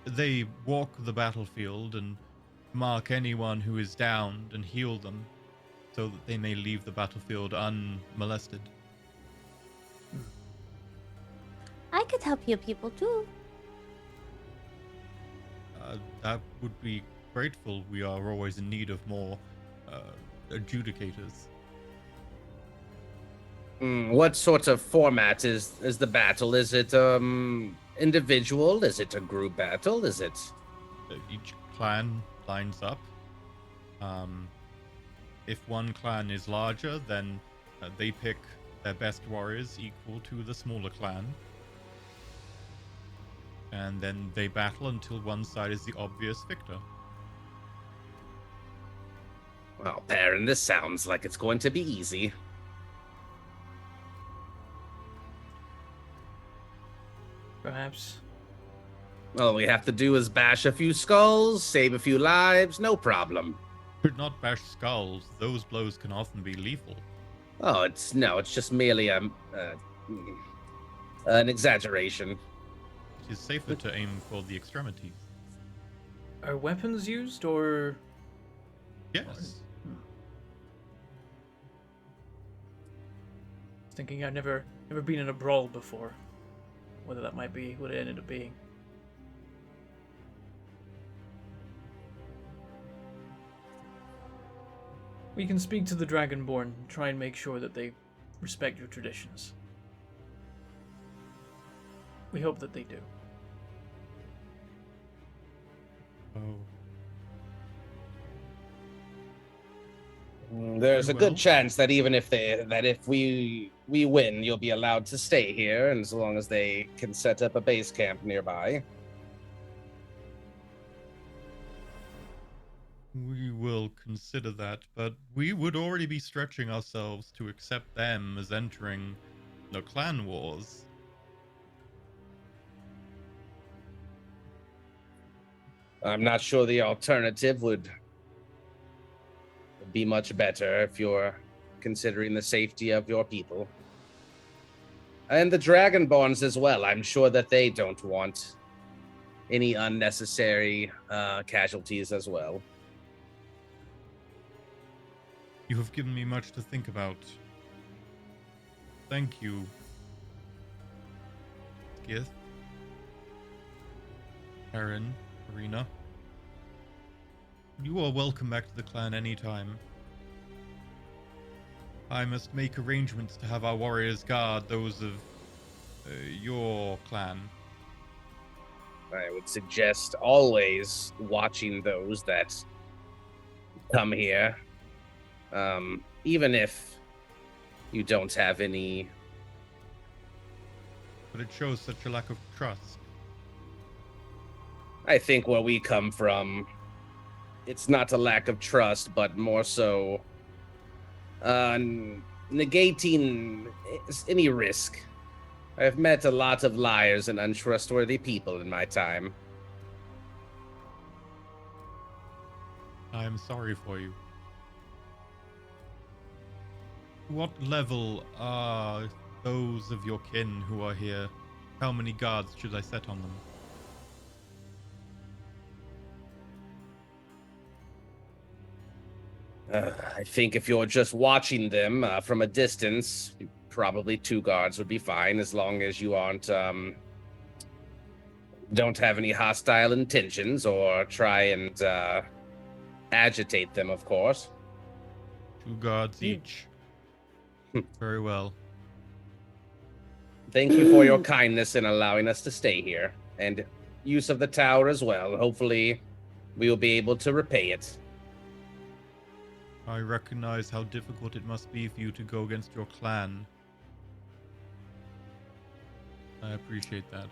They walk the battlefield and mark anyone who is downed and heal them, so that they may leave the battlefield unmolested. I could help you people too. That would be grateful. We are always in need of more adjudicators. What sort of format is the battle? Is it individual? Is it a group battle? Is it? Each clan lines up. If one clan is larger, then they pick their best warriors equal to the smaller clan. And then they battle until one side is the obvious victor. Well, Baron, this sounds like it's going to be easy. Perhaps. All we have to do is bash a few skulls, save a few lives, no problem. Should not bash skulls. Those blows can often be lethal. Oh, it's just merely an exaggeration. It is safer to aim for the extremities. Are weapons used, or... Yes. Thinking I've never been in a brawl before. Whether that might be what it ended up being. We can speak to the dragonborn and try and make sure that they respect your traditions. We hope that they do. Oh. There's a Well. good chance that even if we win, you'll be allowed to stay here, and as long as they can set up a base camp nearby. We will consider that, but we would already be stretching ourselves to accept them as entering the clan wars. I'm not sure the alternative would be much better if you're considering the safety of your people. And the Dragonborns as well. I'm sure that they don't want any unnecessary casualties as well. You have given me much to think about. Thank you, Skith, Aaron, Arena. You are welcome back to the clan anytime. I must make arrangements to have our warriors guard those of your clan. I would suggest always watching those that come here. Even if you don't have any. But it shows such a lack of trust. I think where we come from, it's not a lack of trust, but more so negating any risk. I've met a lot of liars and untrustworthy people in my time. I am sorry for you. What level are those of your kin who are here? How many guards should I set on them? I think if you're just watching them from a distance, probably 2 guards would be fine, as long as you aren't don't have any hostile intentions or try and agitate them, of course. 2 guards each. Very well. Thank you for your kindness in allowing us to stay here, and use of the tower as well. Hopefully, we will be able to repay it. I recognize how difficult it must be for you to go against your clan. I appreciate that.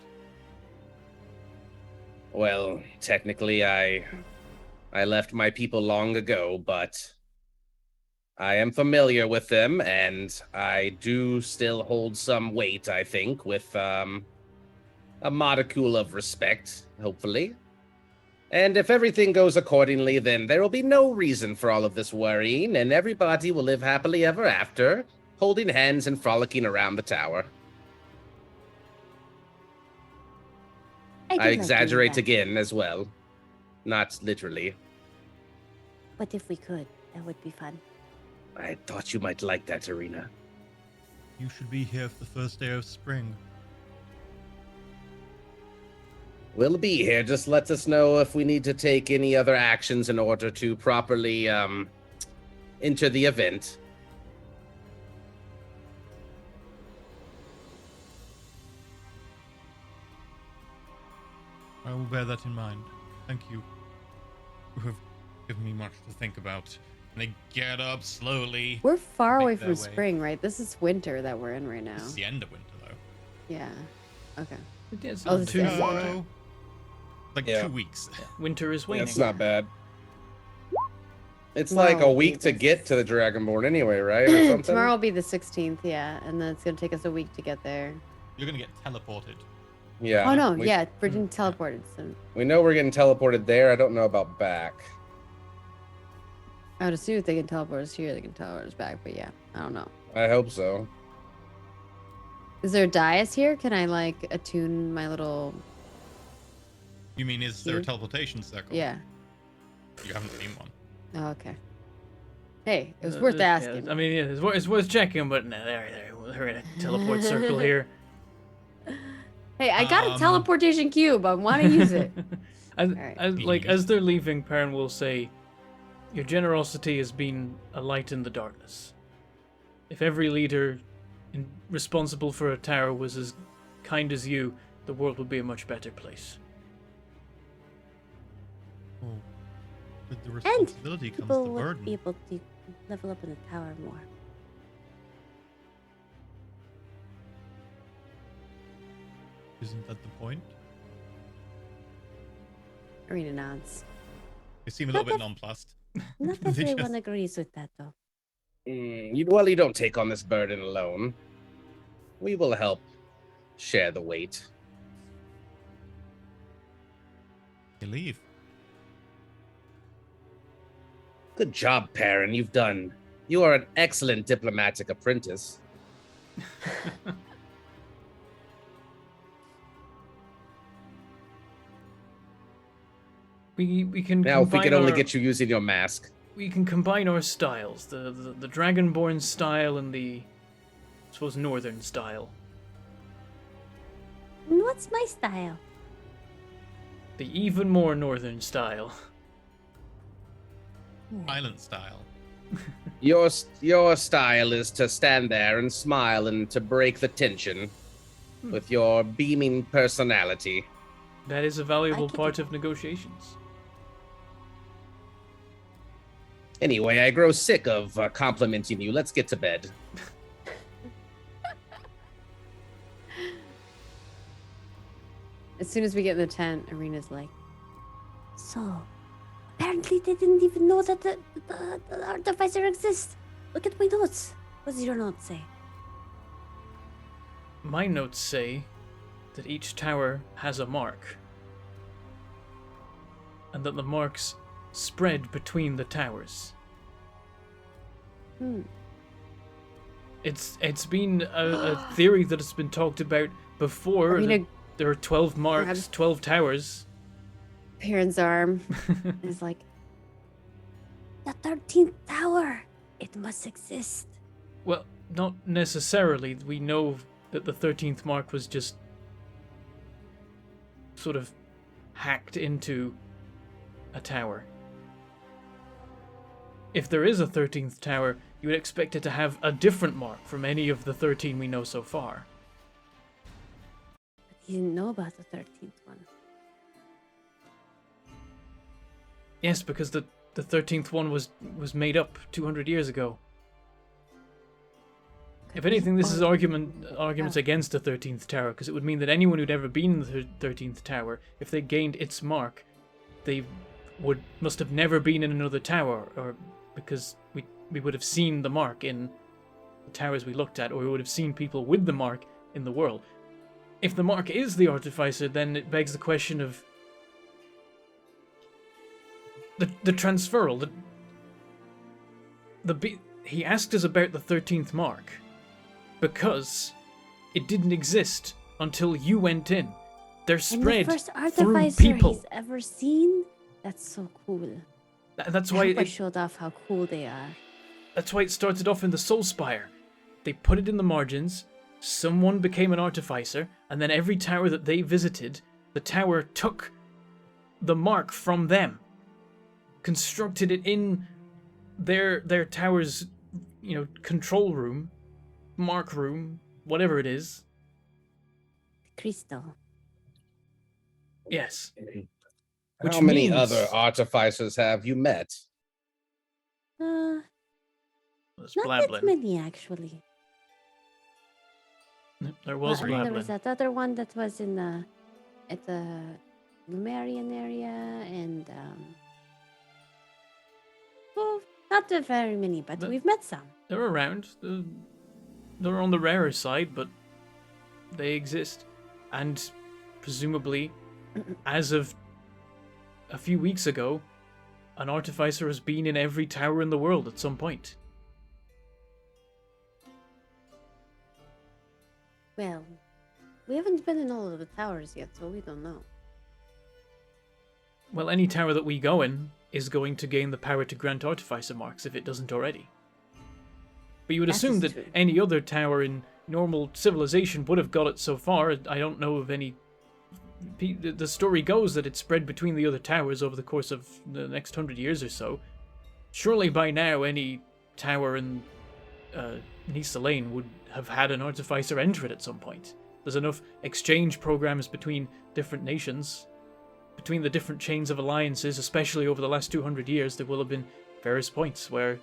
Well, technically, I left my people long ago, but I am familiar with them, and I do still hold some weight, I think, with a modicule of respect, hopefully. And if everything goes accordingly, then there will be no reason for all of this worrying, and everybody will live happily ever after, holding hands and frolicking around the tower. do I like doing exaggerate that, again as well. Not literally. but if we could, that would be fun. I thought you might like that, Arena. You should be here for the first day of spring. We'll be here. Just let us know if we need to take any other actions in order to properly enter the event. I will bear that in mind. Thank you. You have given me much to think about. And they get up slowly. We're far Make away their from way. spring, right? This is winter that we're in right now. This is the end of winter, though. Yeah. Okay. It's Oh, not this too is- far. So, like Yeah. 2 weeks. Winter is waning. It's not bad. It's Tomorrow like a will be week to the- get to the Dragonborn anyway, right? Or something? Tomorrow will be the 16th, yeah, and then it's gonna take us a week to get there. You're gonna get teleported. Yeah. Oh no, we, yeah, we're getting teleported. So We know we're getting teleported there. I don't know about back. I would assume if they can teleport us here, they can teleport us back. But yeah, I don't know. I hope so. Is there a dais here? Can I like attune my little? You mean, is there a You? teleportation circle? Yeah. You haven't seen one. Oh, okay. Hey, it was worth asking. Yeah, I mean, yeah, it's worth checking, but no, they're in a teleport circle here. Hey, I got a Um, teleportation cube. I want to use it. Alright. As they're leaving, Perrin will say, "Your generosity has been a light in the darkness. If every leader responsible for a tower was as kind as you, the world would be a much better place." Oh. With the responsibility comes People the would burden. be able to level up in the tower more. Isn't that the point? Arena nods. They seem a little Not bit if- nonplussed. Not They everyone just- agrees with that, though. You don't take on this burden alone. We will help share the weight. They leave. Good job, Perrin. You are an excellent diplomatic apprentice. We can Now, if we combine could only our- get you using your mask. we can combine our styles, the dragonborn style and the, I suppose, northern style. And what's my style? The even more northern style. Silent style. Your style is to stand there and smile and to break the tension with your beaming personality. That is a valuable can part do of negotiations. Anyway, I grow sick of complimenting you. Let's get to bed. As soon as we get in the tent, Arena's like, So, apparently they didn't even know that the artificer exists. Look at my notes. What does your note say? My notes say that each tower has a mark, and that the marks spread between the towers. hmm. It's been a theory that has been talked about before. Arena That there are 12 marks, grabs- 12 towers. Perrin's arm is like, That 13th tower. It must exist. Well, not necessarily. We know that the 13th mark was just sort of hacked into a tower. If there is a 13th tower, you would expect it to have a different mark from any of the 13 we know so far. But he didn't know about the 13th one. Yes, because the 13th one was made up 200 years ago. If anything, this is arguments against the 13th tower, because it would mean that anyone who'd ever been in the 13th tower, if they gained its mark, they must have never been in another tower, or because we would have seen the mark in the towers we looked at, or we would have seen people with the mark in the world. If the mark is the artificer, then it begs the question of the transferal. He asked us about the 13th mark because it didn't exist until you went in. They're spread And the first through artificer people. he's ever seen? That's so cool. That's I why hope I it, showed off how cool they are. that's why it started off in the Soul Spire. They put it in the margins, someone became an artificer, and then every tower that they visited, the tower took the mark from them, constructed it in their tower's, control room, mark room, whatever it is. Crystal. Yes. How many other artificers have you met? That's Not blabbling. that many, actually. There was There blabbling. was that other one that was in at the Numerian area, and well, not that very many, but we've met some. They're around. They're on the rarer side, but they exist. And presumably, as of a few weeks ago, an artificer has been in every tower in the world at some point. Well, we haven't been in all of the towers yet, so we don't know. Well, any tower that we go in is going to gain the power to grant artificer marks if it doesn't already. But you would That assume is that true. any other tower in normal civilization would have got it so far. I don't know of any. The story goes that it spread between the other towers over the course of the next 100 years or so. Surely by now any tower in Nisa Lane would have had an artificer enter it at some point. There's enough exchange programs between different nations, between the different chains of alliances, especially over the last 200 years. There will have been various points where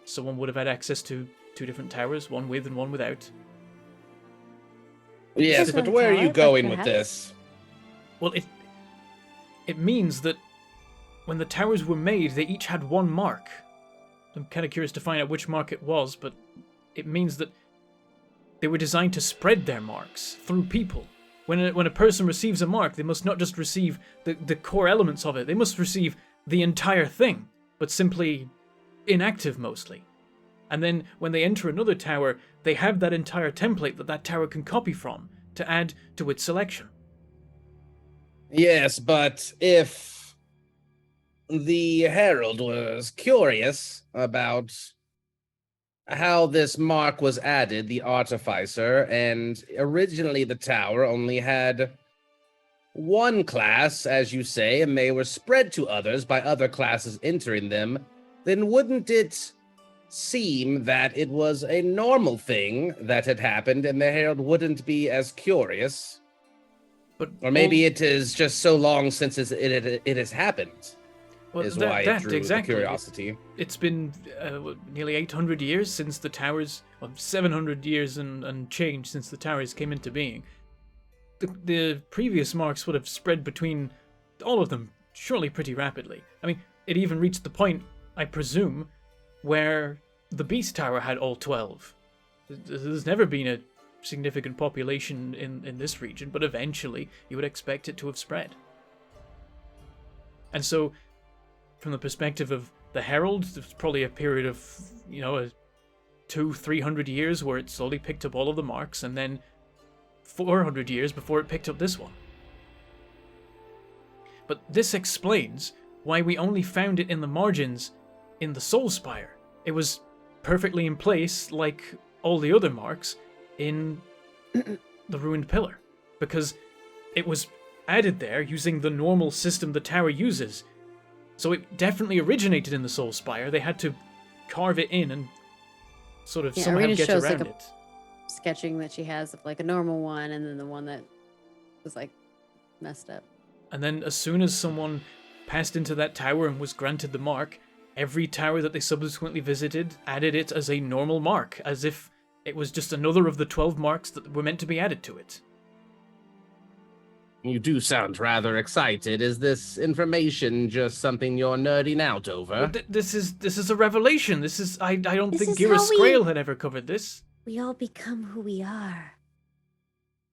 someone would have had access to two different towers, one with and one without. Yes, Just but one where are tower, you but going with perhaps- this? Well, it means that when the towers were made, they each had one mark. I'm kind of curious to find out which mark it was, but it means that they were designed to spread their marks through people. When a person receives a mark, they must not just receive the core elements of it, they must receive the entire thing, but simply inactive mostly. And then when they enter another tower, they have that entire template that tower can copy from to add to its selection. Yes, but if the herald was curious about how this mark was added, the artificer, and originally the tower only had one class, as you say, and they were spread to others by other classes entering them, then wouldn't it seem that it was a normal thing that had happened and the herald wouldn't be as curious? But Or maybe it is just so long since it has happened, is why it drew the curiosity. It's been nearly 800 years since the towers, well, 700 years and change since the towers came into being. The previous marks would have spread between all of them surely pretty rapidly. I mean, it even reached the point, I presume, where the Beast Tower had all 12. There's never been a significant population in this region, but eventually you would expect it to have spread. And so, from the perspective of the Herald, there's probably a period of, 200-300 years where it slowly picked up all of the marks, and then 400 years before it picked up this one. But this explains why we only found it in the margins in the Soul Spire. It was perfectly in place, like all the other marks, in the Ruined Pillar. Because it was added there using the normal system the tower uses. So it definitely originated in the Soul Spire. They had to carve it in and sort of somehow Arena get shows around like it. sketching that she has of like a normal one and then the one that was like messed up. And then as soon as someone passed into that tower and was granted the mark, every tower that they subsequently visited added it as a normal mark, as if it was just another of the 12 marks that were meant to be added to it. You do sound rather excited. Is this information just something you're nerding out over? But this is a revelation. This is I don't This think is Gira how we- Scrail had ever covered this. We all become who we are.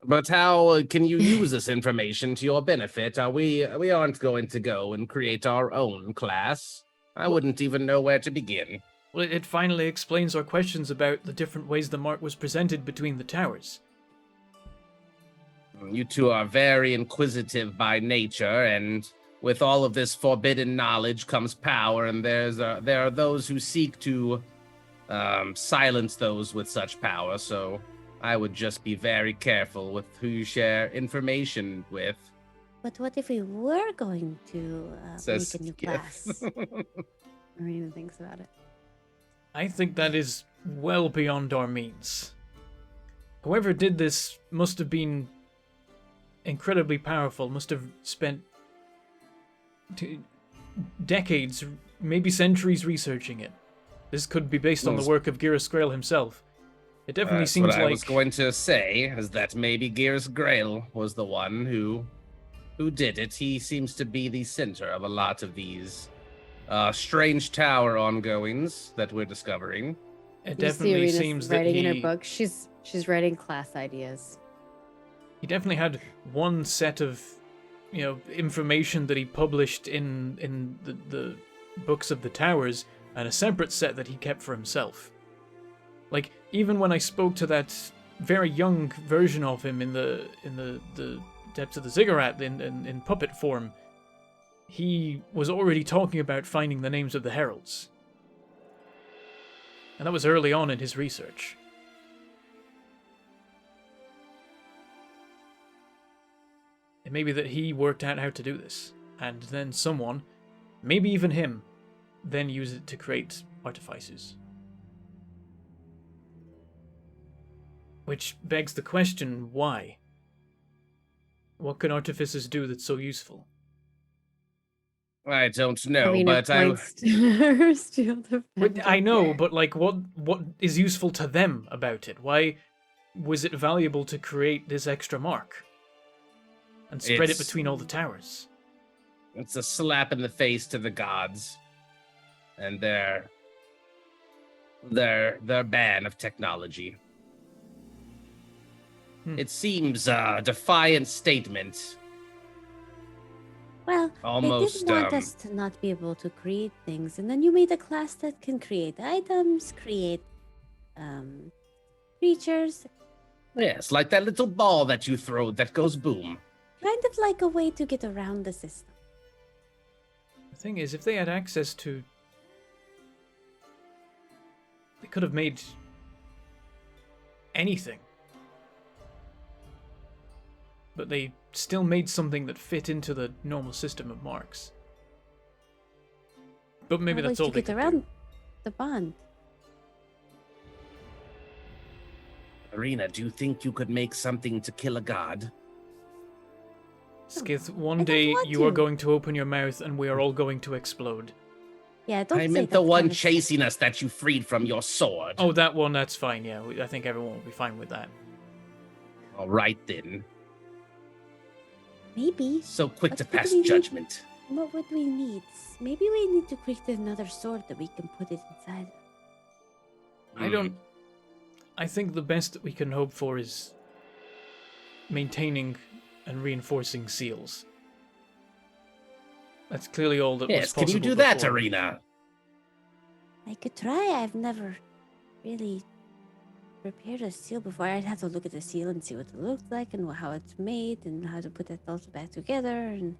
But how can you use this information to your benefit? We aren't going to go and create our own class. I wouldn't even know where to begin. Well, it finally explains our questions about the different ways the mark was presented between the towers. You two are very inquisitive by nature, and with all of this forbidden knowledge comes power, and there are those who seek to silence those with such power, so I would just be very careful with who you share information with. But what if we were going to Says make a new Skith. class? Arena thinks about it. I think that is well beyond our means. Whoever did this must have been incredibly powerful, must have spent decades, maybe centuries researching it. This could be based on the work of Gira Scrail himself. It definitely seems what like... I was going to say is that maybe Gears Grail was the one who did it. He seems to be the center of a lot of these strange tower ongoings that we're discovering. It You see definitely Arena's seems that writing he... in her book. She's writing class ideas. He definitely had one set of, information that he published in the books of the towers, and a separate set that he kept for himself. Like, even when I spoke to that very young version of him in the depths of the ziggurat in puppet form, he was already talking about finding the names of the heralds. And that was early on in his research. It may be that he worked out how to do this, and then someone, maybe even him, then used it to create artificers. Which begs the question, why? What can artificers do that's so useful? I don't know, Arena but I points to her steel defender. I know, but like, what is useful to them about it? Why was it valuable to create this extra mark? And spread it It's- between all the towers? it's a slap in the face to the gods and their ban of technology. It seems a defiant statement. Well, Almost, they didn't want us to not be able to create things, and then you made a class that can create items, create creatures, Yes, like that little ball that you throw that goes boom. kind of like a way to get around the system. The thing is, if they had access to... They could have made anything. But they still made something that fit into the normal system of marks. But maybe How that's would all you they get could around do. the bond. Arena, do you think you could make something to kill a god? Skith, I one don't day want you are to. going to open your mouth and we are all going to explode. Yeah, don't I say meant that the one kind of stuff. chasing us that you freed from your sword. Oh, that one, that's fine, yeah. I think everyone will be fine with that. All right then. Maybe. So quick But to what do pass we need? judgment. What would we need? Maybe we need to create another sword that we can put it inside. I don't... I think the best that we can hope for is maintaining and reinforcing seals. That's clearly all that was Yes, can possible you do that, before. Arena? I could try. I've never really prepared a seal before. I'd have to look at the seal and see what it looks like and how it's made and how to put it all back together and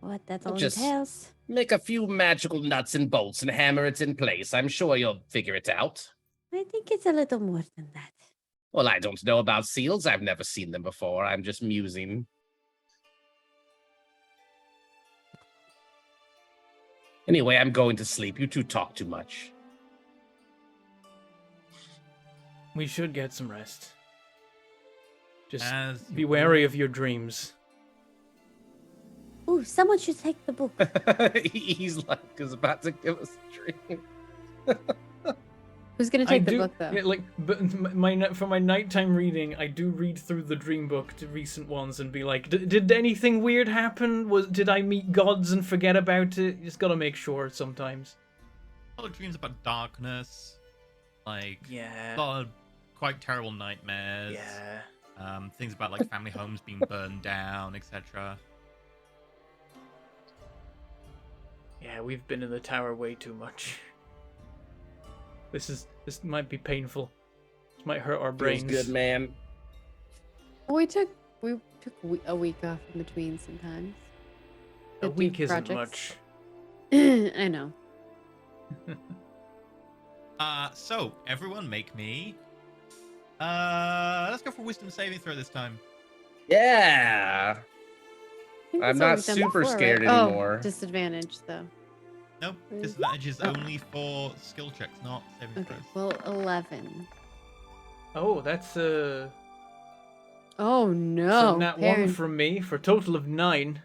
what that all Just- entails. Make a few magical nuts and bolts and hammer it in place. I'm sure you'll figure it out. I think it's a little more than that. Well, I don't know about seals. I've never seen them before. I'm just musing. Anyway, I'm going to sleep. You two talk too much. We should get some rest. Just As be you wary of your dreams. Ooh, someone should take the book. He's like, is about to give us a dream. Who's gonna take the book though? Yeah, like, but for my nighttime reading, I do read through the dream book to recent ones and be like, did anything weird happen? Did I meet gods and forget about it? You just gotta make sure sometimes. a lot of dreams about darkness, like a Yeah. lot of quite terrible nightmares. Yeah. Things about like family homes being burned down, etc. Yeah, we've been in the tower way too much. This might be painful. This might hurt our Feels brains. good, man. We took a week off in between sometimes. A to do week isn't projects. much. I know. So everyone make me. Let's go for wisdom saving throw this time. Yeah. I think I'm that's what not we've done super before, scared right? anymore. Oh, disadvantage though. Nope, Mm. disadvantage is Oh. only for skill checks, not saving Okay, throws. well 11. Oh, that's Oh no. so nat one Perrin. from me for a total of 9.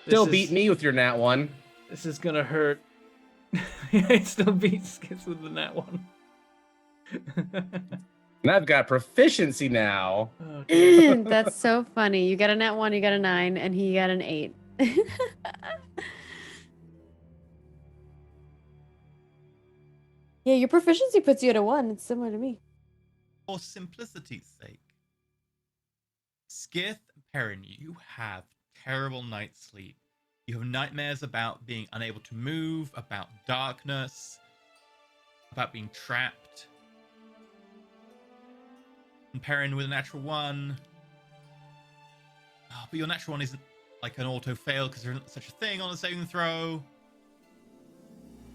Still This beat is- me with your nat one. This is gonna hurt. It still beats Skits with the nat one. And I've got proficiency now. Okay. That's so funny. You got a nat 1, you got a 9, and he got an 8. Yeah, your proficiency puts you at a 1. It's similar to me. For simplicity's sake, Skith and Perrin, you have terrible night's sleep. You have nightmares about being unable to move, about darkness, about being trapped. And Perrin with a natural 1. Oh, but your natural 1 isn't like an auto fail because there isn't such a thing on a saving throw.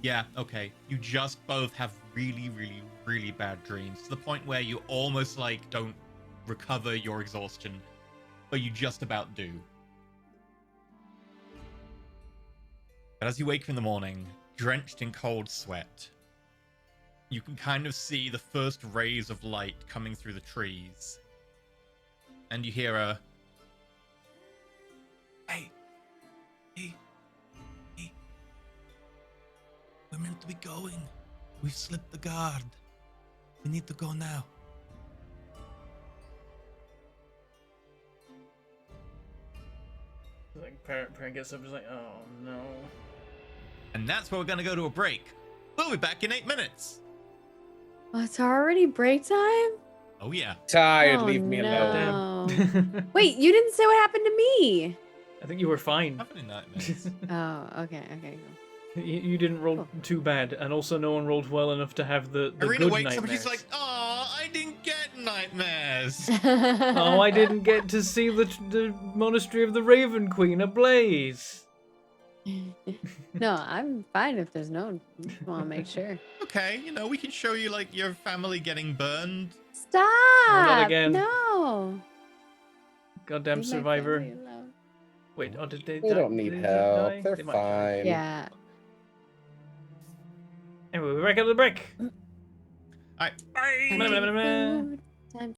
Yeah, okay. You just both have really, really, really bad dreams to the point where you almost like don't recover your exhaustion, but you just about do. But as you wake up in the morning, drenched in cold sweat, you can kind of see the first rays of light coming through the trees. And you hear a, Hey, we're meant to be going. We've slipped the guard. We need to go now. Like parent gets up and is like, oh no. And that's where we're going to go to a break. We'll be back in 8 minutes. Oh, it's already break time? Oh, yeah. Tired, Oh, leave me alone. no. Damn. Wait, you didn't say what happened to me. I think you were fine. Happening nightmares. Oh, okay, cool. You didn't roll Cool. too bad, and also no one rolled well enough to have the Arena good wakes up and nightmares. she's like, "Oh, I didn't get nightmares." Oh, I didn't get to see the monastery of the Raven Queen ablaze. No, I'm fine if there's no. Just want to make sure. Okay, you know, we can show you like your family getting burned. Stop! again. No. Goddamn Leave my survivor. family alone. Wait, oh, did they? They die? don't need Did help. die? They're They might die. fine. Yeah. Anyway, we're back out of the break. All right. Time Blah, to blah, blah, blah. food. Time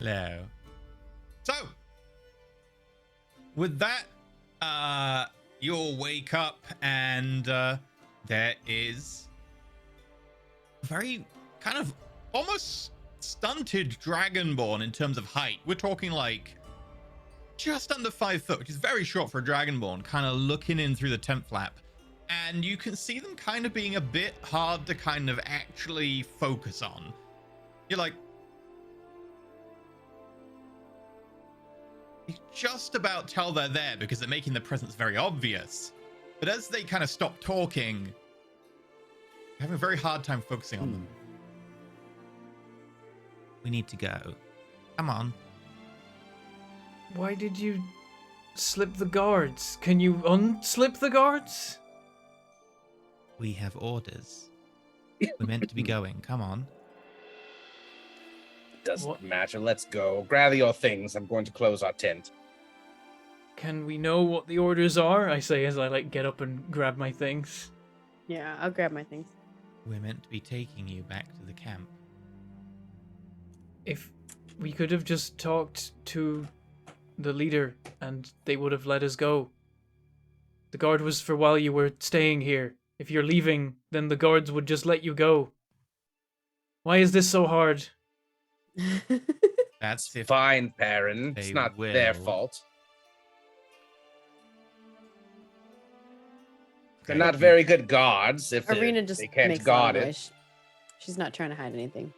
Hello. So, with that, you'll wake up and there is a very kind of almost stunted dragonborn in terms of height. We're talking like just under 5 foot, which is very short for a dragonborn, kind of looking in through the tent flap. And you can see them kind of being a bit hard to kind of actually focus on. You're like, you just about tell they're there because they're making their presence very obvious. But as they kind of stop talking, you're having a very hard time focusing on them. We need to go. Come on. Why did you slip the guards? Can you unslip the guards? We have orders. We're meant to be going. Come on. Doesn't matter. Let's go. Gather your things. I'm going to close our tent. Can we know what the orders are? I say as I like get up and grab my things. Yeah, I'll grab my things. We're meant to be taking you back to the camp. If we could have just talked to the leader and they would have let us go. The guard was for while you were staying here. If you're leaving, then the guards would just let you go. Why is this so hard? That's if Fine, Perrin. It's they not their will. fault. They're Okay. not very good guards if Arena just they can't makes a lot guard of it. noise. She's not trying to hide anything.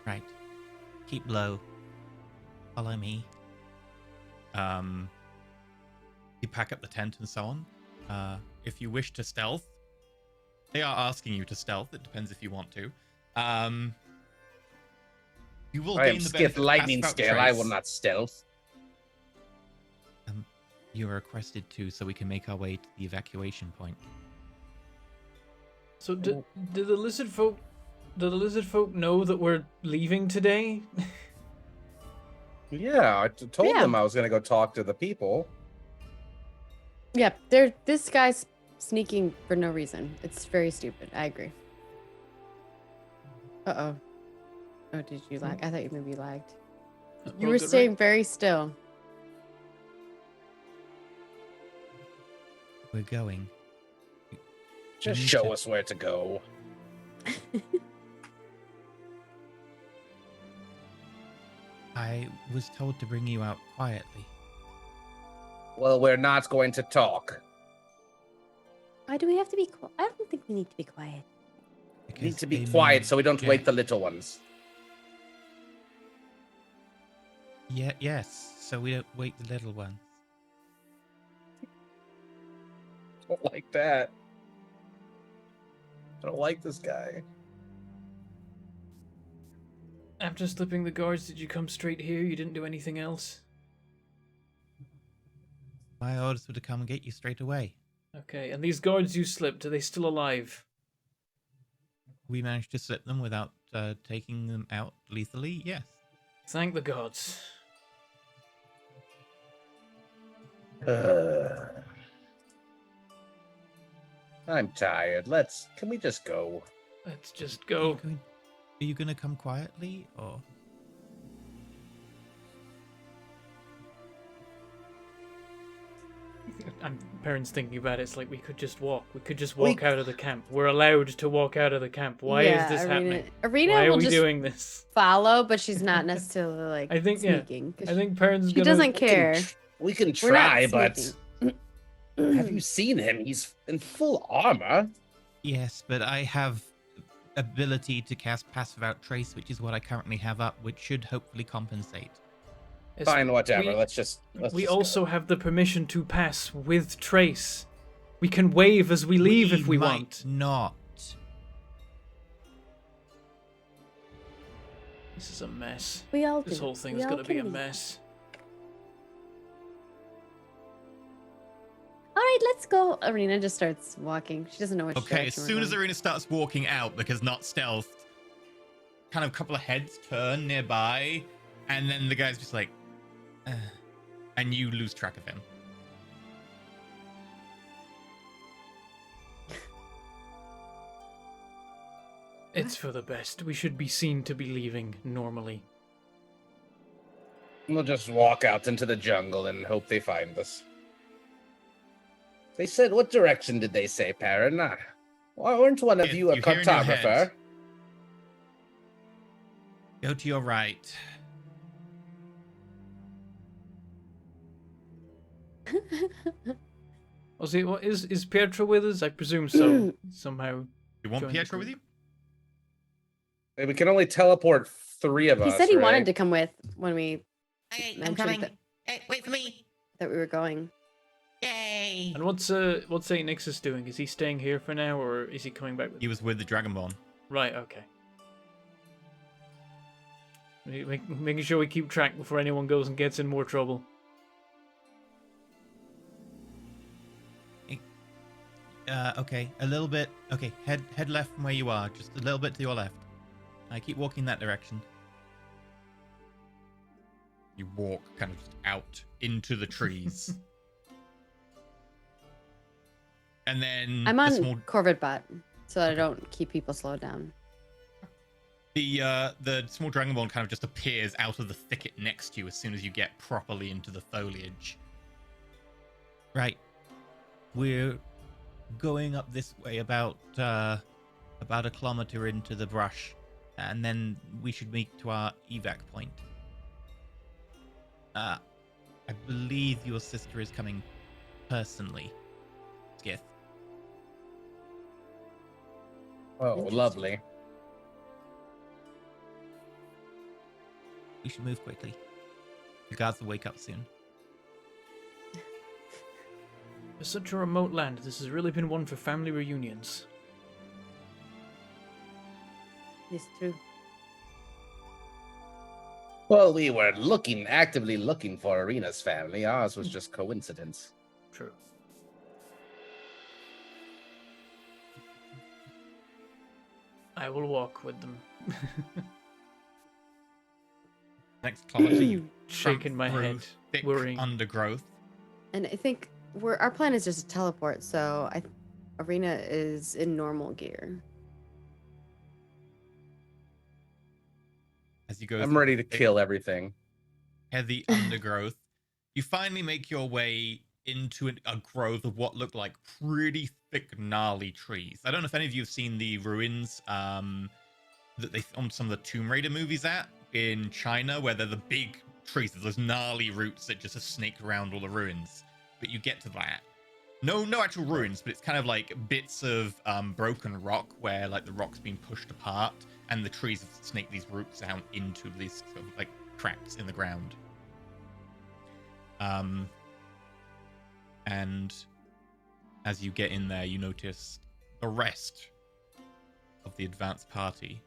Right. Keep low. Follow me. You pack up the tent and so on. If you wish to stealth, they are asking you to stealth. It depends if you want to. You will I gain am the Skith benefit of lightning passive scale. I trace. will not stealth. You are requested to, so we can make our way to the evacuation point. So do the lizard folk know that we're leaving today? Yeah, I told Yeah. them I was going to go talk to the people. Yeah, this guy's sneaking for no reason. It's very stupid. I agree. Uh-oh. Oh, did you lag? I thought you maybe lagged. You were staying very still. We're going. We Just need show to- us where to go. I was told to bring you out quietly. Well, we're not going to talk. Why do we have to be quiet? I don't think we need to be quiet. We need because to be they quiet may so we don't wake object. the little ones. Yes, so we don't wake the little ones. I don't like that. I don't like this guy. After slipping the guards, did you come straight here? You didn't do anything else? My orders were to come and get you straight away. Okay, and these guards you slipped, are they still alive? We managed to slip them without taking them out lethally, yes. Thank the gods. I'm tired. Can we just go? Let's just Are go. you going to come quietly, or...? Perrin's thinking about it. It's like we could just walk. We could just walk out of the camp. We're allowed to walk out of the camp. Why is this happening? Arena Why are will we just doing this? follow, but she's not necessarily like I think, yeah. sneaking. 'cause I think Perrin's she gonna... doesn't care. We can We're not try, but sneaking. have you seen him? He's in full armor. Yes, but I have ability to cast Pass Without Trace, which is what I currently have up, which should hopefully compensate. Yes, Fine, whatever. we- Let's just We go. also have the permission to pass with trace. We can wave as we leave if we might want. not. This is a mess. We all This do. whole thing We is all going to be a can leave. mess. All right, let's go. Arena just starts walking. She doesn't know which Okay, as direction we're soon as going. Arena starts walking out, because not stealth, kind of a couple of heads turn nearby, and then the guy's just like, and you lose track of him. It's for the best. We should be seen to be leaving normally. We'll just walk out into the jungle and hope they find us. They said, what direction did they say, Perrin? Weren't one of If you a you hear in your head. cartographer? Go to your right. Oh, see, what is Pietro with us? I presume so. Somehow. You want Join the Pietro with group. you? We can only teleport 3 of He us, said he right? wanted to come with when we Okay, I'm mentioned coming. that, Hey, wait for me. that we were going. Yay. And what's Saint Nixus doing? Is he staying here for now, or is he coming back with? He was with the dragonborn. Right. Okay. Making sure we keep track before anyone goes and gets in more trouble. Okay, a little bit. Okay, head left from where you are, just a little bit to your left. I keep walking that direction. You walk kind of just out into the trees. And then I'm the on small, Corvid-Bot, so I don't keep people slowed down. the small dragonborn kind of just appears out of the thicket next to you as soon as you get properly into the foliage. Right. We're going up this way about a kilometer into the brush, and then we should meet to our evac point. I believe your sister is coming personally, Skith. Oh, lovely. We should move quickly. The guards will wake up soon. For such a remote land, this has really been one for family reunions. It's true. Well, we were actively looking for Arena's family. Ours was just coincidence. True. I will walk with them. Next kilometer, you Shaking my through head, thick worrying. undergrowth. And I think our plan is just to teleport, so Arena is in normal gear. As you go, I'm through ready to thick, kill everything. heavy undergrowth. You finally make your way into a grove of what look like pretty thick, gnarly trees. I don't know if any of you have seen the ruins that they filmed some of the Tomb Raider movies at in China, where they're the big trees, those gnarly roots that just snake around all the ruins. But you get to that. No actual ruins, but it's kind of like bits of broken rock where like the rock's been pushed apart and the trees have snaked these roots out into these sort of like cracks in the ground. And as you get in there, you notice the rest of the advanced party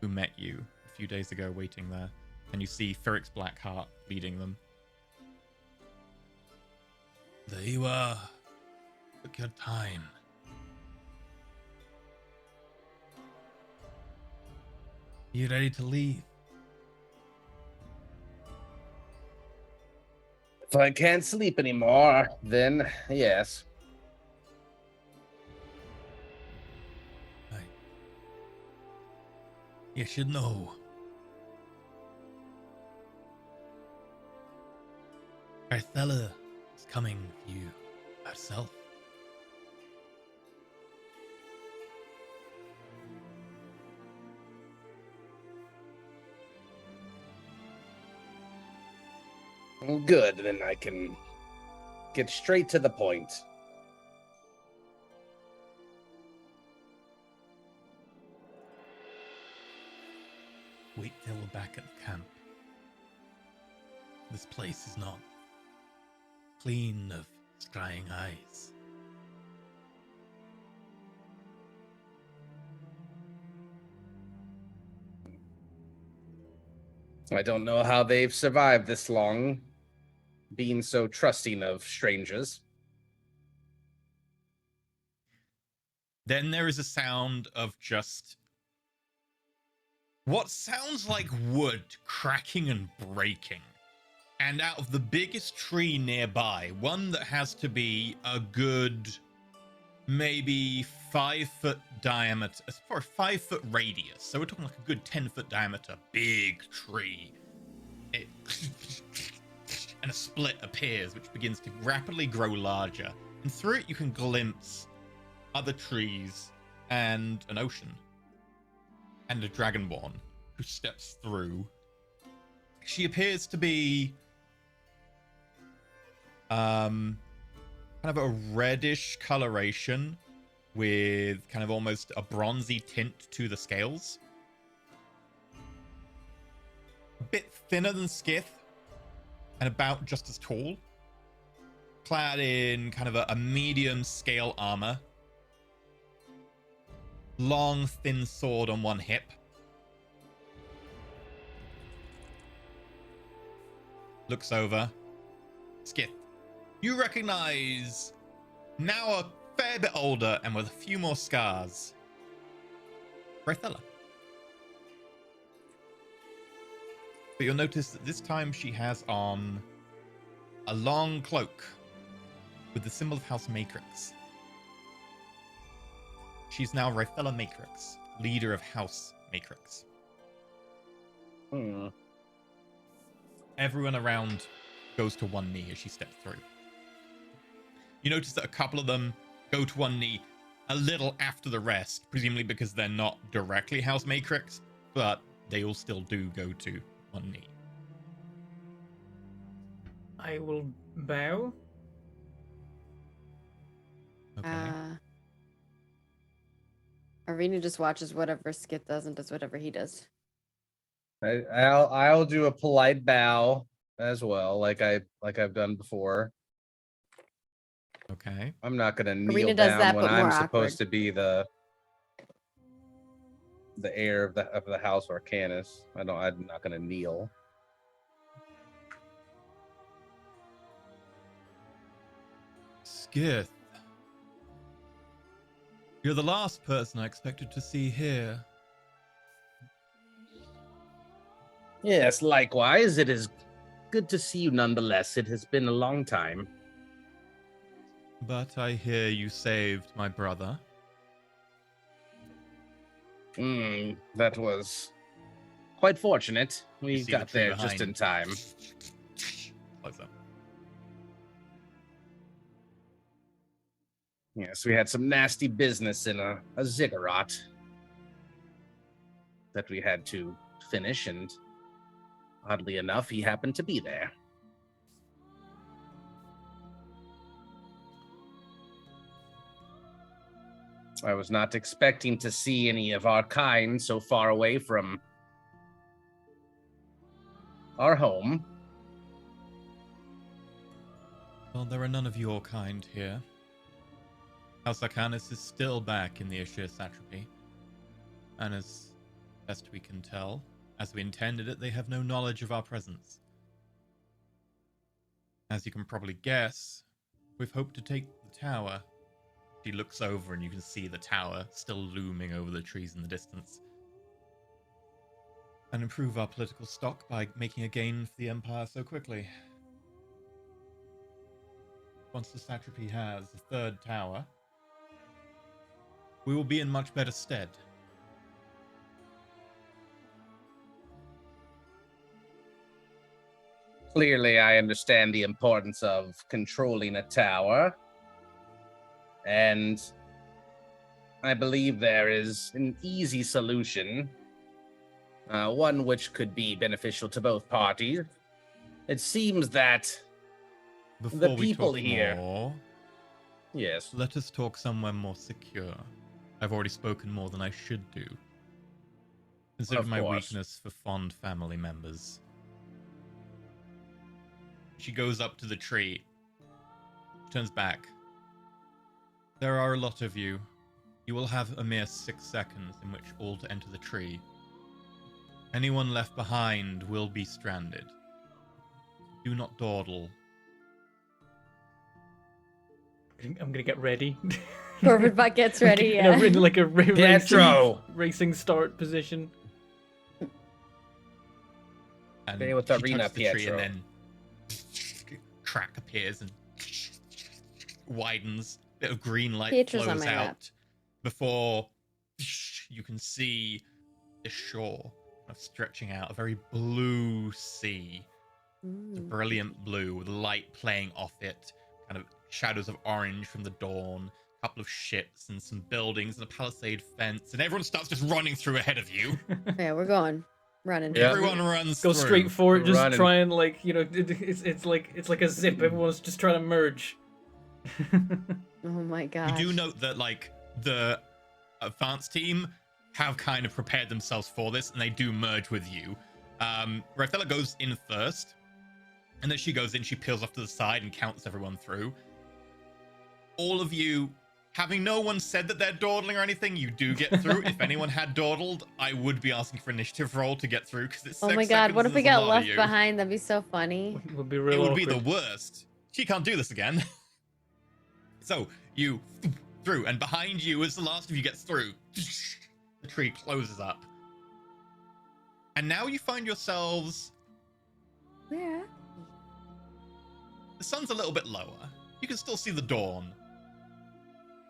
who met you a few days ago waiting there. And you see Ferrix Blackheart leading them. There you are. Took your time. You ready to leave? If I can't sleep anymore, then yes. You should know. Carthella is coming for you herself. Good, then I can get straight to the point. Wait till we're back at the camp. This place is not clean of scrying eyes. I don't know how they've survived this long, being so trusting of strangers. Then there is a sound of just what sounds like wood cracking and breaking. And out of the biggest tree nearby, one that has to be a good maybe 5-foot diameter, for a 5-foot radius. So we're talking like a good 10-foot diameter, big tree. It, and a split appears, which begins to rapidly grow larger. And through it, you can glimpse other trees and an ocean. And a dragonborn who steps through. She appears to be kind of a reddish coloration with kind of almost a bronzy tint to the scales. A bit thinner than Skith and about just as tall. Clad in kind of a medium scale armor. Long, thin sword on one hip. Looks over. Skith, you recognize, now a fair bit older and with a few more scars, Raithella. But you'll notice that this time she has on a long cloak with the symbol of House Matrix. She's now Raithella Matrix, leader of House Matrix. Everyone around goes to one knee as she steps through. You notice that a couple of them go to one knee a little after the rest, presumably because they're not directly House Matrix, but they all still do go to one knee. I will bow. Okay. Arena just watches whatever Skith does and does whatever he does. I'll do a polite bow as well, like I've done before. Okay. I'm not gonna kneel Arena does down that, when but I'm more supposed awkward. to be the heir of the House Arcanus. I'm not gonna kneel. Skith. You're the last person I expected to see here. Yes, likewise. It is good to see you nonetheless. It has been a long time. But I hear you saved my brother. That was quite fortunate. You We see the got tree there just in time. Close up. Yes, we had some nasty business in a ziggurat that we had to finish, and oddly enough, he happened to be there. I was not expecting to see any of our kind so far away from our home. Well, there are none of your kind here. House Arcanus is still back in the Ashir satrapy. And as best we can tell, as we intended it, they have no knowledge of our presence. As you can probably guess, we've hoped to take the tower. She looks over and you can see the tower still looming over the trees in the distance. And improve our political stock by making a gain for the Empire so quickly. Once the satrapy has a third tower, we will be in much better stead. Clearly, I understand the importance of controlling a tower. And I believe there is an easy solution, one which could be beneficial to both parties. It seems that Before the we people talk here. more, Yes. let us talk somewhere more secure. I've already spoken more than I should do. Consider Of my course. weakness for fond family members. She goes up to the tree. Turns back. There are a lot of you. You will have a mere 6 seconds in which all to enter the tree. Anyone left behind will be stranded. Do not dawdle. I'm gonna get ready. Corvid-Bot gets ready, In yeah. like a Pietro! racing start position. And Stay with she Arena, touches the tree Pietro. and then crack appears and widens, bit of green light Pietro's on flows my out lap. before you can see the shore kind of stretching out, a very blue sea. It's a Mm. brilliant blue with light playing off it, kind of shadows of orange from the dawn, a couple of ships and some buildings and a palisade fence, and everyone starts just running through ahead of you. Yeah, we're going. Running. Yeah. Everyone runs Go through. straight for it. Just Running. try and like it's like a zip. Everyone's just trying to merge. Oh my You gosh. do note that like the advanced team have kind of prepared themselves for this, and they do merge with you. Rafaela goes in first, and then she goes in, she peels off to the side and counts everyone through. All of you, having no one said that they're dawdling or anything, you do get through. If anyone had dawdled, I would be asking for initiative roll to get through, because it's Oh 6 my god, what seconds if we is a got lot of left you. behind? That'd be so funny. Would be It real would be awkward. the worst. She can't do this again. So you through, and behind you, as the last of you gets through, the tree closes up. And now you find yourselves, Where? the sun's a little bit lower. You can still see the dawn.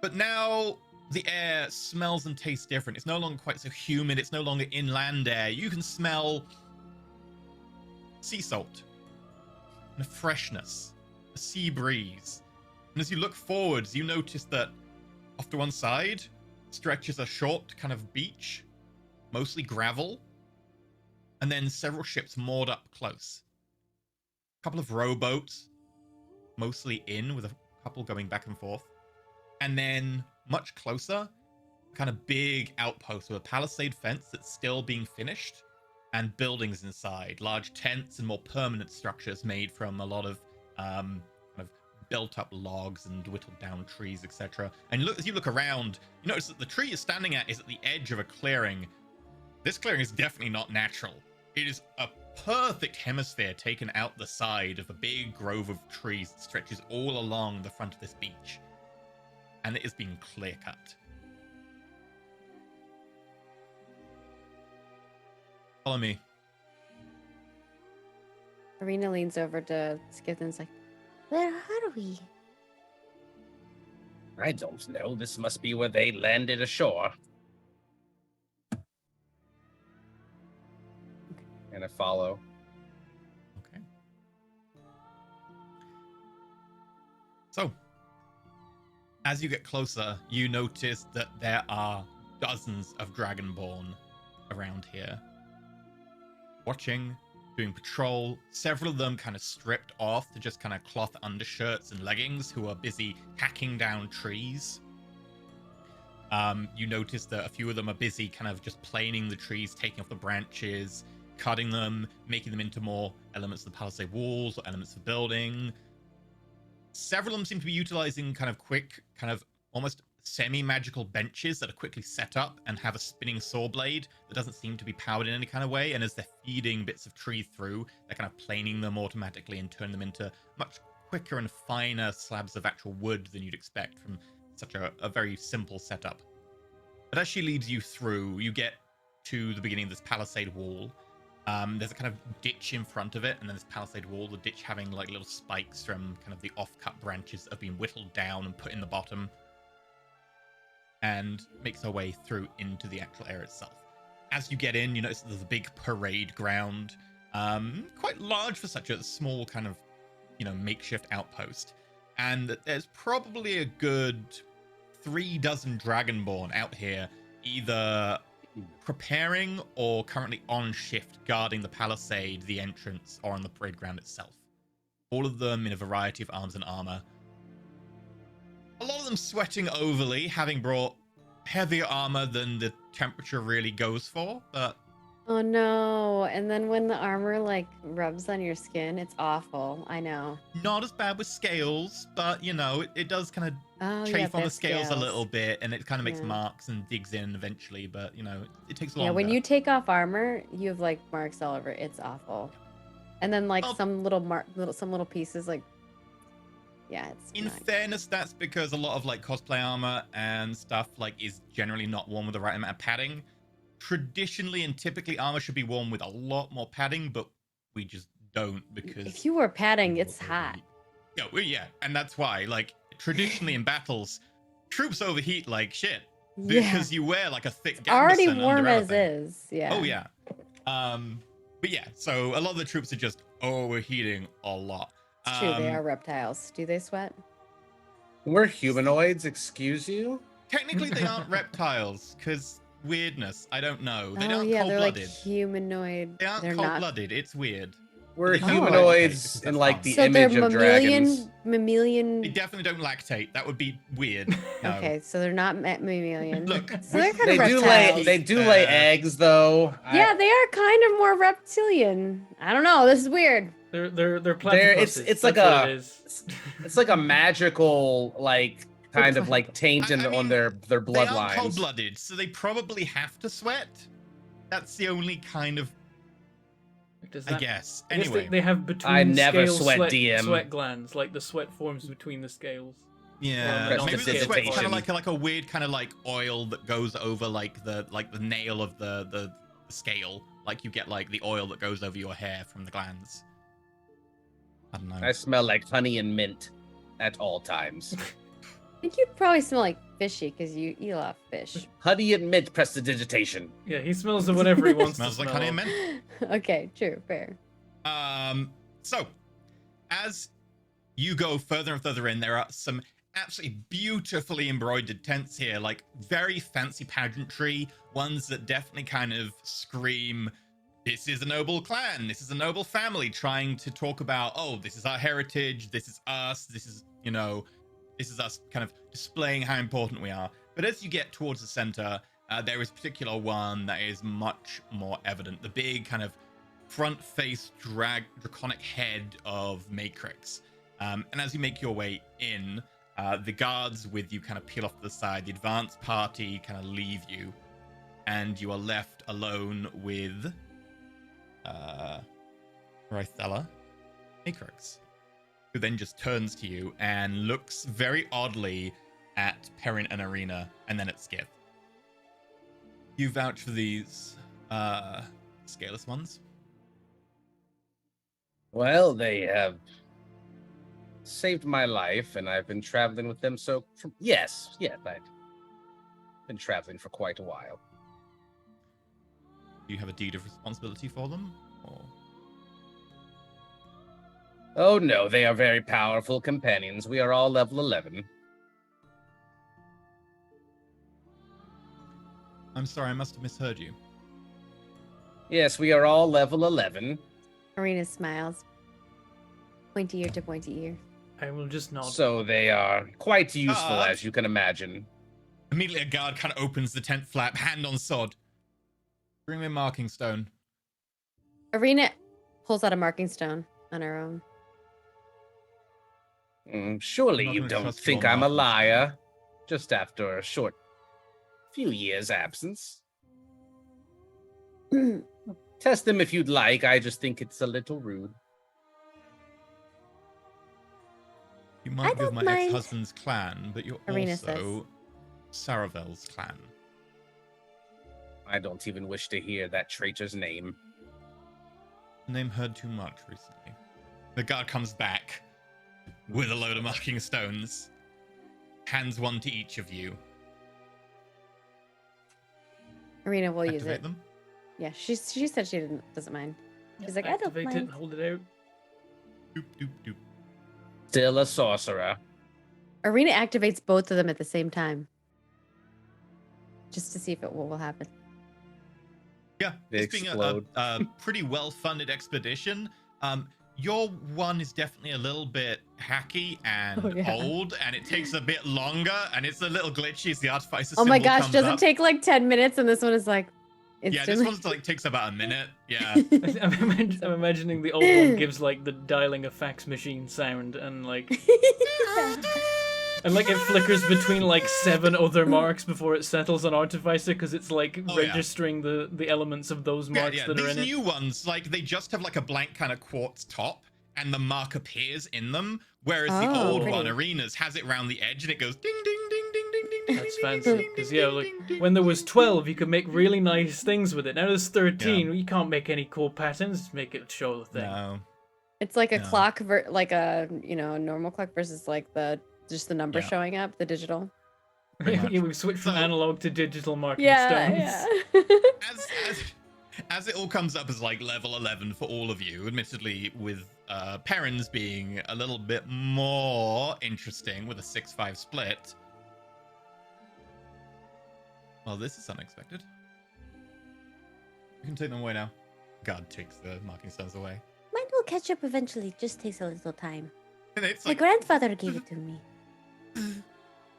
But now the air smells and tastes different. It's no longer quite so humid. It's no longer inland air. You can smell sea salt and a freshness, a sea breeze. And as you look forwards, you notice that off to one side stretches a short kind of beach, mostly gravel, and then several ships moored up close. A couple of rowboats, mostly in, with a couple going back and forth. And then much closer, kind of big outpost with a palisade fence that's still being finished, and buildings inside, large tents and more permanent structures made from a lot of kind of built up logs and whittled down trees, etc. And look, as you look around, you notice that the tree you're standing at is at the edge of a clearing. This clearing is definitely not natural. It is a perfect hemisphere taken out the side of a big grove of trees that stretches all along the front of this beach. And it is being clear cut. Follow me. Arena leans over to Skip and is like, Where are we? I don't know. This must be where they landed ashore. And I follow. Okay. So, as you get closer, you notice that there are dozens of dragonborn around here. Watching, doing patrol, several of them kind of stripped off to just kind of cloth undershirts and leggings, who are busy hacking down trees. You notice that a few of them are busy kind of just planing the trees, taking off the branches, cutting them, making them into more elements of the palisade walls or elements of the building. Several of them seem to be utilizing kind of quick, kind of almost semi-magical benches that are quickly set up and have a spinning saw blade that doesn't seem to be powered in any kind of way. And as they're feeding bits of tree through, they're kind of planing them automatically and turn them into much quicker and finer slabs of actual wood than you'd expect from such a very simple setup. But as she leads you through, you get to the beginning of this palisade wall. There's a kind of ditch in front of it, and then this palisade wall, the ditch having like little spikes from kind of the off-cut branches that have been whittled down and put in the bottom, and makes her way through into the actual area itself. As you get in, you notice there's a big parade ground, quite large for such a small kind of, makeshift outpost. And there's probably a good 3 dozen dragonborn out here, either preparing or currently on shift guarding the palisade, the entrance, or on the parade ground itself. All of them in a variety of arms and armor. A lot of them sweating overly, having brought heavier armor than the temperature really goes for, but oh no. And then when the armor like rubs on your skin, it's awful. I know. not as bad with scales, but it does kind of Oh, yeah, chafe on the there's scales a little bit, and it kind of makes Yeah. marks and digs in eventually, but it takes longer. Yeah, when you take off armor, you have like marks all over. It's awful. And then like Well- some little pieces like, yeah, it's In not- fairness, that's because a lot of like cosplay armor and stuff like is generally not worn with the right amount of padding. Traditionally and typically armor should be worn with a lot more padding, but we just don't because If you wear padding, we're it's hot. overly- Yeah, and that's why like traditionally in battles, troops overheat like shit Yeah. because you wear like a thick Already gambeson warm under as everything. is. Yeah. Oh yeah. But yeah, so a lot of the troops are just overheating a lot. It's true. They are reptiles. Do they sweat? We're humanoids, excuse you? Technically, they aren't reptiles because weirdness. I don't know. They Oh aren't yeah, they're like cold-blooded. humanoid. They aren't They're not. cold-blooded. It's weird. We're They don't humanoids lactate, in because like that's the So they're image of dragons. They mammalian. definitely don't lactate. That would be weird. No. Okay, so they're not mammalian. Look, so they're kind They of do reptiles. lay eggs though. Yeah, they are kind of more reptilian. I don't know. This is weird. They're it's platypuses. like That's what a it is. it's like a magical like kind of like taint I on mean, their They aren't bloodlines. cold-blooded, so they probably have to sweat. That's the only kind of, Does I that- guess. I guess Anyway, they have between I never scales sweat, DM. sweat glands, like the sweat forms between the scales. yeah, Well, maybe the sweat's prestidigitation. kind of like a weird kind of like oil that goes over like the nail of the scale. Like you get like the oil that goes over your hair from the glands. I don't know. I smell like honey and mint at all times. I think you probably smell like fishy because you eat a lot of fish. Honey and mint prestidigitation. Yeah, he smells of whatever he wants Smells to like smell. honey and mint. Okay, true, fair. So as you go further and further in, there are some absolutely beautifully embroidered tents here, like very fancy pageantry, ones that definitely kind of scream, this is a noble clan, this is a noble family, trying to talk about, oh, this is our heritage, this is us, this is, you know, this is us kind of displaying how important we are. But as you get towards the center, there is a particular one that is much more evident. The big kind of front-face draconic head of Matrix. And as you make your way in, the guards with you kind of peel off to the side. The advanced party kind of leave you. And you are left alone with Rythella Matrix, who then just turns to you and looks very oddly at Perrin and Arena, and then at Skith. You vouch for these scaleless ones? Well, they have saved my life, and I've been traveling with them. So, yes, I've been traveling for quite a while. Do you have a deed of responsibility for them? Or... Oh no, they are very powerful companions. We are all level 11. I'm sorry, I must have misheard you. Yes, we are all level 11. Arena smiles. Pointy ear to pointy ear. I will just nod. So they are quite useful, Ah. as you can imagine. Immediately, a guard kind of opens the tent flap, hand on sword. Bring me a marking stone. Arena pulls out a marking stone on her own. Surely I'm not you gonna don't trust think your I'm a marking liar, just after a short few years' absence. Test them if you'd like. I just think it's a little rude. You might be with don't my mind. ex-husband's clan, but you're Arena also Saravel's clan. I don't even wish to hear that traitor's name. Name heard too much recently. The guard comes back with a load of marking stones. Hands one to each of you. Arena will use Activate it. them. Yeah, she said she doesn't mind. She's like, I don't Activate it mind. and hold it out. Doop, doop, doop. Still a sorcerer. Arena activates both of them at the same time. Just to see if it will happen. Yeah, They this being explode. a pretty well-funded expedition, your one is definitely a little bit hacky and Oh, yeah. old, and it takes a bit longer, and it's a little glitchy as the artificer Oh my symbol gosh, comes does it up. take like 10 minutes and this one is like Yeah, this instantly? one's like takes about a minute. Yeah. I'm imagining the old one gives like the dialing a fax machine sound and like and like it flickers between like 7 other marks before it settles on artificer because it's like Oh, yeah. registering the elements of those marks Yeah, that are these in it. new ones, like they just have like a blank kind of quartz top, and the mark appears in them. Whereas the Oh, old pretty. one, Arenas, has it around the edge, and it goes ding ding ding ding ding ding ding. That's ding, ding, fancy. ding, Because ding, yeah, ding, like ding, ding. when there was 12, you could make really nice things with it. Now there's 13. You can't make any cool patterns. Just make it show the thing. No. It's like a Yeah. clock, like a, a normal clock versus like the just the number Yeah. showing up, the digital. Pretty much. Yeah, we've switched from So- analog to digital marking Yeah, stones. yeah. As it all comes up as like level 11 for all of you, admittedly with Perrin's being a little bit more interesting with a 6-5 split. Well, this is unexpected. You can take them away now. God takes the marking stones away. Mine will catch up eventually. Just takes a little time. And it's My like grandfather gave it to me.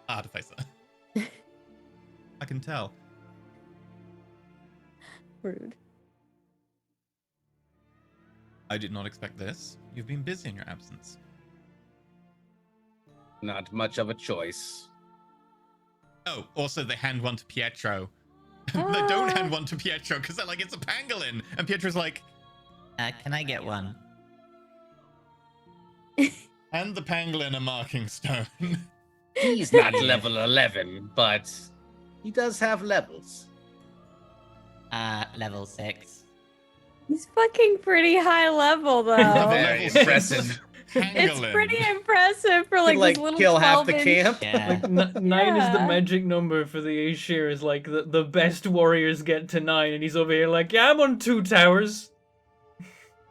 artificer. I can tell. Rude. I did not expect this. You've been busy in your absence. Not much of a choice. Oh, also they hand one to Pietro. They don't hand one to Pietro because they're like, it's a pangolin. And Pietro's like, Can I get one? hand the pangolin a marking stone. He's not level 11, but he does have levels. Level 6. He's fucking pretty high level though. Very Level impressive. It's Pangolin. pretty impressive for like, Like this little kill half the 12-inch. camp. Yeah. 9 is the Yeah. magic number for the Aeshir. Is like the best warriors get to 9, and he's over here like, yeah, I'm on 2 towers.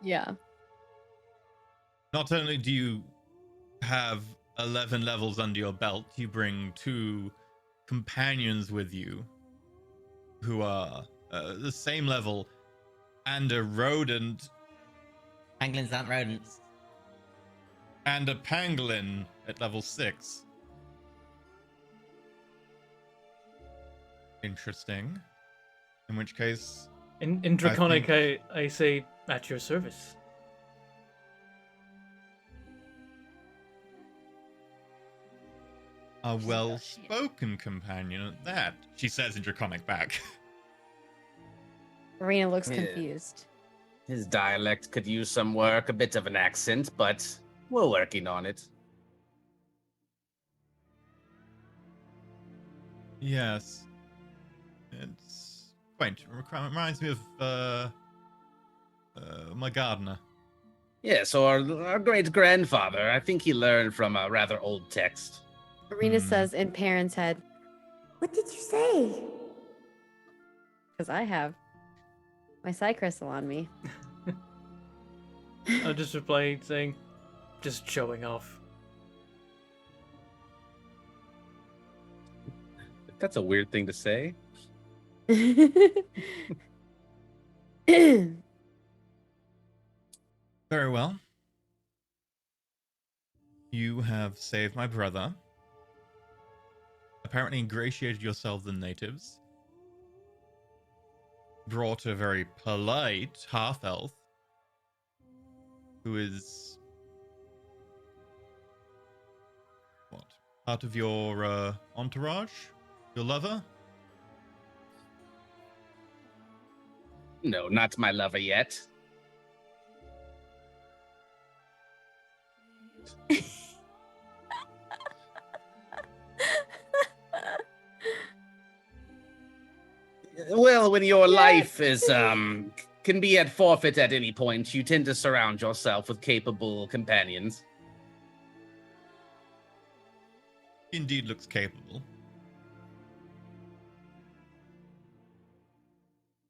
Yeah. Not only do you have 11 levels under your belt, you bring 2 companions with you who are the same level and a rodent Pangolins aren't rodents. and a pangolin at level 6. Interesting. In which case, In Draconic, think- I say, at your service. a well-spoken companion at that, she says in Draconic back. Arena looks Yeah. confused. His dialect could use some work, a bit of an accent, but we're working on it. Yes. It's quaint. Reminds me of my gardener. Yeah, so our great-grandfather, I think he learned from a rather old text. Arena Hmm. says in Parent's head, What did you say? because I have my side crystal on me. I'll just reply saying, just showing off. That's a weird thing to say. Very well. You have saved my brother. Apparently ingratiated yourself the natives. Brought a very polite half-elf. Who is... what? Part of your entourage? Your lover? No, not my lover yet. Well, when your life is can be at forfeit at any point, you tend to surround yourself with capable companions. Indeed looks capable.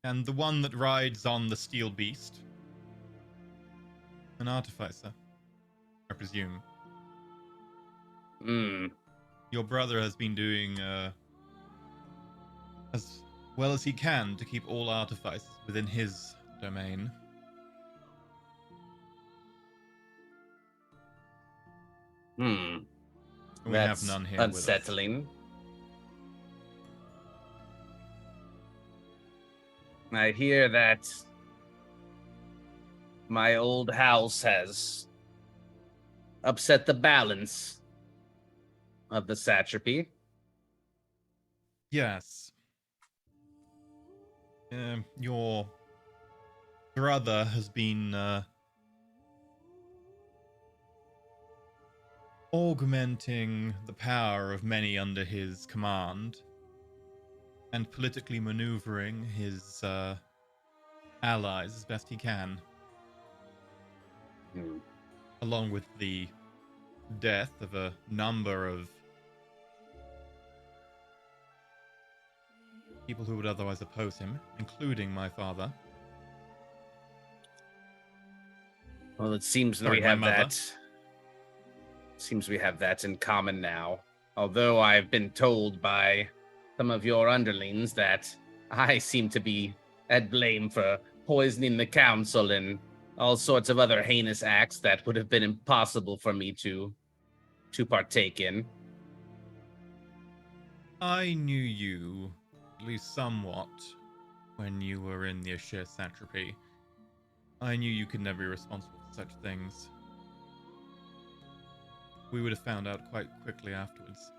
And the one that rides on the steel beast? An artificer, I presume. Hmm. Your brother has been doing as well as he can to keep all artificers within his domain. Hmm. We That's have none here unsettling. I hear that my old house has upset the balance of the satrapy. Yes. Your brother has been augmenting the power of many under his command and politically maneuvering his allies as best he can, Hmm. along with the death of a number of people who would otherwise oppose him, including my father. Well, it seems that Sorry, we my have mother. that. Seems we have that in common now. Although I've been told by some of your underlings that I seem to be at blame for poisoning the council and all sorts of other heinous acts that would have been impossible for me to partake in. I knew you, at least somewhat, when you were in the Ashir satrapy. I knew you could never be responsible for such things. We would have found out quite quickly afterwards.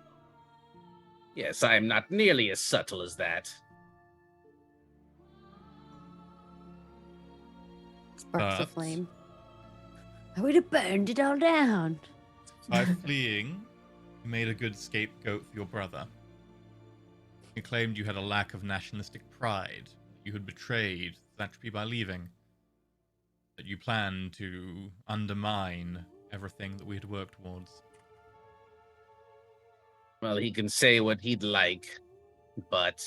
Yes, I am not nearly as subtle as that. Sparks But- of flame. I would have burned it all down. By fleeing, you made a good scapegoat for your brother. You claimed you had a lack of nationalistic pride, that you had betrayed Satrapy by leaving, that you planned to undermine everything that we had worked towards. Well, he can say what he'd like, but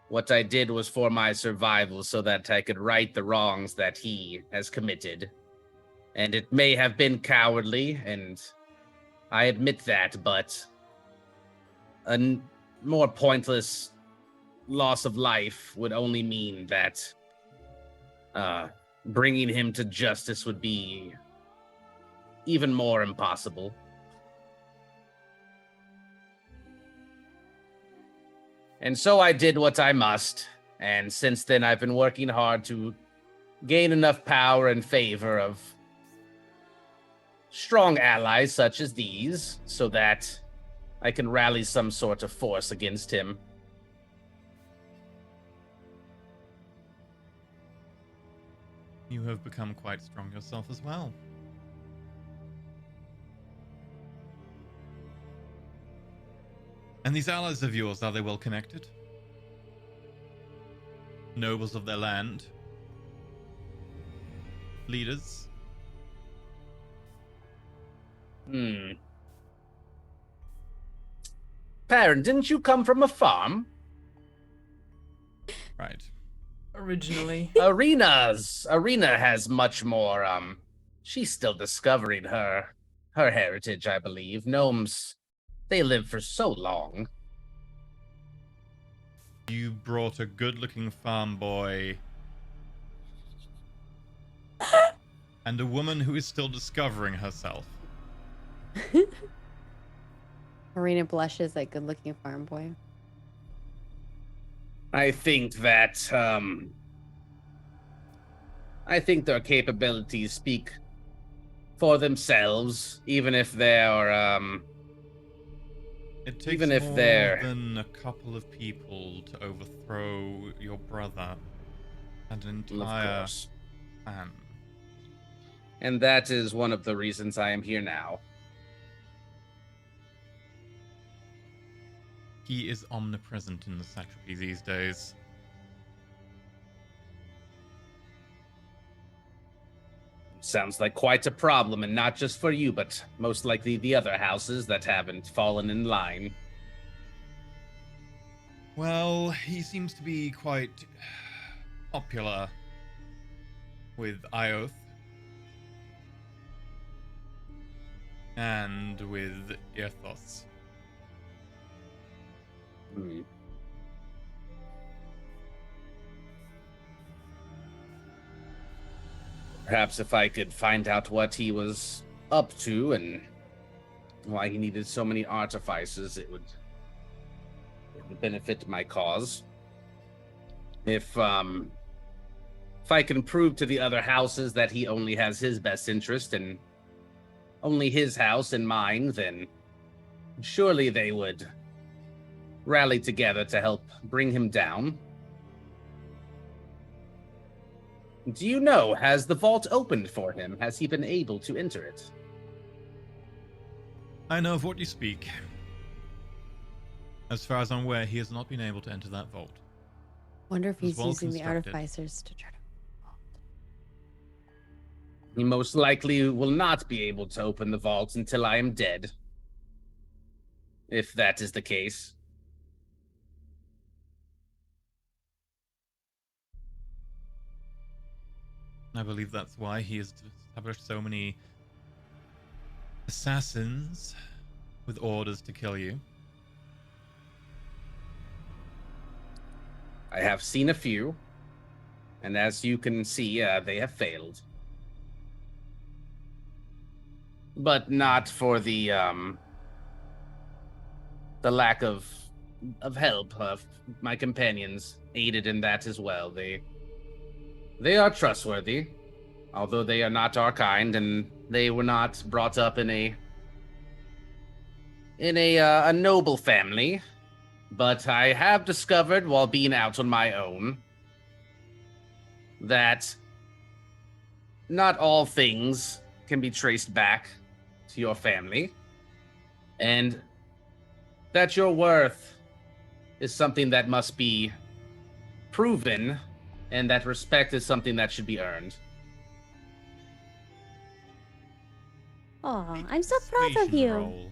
what I did was for my survival so that I could right the wrongs that he has committed. And it may have been cowardly, and I admit that, but a more pointless loss of life would only mean that bringing him to justice would be even more impossible. And so I did what I must, and since then I've been working hard to gain enough power and favor of strong allies such as these, so that I can rally some sort of force against him. You have become quite strong yourself as well. And these allies of yours, are they well connected? Nobles of their land? Leaders? Parent, didn't you come from a farm? Right. Originally. Arena has much more, she's still discovering her heritage, I believe. Gnomes, they live for so long. You brought a good-looking farm boy and a woman who is still discovering herself. Marina blushes like good looking farm boy. I think that, I think their capabilities speak for themselves, even if they're, It takes even if more they're- than a couple of people to overthrow your brother and an of entire course. clan. And that is one of the reasons I am here now. He is omnipresent in the satrapy these days. Sounds like quite a problem, and not just for you, but most likely the other houses that haven't fallen in line. Well, he seems to be quite popular with Ioth and with Irthos. Hmm. Perhaps if I could find out what he was up to and why he needed so many artificers, it would benefit my cause. If I can prove to the other houses that he only has his best interest and only his house in mind, then surely they would rally together to help bring him down. Do you know, has the vault opened for him? Has he been able to enter it? I know of what you speak. As far as I'm aware, he has not been able to enter that vault. Wonder if It was he's well using the constructed. artificers to try to. He most likely will not be able to open the vault until I am dead. If that is the case. I believe that's why he has established so many assassins with orders to kill you. I have seen a few, and as you can see, they have failed. But not for the lack of help. My companions aided in that as well. They are trustworthy, although they are not our kind, and they were not brought up in a noble family. But I have discovered while being out on my own that not all things can be traced back to your family, and that your worth is something that must be proven, and that respect is something that should be earned. Oh, I'm so proud of Persuasion you. roll.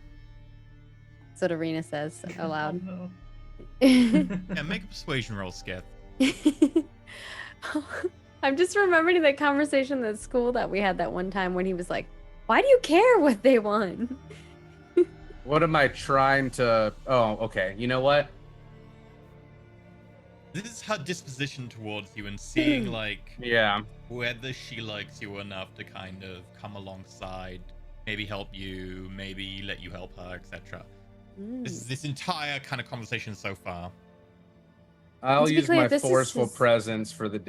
That's what Arena says aloud. Oh, no. Yeah, make a persuasion roll, Skith. I'm just remembering that conversation at school that we had that one time when he was like, "Why do you care what they want?" What am I trying to... Oh, okay. You know what? This is her disposition towards you and seeing like Yeah. whether she likes you enough to kind of come alongside, maybe help you, maybe let you help her, etc. This entire kind of conversation so far. I'll To be use clear, my this is forceful his- presence for the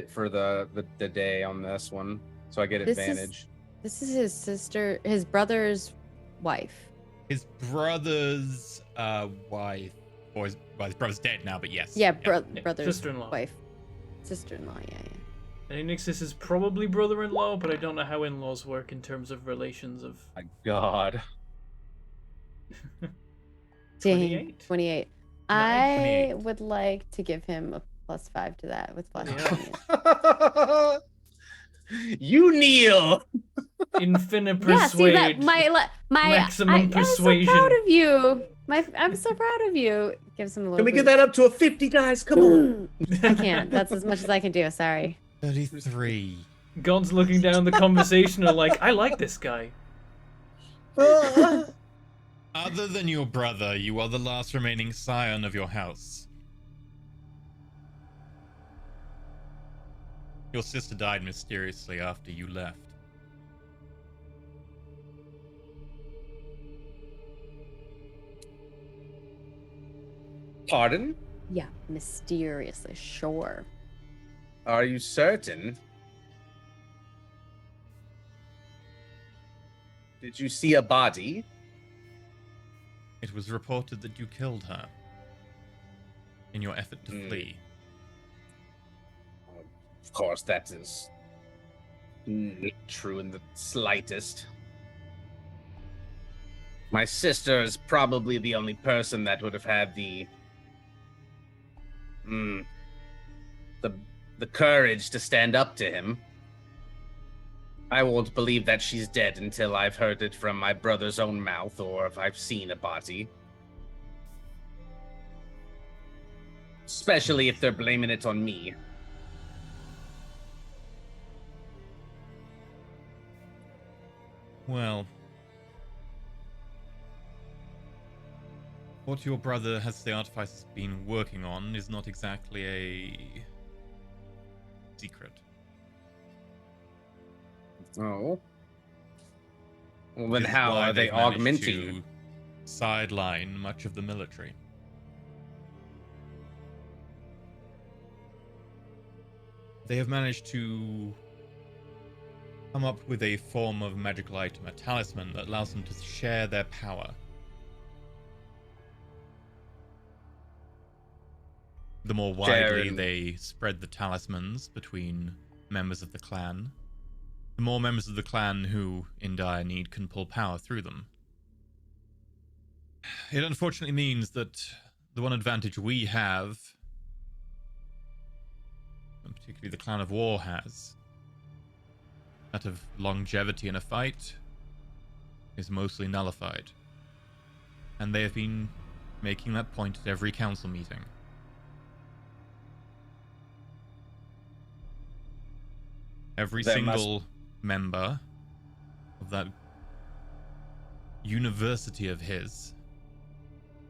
day on this one, so I get This is- advantage. This is his brother's wife. His brother's wife, or his brother's dead now, but yes. Yeah, Yeah, brother's sister-in-law. wife. Sister-in-law, yeah. And Nixis is probably brother-in-law, but I don't know how in-laws work in terms of relations of My God. Dang, 28. 28. Nice. I 28. would like to give him a +5 to that with plus Yeah. 20. You kneel. Infinite Yeah, see that persuade. my Maximum I'm so persuasion. proud of you. I'm so proud of you. Gives him a little. Can we get boost. that up to a 50, guys? Come on. I can't. That's as much as I can do. Sorry. 33. God's looking down the conversation and like, I like this guy. Other than your brother, you are the last remaining scion of your house. Your sister died mysteriously after you left. Pardon? Yeah, mysteriously. Sure. Are you certain? Did you see a body? It was reported that you killed her in your effort to flee. Of course, that is not true in the slightest. My sister is probably the only person that would have had the courage to stand up to him. I won't believe that she's dead until I've heard it from my brother's own mouth, or if I've seen a body. Especially if they're blaming it on me. Well, what your brother has the artificers been working on is not exactly a secret. Oh. Well, then This is how why are they they've managed augmenting? to sideline much of the military. They have managed to come up with a form of magical item, a talisman that allows them to share their power. The more widely Sharing. they spread the talismans between members of the clan, the more members of the clan who, in dire need, can pull power through them. It unfortunately means that the one advantage we have, and particularly the Clan of War has, that of longevity in a fight is mostly nullified. And they have been making that point at every council meeting. Every There single member of that university of his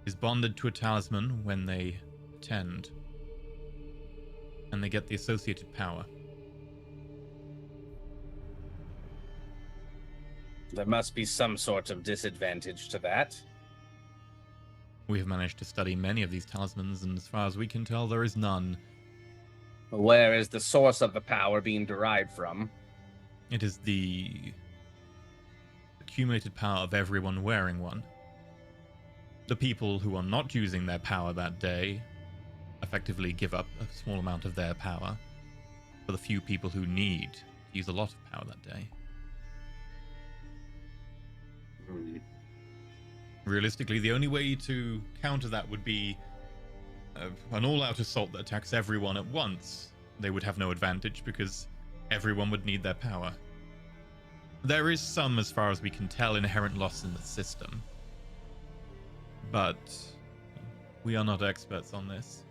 is bonded to a talisman when they attend, and they get the associated power. There must be some sort of disadvantage to that. We have managed to study many of these talismans, and as far as we can tell, there is none. Where is the source of the power being derived from? It is the accumulated power of everyone wearing one. The people who are not using their power that day effectively give up a small amount of their power for the few people who need to use a lot of power that day. Realistically, the only way to counter that would be an all-out assault that attacks everyone at once. They would have no advantage because everyone would need their power. There is some, as far as we can tell, inherent loss in the system. But we are not experts on this.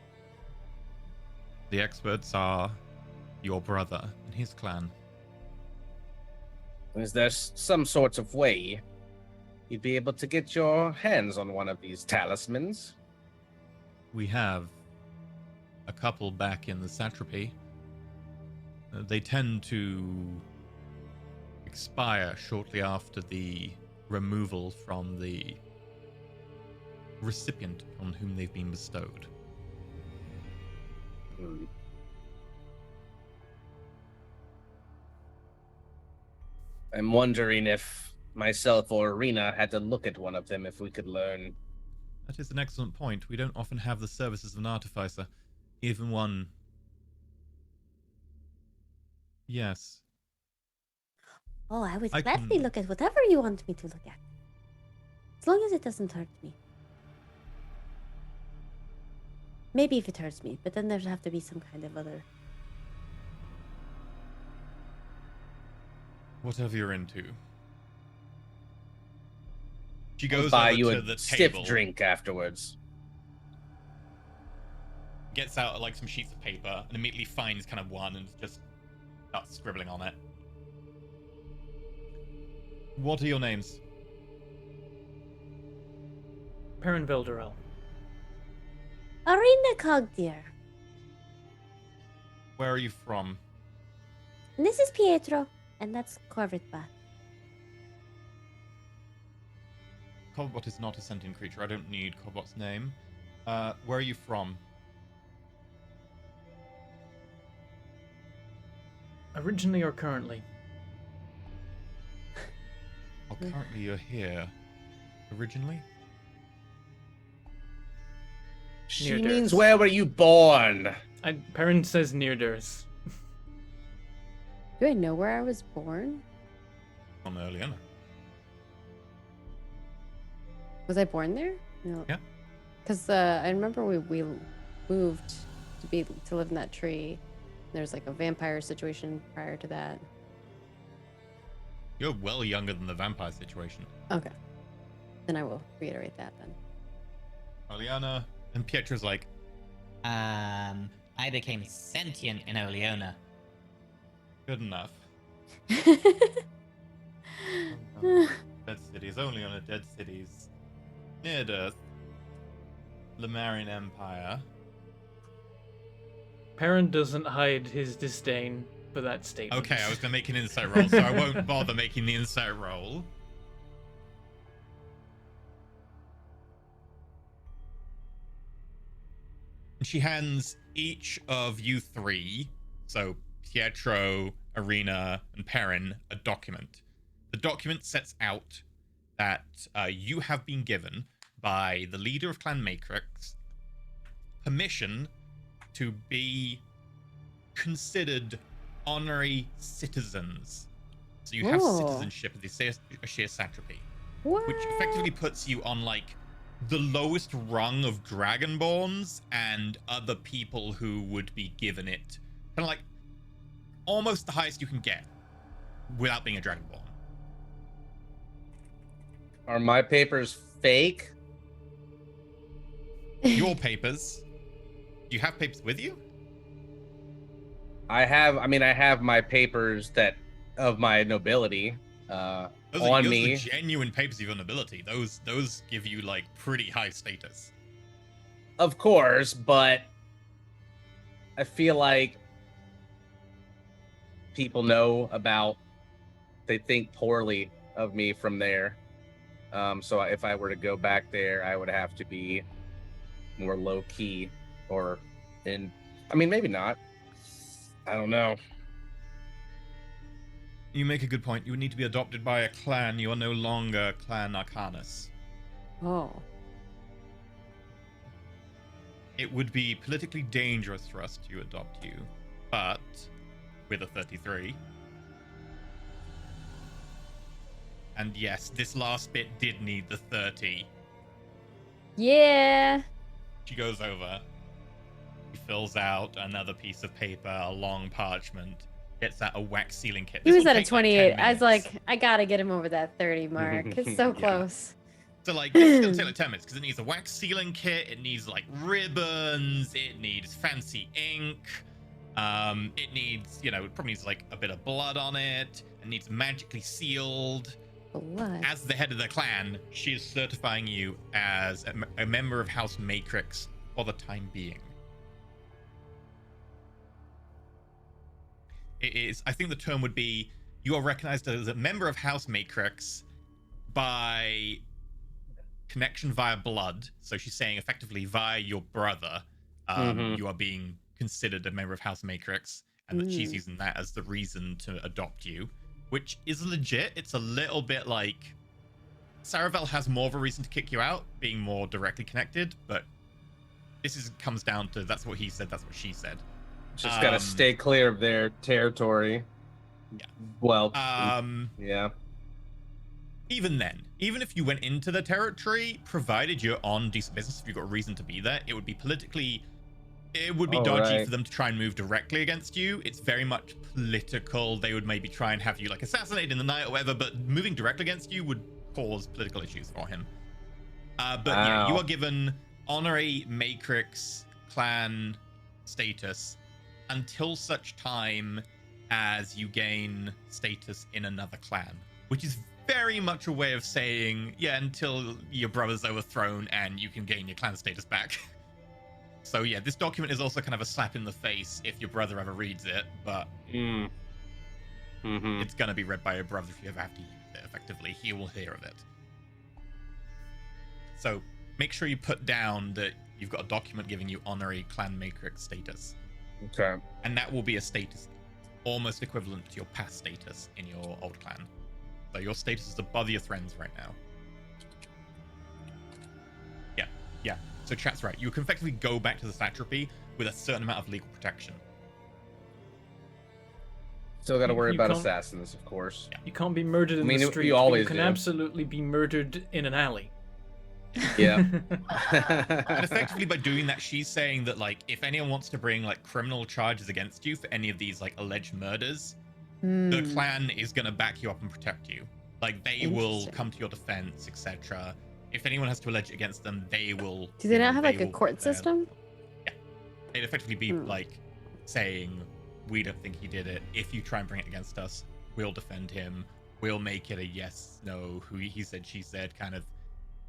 The experts are your brother and his clan. Is there some sort of way you'd be able to get your hands on one of these talismans? We have a couple back in the satrapy. They tend to expire shortly after the removal from the recipient on whom they've been bestowed. I'm wondering if myself or Arena had to look at one of them if we could learn. That is an excellent point. We don't often have the services of an artificer. Even one. Yes. Oh, I would I gladly can- look at whatever you want me to look at. As long as it doesn't hurt me. Maybe if it hurts me, but then there'd have to be some kind of other... Whatever you're into. She I'll goes buy over you to a the stiff table, drink afterwards. gets out like some sheets of paper, and immediately finds kind of one and just starts scribbling on it. What are your names? Perrin Vildarel. Arena Cogdear. Where are you from? And this is Pietro, and that's Corvid-Bot. Corvid-Bot is not a sentient creature. I don't need Corvid-Bot's name. Where are you from? Originally or currently? Oh, currently you're here. Originally? She Near means Dirce. where were you born? Perrin says near Dirce. Do I know where I was born? On Earliana. Was I born there? No. Yeah. Because I remember we moved to live in that tree. There's like a vampire situation prior to that. You're well younger than the vampire situation. Okay. Then I will reiterate that then. Earliana. And Pietro's like, I became sentient in Oleona. good enough. Dead cities, only on a dead cities. Near Earth. Lemurian Empire. Perrin doesn't hide his disdain for that statement. Okay, I was gonna make an insight roll, so I won't bother making the insight roll. And she hands each of you three, so Pietro, Arena, and Perrin, a document. The document sets out that you have been given by the leader of Clan Matrix permission to be considered honorary citizens. So you have Ooh. citizenship of the sheer satrapy, What? which effectively puts you on like the lowest rung of dragonborns and other people who would be given it. Kind of like almost the highest you can get. without being a dragonborn. Are my papers fake? Your papers. Do you have papers with you? I have my papers that of my nobility Those on are me. the genuine papers of your nobility. Those give you like pretty high status. Of course, but I feel like people know about, they think poorly of me from there. So if I were to go back there, I would have to be more low key, or maybe not. I don't know. You make a good point. You would need to be adopted by a clan. You are no longer Clan Arcanus. Oh. It would be politically dangerous for us to adopt you, but with a 33. And yes, this last bit did need the 30. Yeah. She goes over. She fills out another piece of paper, a long parchment. Gets out a wax sealing kit. He This was will at a take, like, 28. 10 I was minutes. like, I gotta get him over that 30 mark. It's so Yeah. close. So like, this is gonna take like 10 minutes because it needs a wax sealing kit. It needs like ribbons. It needs fancy ink. It needs, it probably needs like a bit of blood on it. It needs magically sealed. Blood. As the head of the clan, she is certifying you as a member of House Matrix for the time being. It is, I think the term would be, you are recognized as a member of House Matrix by connection via blood. So she's saying effectively via your brother, you are being considered a member of House Matrix, and that she's using that as the reason to adopt you, which is legit. It's a little bit like Saravel has more of a reason to kick you out, being more directly connected, but this comes down to that's what he said, that's what she said. Just gotta stay clear of their territory. Yeah. Well, yeah. Even then, even if you went into the territory, provided you're on decent business, if you've got a reason to be there, it would be dodgy right. for them to try and move directly against you. It's very much political. They would maybe try and have you like assassinated in the night or whatever, but moving directly against you would cause political issues for him. But yeah, you are given honorary Matrix clan status until such time as you gain status in another clan, which is very much a way of saying, yeah, until your brother's overthrown and you can gain your clan status back. So yeah, this document is also kind of a slap in the face if your brother ever reads it, but it's going to be read by your brother if you ever have to use it. Effectively, he will hear of it. So make sure you put down that you've got a document giving you honorary clan matrix status. Okay. And that will be a status almost equivalent to your past status in your old clan. So your status is above your friends right now. Yeah. So chat's right. You can effectively go back to the satrapy with a certain amount of legal protection. Still got to worry You about can't- assassins, of course. You can't be murdered in I mean, the you street. But always you can do. absolutely be murdered in an alley. Yeah. And effectively by doing that, she's saying that like if anyone wants to bring like criminal charges against you for any of these like alleged murders, the clan is going to back you up and protect you. Like they will Interesting. come to your defense, etc. If anyone has to allege it against them, they will. Do they not have like a will court put their- system? They'd effectively be like saying, we don't think he did it. If you try and bring it against us, we'll defend him. We'll make it a yes, no, who he said, she said kind of.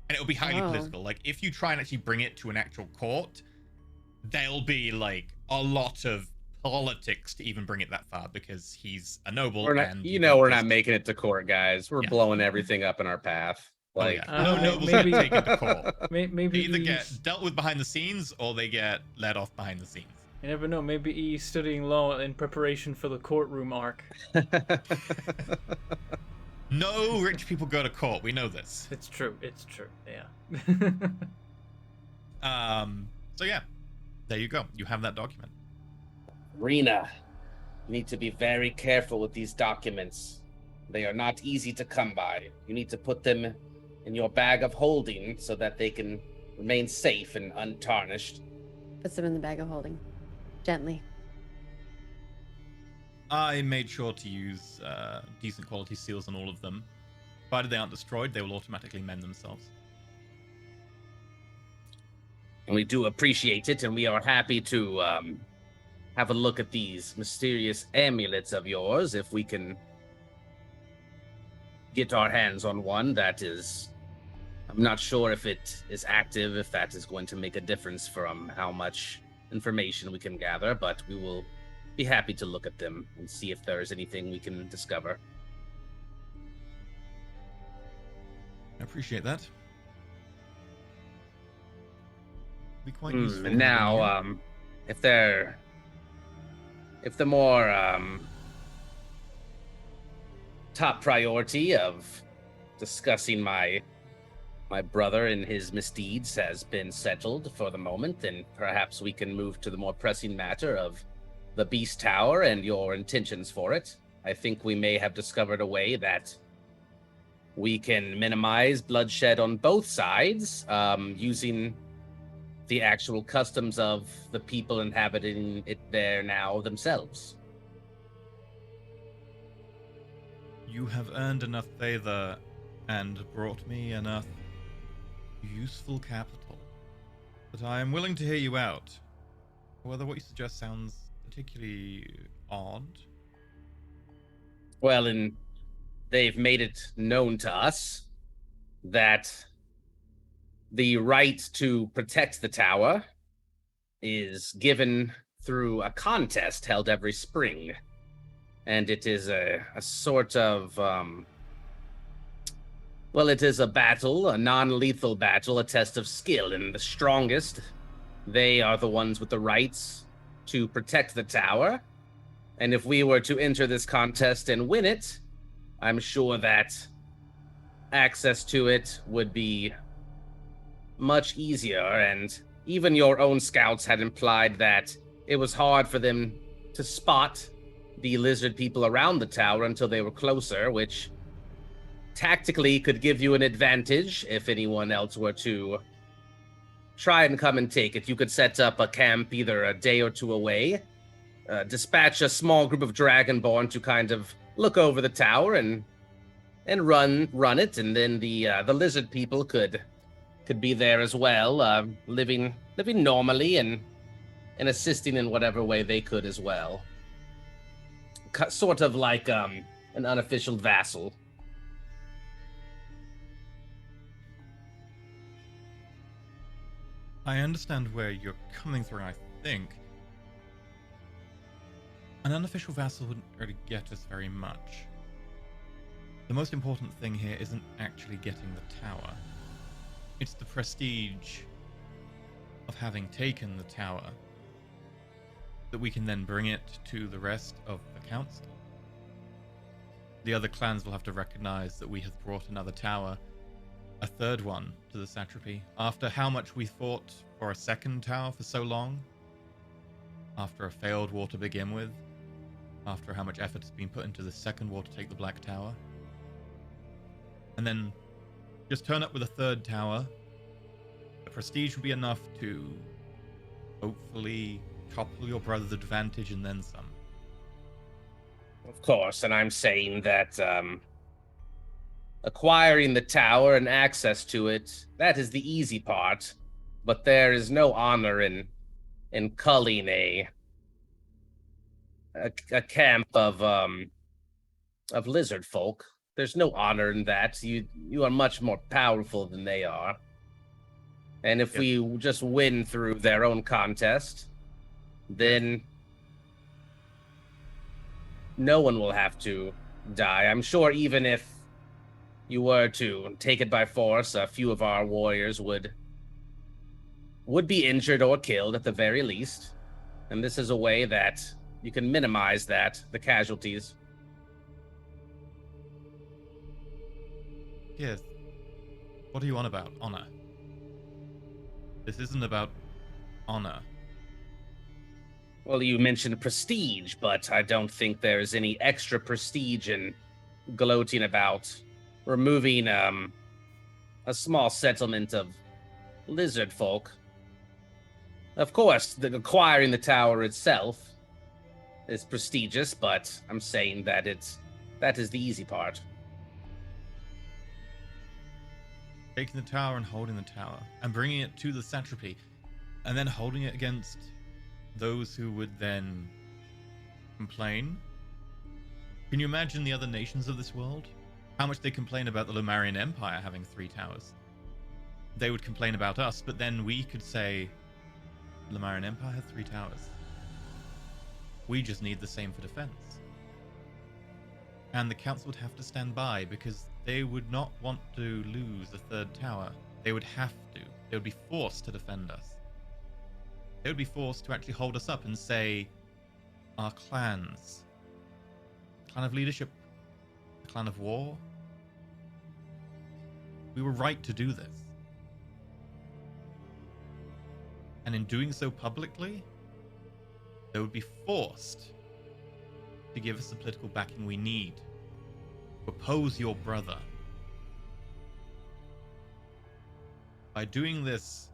And it'll be highly Oh. political. Like if you try and actually bring it to an actual court, there'll be like a lot of politics to even bring it that far because he's a noble. We're not, and we're not making it to court, guys. We're Yeah. blowing everything up in our path. Like, no nobles get maybe- taken to court. They Maybe either get he's- dealt with behind the scenes or they get let off behind the scenes. You never know. Maybe he's studying law in preparation for the courtroom arc. No rich people go to court. We know this. It's true. It's true. Yeah. So yeah, there you go. You have that document. Rena, you need to be very careful with these documents. They are not easy to come by. You need to put them in your bag of holding so that they can remain safe and untarnished. Puts them in the bag of holding. Gently. I made sure to use decent quality seals on all of them. Provided they aren't destroyed, they will automatically mend themselves. And we do appreciate it, and we are happy to have a look at these mysterious amulets of yours if we can get our hands on one that is. I'm not sure if it is active, if that is going to make a difference from how much information we can gather, but we will be happy to look at them and see if there is anything we can discover. I appreciate that. Be quite useful. And now, if the more top priority of discussing my brother and his misdeeds has been settled for the moment, then perhaps we can move to the more pressing matter of the Beast Tower and your intentions for it. I think we may have discovered a way that we can minimize bloodshed on both sides, using the actual customs of the people inhabiting it there now themselves. You have earned enough favor and brought me enough useful capital that I am willing to hear you out. Whether what you suggest sounds particularly odd. Well, and they've made it known to us that the right to protect the tower is given through a contest held every spring. And it is a sort of, well, it is a battle, a non-lethal battle, a test of skill. And the strongest, they are the ones with the rights to protect the tower. And if we were to enter this contest and win it, I'm sure that access to it would be much easier. And even your own scouts had implied that it was hard for them to spot the lizard people around the tower until they were closer, which tactically could give you an advantage if anyone else were to try and come and take it. You could set up a camp either a day or two away, dispatch a small group of dragonborn to kind of look over the tower and run it, and then the lizard people could be there as well, living normally and assisting in whatever way they could as well. Sort of like an unofficial vassal. I understand where you're coming from, I think. An unofficial vassal wouldn't really get us very much. The most important thing here isn't actually getting the tower. It's the prestige of having taken the tower that we can then bring it to the rest of the council. The other clans will have to recognize that we have brought another tower, a third one, to the satrapy. After how much we fought for a second tower for so long, after a failed war to begin with, after how much effort has been put into the second war to take the Black Tower, and then just turn up with a third tower, the prestige will be enough to hopefully topple your brother's advantage and then some. Of course, and I'm saying that acquiring the tower and access to it, that is the easy part, but there is no honor in culling a camp of lizard folk. There's no honor in that. You are much more powerful than they are. And if we just win through their own contest, then no one will have to die. I'm sure even if you were to take it by force, a few of our warriors would be injured or killed at the very least. And this is a way that you can minimize the casualties. Yes. What are you on about? Honor. This isn't about honor. Well, you mentioned prestige, but I don't think there's any extra prestige in gloating about removing a small settlement of lizard folk. Of course, acquiring the tower itself is prestigious, but I'm saying that that is the easy part. Taking the tower and holding the tower and bringing it to the satrapy and then holding it against those who would then complain. Can you imagine the other nations of this world? How much they complain about the Lumarian Empire having 3 towers. They would complain about us, but then we could say, Lumarian Empire had 3 towers. We just need the same for defense. And the council would have to stand by because they would not want to lose a 3rd tower. They would have to. They would be forced to defend us. They would be forced to actually hold us up and say, our clans, clan of leadership, the clan of war, we were right to do this. And in doing so publicly, they would be forced to give us the political backing we need to oppose your brother. By doing this,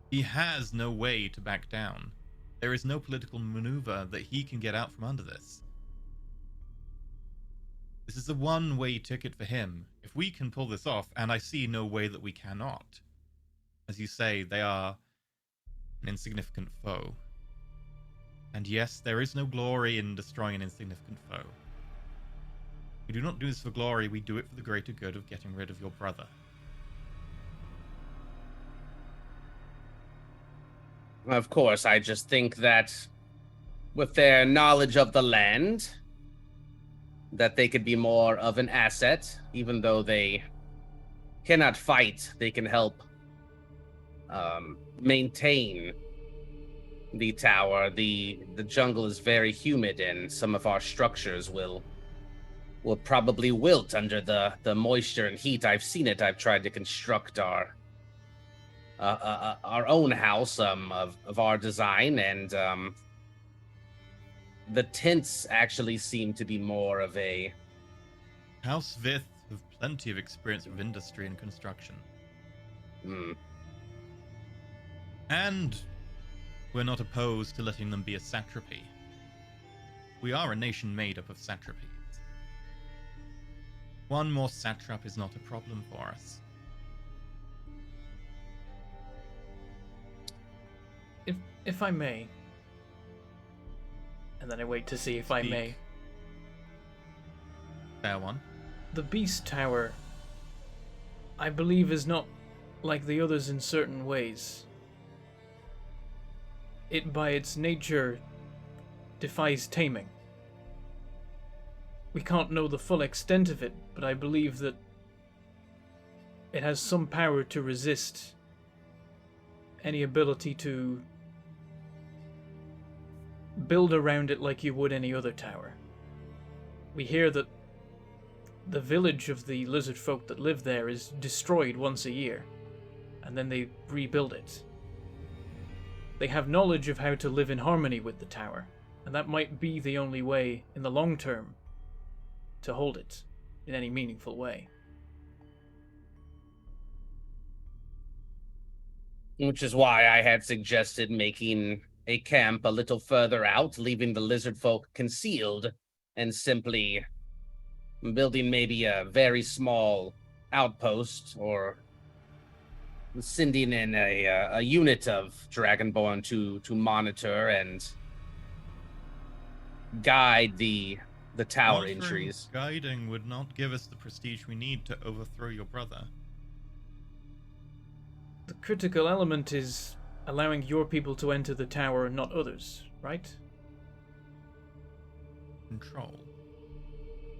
he has no way to back down. There is no political maneuver that he can get out from under this. This is a one-way ticket for him. If we can pull this off, and I see no way that we cannot. As you say, they are an insignificant foe. And yes, there is no glory in destroying an insignificant foe. We do not do this for glory, we do it for the greater good of getting rid of your brother. Of course, I just think that with their knowledge of the land, that they could be more of an asset, even though they cannot fight, they can help maintain the tower. The jungle is very humid, and some of our structures will probably wilt under the moisture and heat. I've seen it. I've tried to construct our own house of our design, and the tents actually seem to be more of a... House Vith have plenty of experience with industry and construction. And we're not opposed to letting them be a satrapy. We are a nation made up of satrapies. One more satrap is not a problem for us. If I may, and then I wait to see if I may. Fair one. The Beast Tower, I believe, is not like the others in certain ways. It, by its nature, defies taming. We can't know the full extent of it, but I believe that it has some power to resist any ability to build around it like you would any other tower. We hear that the village of the lizard folk that live there is destroyed once a year, and then they rebuild it. They have knowledge of how to live in harmony with the tower, and that might be the only way in the long term to hold it in any meaningful way. Which is why I had suggested making a camp a little further out, leaving the lizard folk concealed, and simply building maybe a very small outpost, or sending in a unit of dragonborn to monitor and guide the tower Monitoring, entries. Guiding would not give us the prestige we need to overthrow your brother. The critical element is allowing your people to enter the tower and not others, right? Control.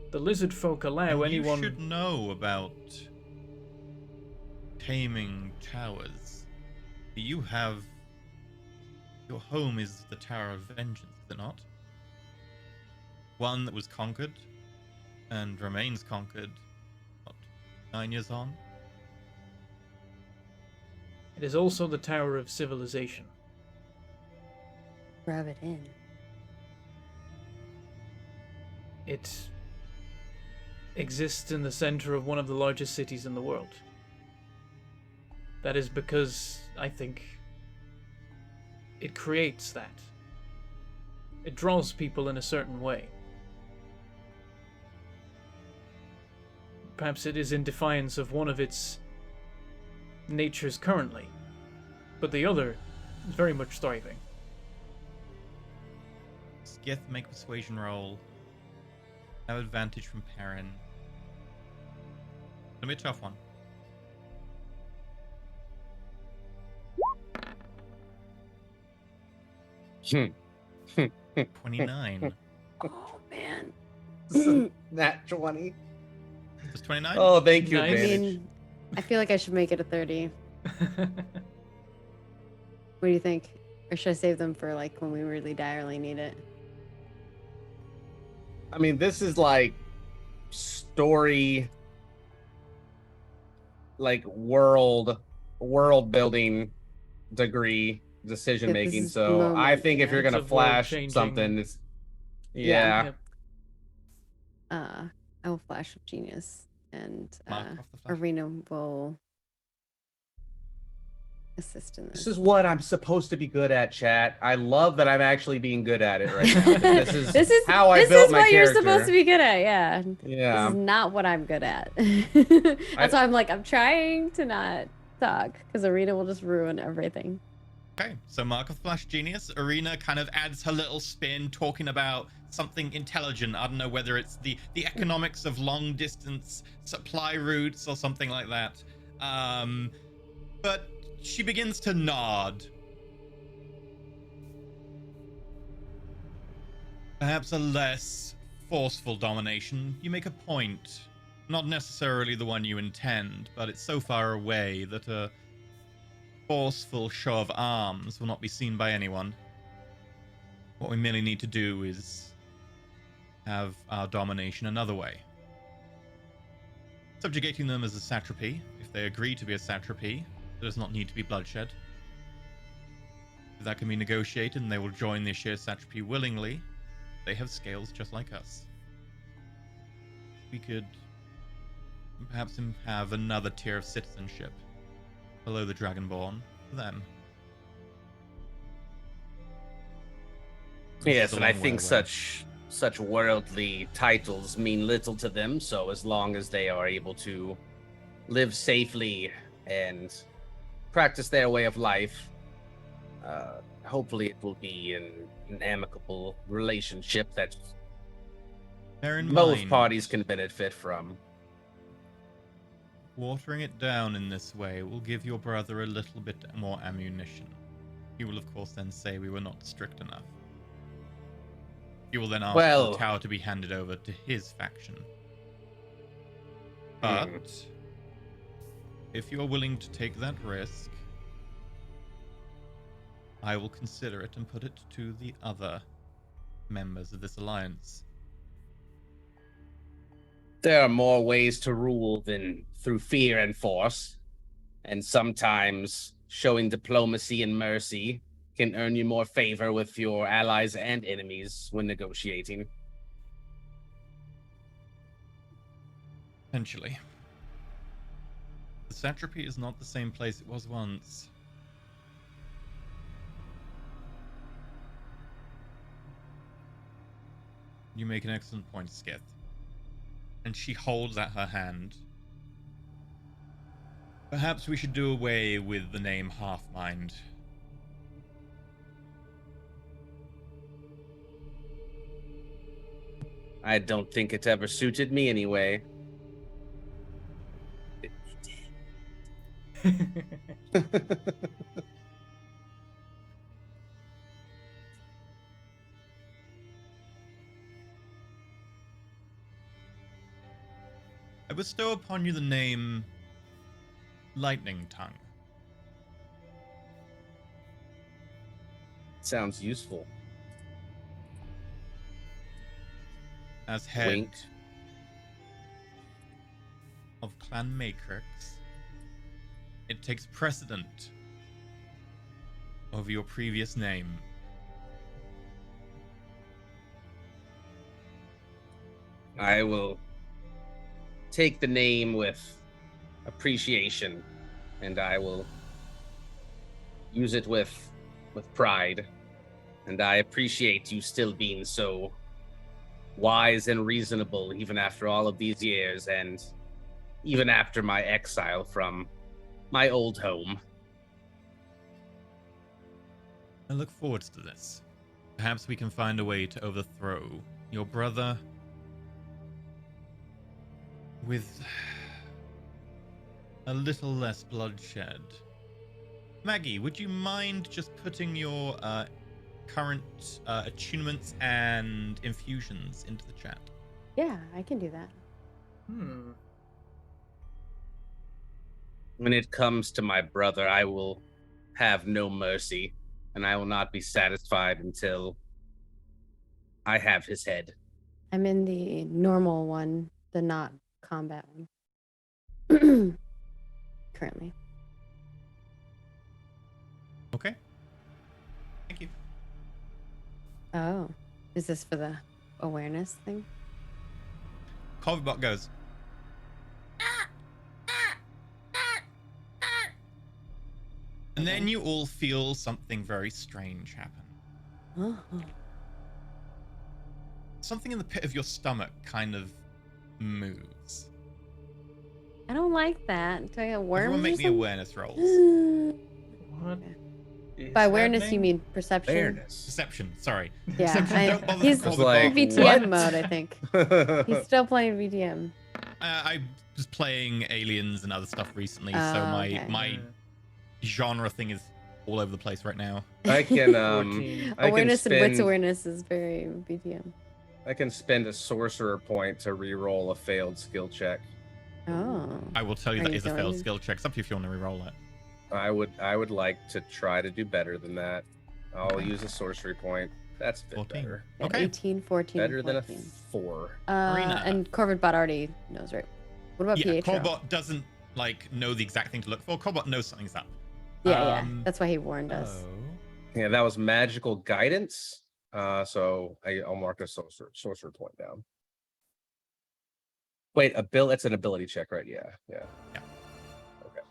The lizard folk allow And anyone... You should know about taming towers. You have... Your home is the Tower of Vengeance, is it not? One that was conquered, and remains conquered, what, 9 years on? It is also the Tower of Civilization. Rub it in. It exists in the center of one of the largest cities in the world. That is because, I think, it creates that. It draws people in a certain way. Perhaps it is in defiance of one of its natures currently, but the other is very much thriving. Skith, make a persuasion roll. No advantage from Perrin. Gonna be a tough one. Hmm. 29. Oh man. Nat 20. Just 29? Oh, thank you, Nice. I advantage. mean, I feel like I should make it a 30. What do you think? Or should I save them for like when we really direly need it? I mean, this is like story, like world building degree decision Yeah, this making. is So I moment, think if yeah. you're gonna It's a flash world-changing- something, it's Yeah. yeah. Yep. I will flash of genius, and Mark off the flash. Arena will assist in this. This is what I'm supposed to be good at, chat. I love that I'm actually being good at it right now. This is how I built my what character. you're supposed to be good at. Yeah. Yeah. This is not what I'm good at. That's why I'm like, I'm trying to not talk because Arena will just ruin everything. Okay, so Mark of Flash Genius. Arena kind of adds her little spin, talking about something intelligent. I don't know whether it's the economics of long distance supply routes or something like that. But she begins to nod. Perhaps a less forceful domination. You make a point. Not necessarily the one you intend, but it's so far away that a forceful show of arms will not be seen by anyone. What we merely need to do is have our domination another way. Subjugating them as a satrapy. If they agree to be a satrapy, there does not need to be bloodshed. If that can be negotiated and they will join the shared satrapy willingly, they have scales just like us. We could perhaps have another tier of citizenship below the dragonborn for them. This Yes, is a and I long way think away. such worldly titles mean little to them. So as long as they are able to live safely and practice their way of life, hopefully it will be an amicable relationship that Bear in both mind, parties can benefit from. watering it down in this way will give your brother a little bit more ammunition. He will, of course, then say we were not strict enough. He will then ask for Well- the tower to be handed over to his faction. But if you are willing to take that risk, I will consider it and put it to the other members of this alliance. There are more ways to rule than through fear and force, and sometimes showing diplomacy and mercy can earn you more favor with your allies and enemies when negotiating. Potentially. The satrapy is not the same place it was once. You make an excellent point, Skith. And she holds out her hand. Perhaps we should do away with the name Half-Mind. I don't think it ever suited me anyway. I bestow upon you the name Lightning Tongue. Sounds useful. As head Wink. of Clan Matrix, it takes precedent over your previous name. I will take the name with appreciation, and I will use it with pride. and I appreciate you still being so wise and reasonable even after all of these years, and even after my exile from my old home. I look forward to this. Perhaps we can find a way to overthrow your brother with a little less bloodshed. Maggie, would you mind just putting your current attunements and infusions into the chat? Yeah, I can do that. When it comes to my brother, I will have no mercy, and I will not be satisfied until I have his head. I'm in the normal one, the not combat one. Currently. Okay. Thank you. Oh, is this for the awareness thing? Corvid-Bot goes. And then you all feel something very strange happen. Oh. Something in the pit of your stomach kind of moves. I don't like that. Do I get worms? Everyone make or me something? awareness rolls. What? is By awareness, you happening? mean perception? Awareness. Perception, sorry. Yeah, Perception, don't bother he's to was call the like, bot. in VTM what? mode, I think. He's still playing VTM. I was playing Aliens and other stuff recently, so Oh, my okay. my genre thing is all over the place right now. I can 14. I can Awareness and wits spend awareness is very VTM. I can spend a sorcerer point to re-roll a failed skill check. Oh. I will tell you Are that you is a failed going- skill check. It's up to you if you want to re-roll it. I would like to try to do better than that. I'll use a sorcery point. That's a bit 14. better. Got Okay. 18, 14, Better than a 14. 4. Arena. And Corvid-Bot already knows, right? What about Yeah, Pietro? Corvid-Bot doesn't like know the exact thing to look for. Corvid-Bot knows something's up. Yeah. That's why he warned us. Oh. Yeah, that was magical guidance. So I'll mark a sorcerer point down. Wait, it's an ability check, right? Yeah. Okay.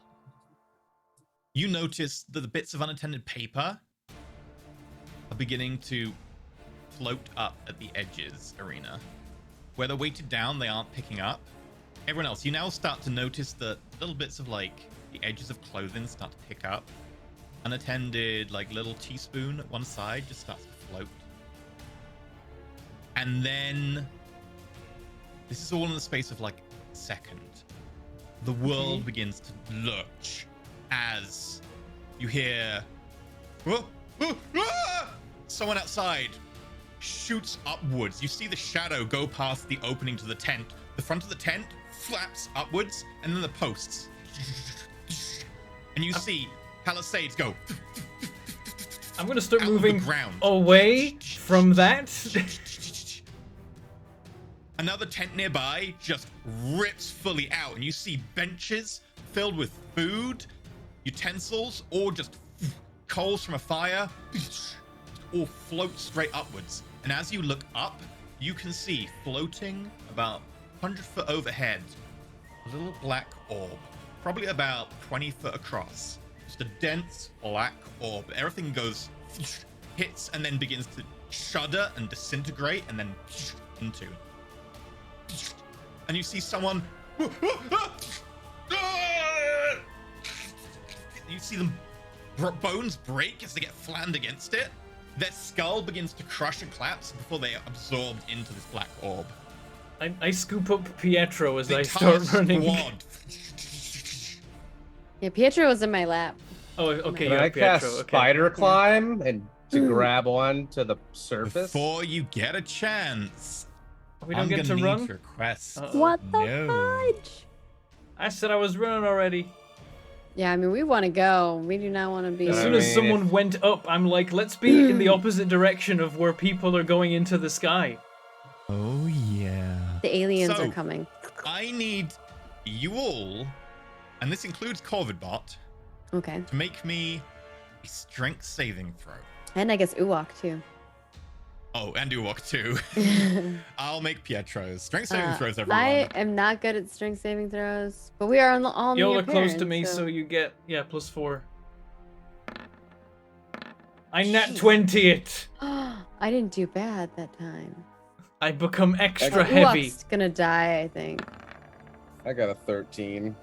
You notice that the bits of unattended paper are beginning to float up at the edges, Arena. Where they're weighted down, they aren't picking up. Everyone else, you now start to notice that little bits of like the edges of clothing start to pick up. Unattended, like little teaspoon at one side just starts to float. And then this is all in the space of like a second. The world begins to lurch as you hear someone outside shoots upwards. You see the shadow go past the opening to the tent. The front of the tent flaps upwards, and then the posts. And you see palisades go I'm gonna start out of the moving ground. away from that. Another tent nearby just rips fully out, and you see benches filled with food, utensils, or just coals from a fire, all float straight upwards. And as you look up, you can see floating about 100 foot overhead, a little black orb, probably about 20 foot across. Just a dense black orb. Everything goes, hits, and then begins to shudder and disintegrate, and then into. And you see someone. You see them bones break as they get flattened against it. Their skull begins to crush and collapse before they are absorbed into this black orb. I scoop up Pietro as The I entire start running. squad. Yeah, Pietro was in my lap. Oh, okay, Can you're I Pietro. cast Okay. spider climb and to grab on to the surface? Before you get a chance, We don't I'm get to gonna run. need requests. Uh-oh. What the No. fudge? I said I was running already. Yeah, I mean, we want to go. We do not want to be. As I soon as mean, someone went up, I'm like, let's be in the opposite direction of where people are going into the sky. Oh yeah. The aliens So- are coming. I need you all, and this includes Corvid-Bot, Okay. to make me a strength saving throw. And I guess Uwak, too. Oh, and Uwok too. I'll make Pietro's strength saving throws, everyone. I am not good at strength saving throws, but we are all Y'all near are close to parents, me, so you get, +4. I nat 20 it. I didn't do bad that time. I become extra Oh, heavy. Uok's gonna die, I think. I got a 13.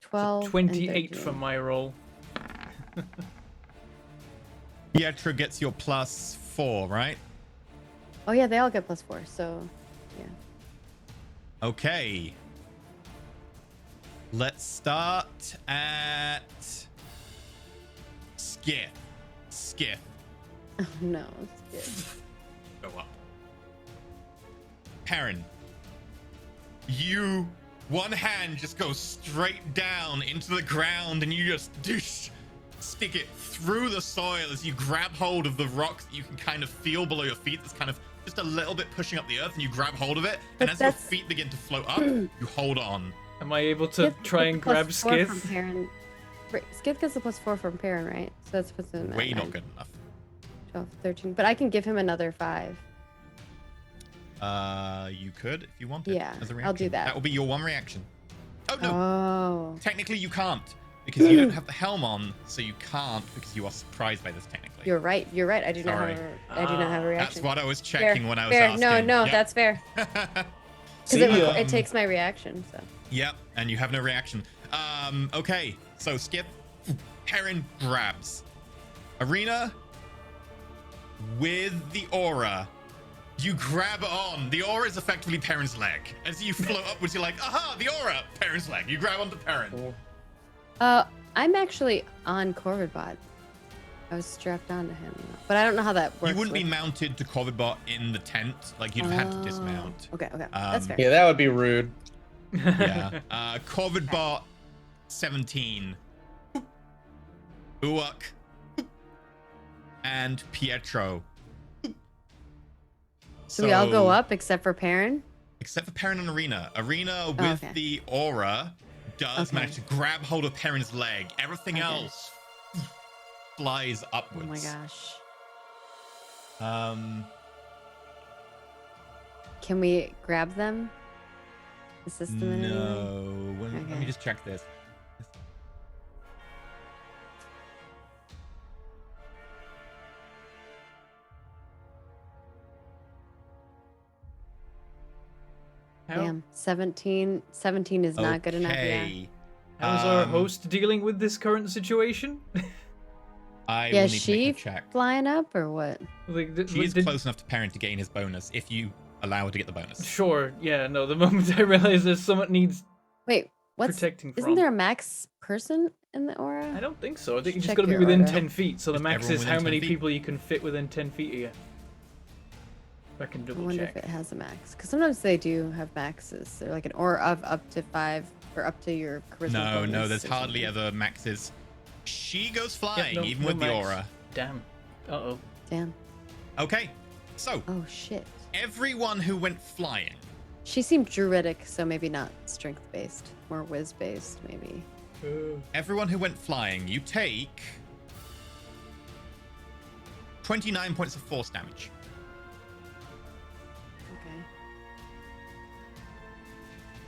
12 and 28 13. for my roll. Pietro gets your +4, right? Oh yeah, they all get +4, so yeah. Okay. Let's start at Skiff. Skiff. Oh no, it's Go up. Perrin. You, one hand just goes straight down into the ground and you just stick it through the soil as you grab hold of the rocks that you can kind of feel below your feet. That's kind of just a little bit pushing up the earth, and you grab hold of it. But And as your that's- feet begin to float up, you hold on. Am I able to try and grab +4 from Skith? Perrin. Right, Skith gets a +4 from Perrin, right? So that's puts him at Way not 9, good enough. 12, 13. But I can give him another 5. You could if you wanted. Yeah, as a reaction. I'll do that. That will be your one reaction. Oh no, Oh. technically you can't because you don't have the helm on, so you can't because you are surprised by this technically. You're right. You're right. I do not Sorry. have I do not have a reaction. That's what I was Fair, checking when I was fair. asking. No, Yep. that's fair. See, Because it takes my reaction. So Yep, and you have no reaction. Okay, so Skip, Perrin grabs. Arena, with the aura, you grab on. The aura is effectively Perrin's leg. As you float upwards, you're like, aha, the aura, Perrin's leg. You grab onto Perrin. I'm actually on Corvid-Bot. I was strapped onto him, but I don't know how that works. You wouldn't be with- mounted to Corvid-Bot in the tent. Like, you'd have had to Oh, dismount. Okay, that's fair. Yeah, that would be rude. Yeah. Corvid-Bot 17. Uok. And Pietro. So we all go up except for Perrin. Except for Perrin and Arena. Arena with okay. the aura does Okay. manage to grab hold of Perrin's leg. Everything Okay. else flies Oh upwards. my gosh. Can we grab them? The system in any way? No. Let me Okay. just check this. How, Damn, 17 is not good enough. Yeah. Okay. how's our host dealing with this current situation? I Yeah, will is need to she make a check. flying up or what? Like, She's close enough to Perrin to gain his bonus if you allow her to get the bonus. Sure, yeah, no, the moment I realize there's someone needs Wait, what's protecting from. isn't there a max person in the aura? I don't think so. I think you just Check gotta be your within order. 10 feet, so the Just max everyone is within how 10 many feet? people you can fit within 10 feet of you. I can I double wonder check. if it has a max. Because sometimes they do have maxes. They're like an aura of up to 5 or up to your charisma. No, bonus there's or hardly something. ever maxes. She goes Yeah, flying, no- even no with the max. aura. Damn. Uh-oh. Damn. Okay, so Oh shit. everyone who went flying. She seemed druidic, so maybe not strength based, more whiz based, maybe. Everyone who went flying, you take 29 points of force damage. Okay.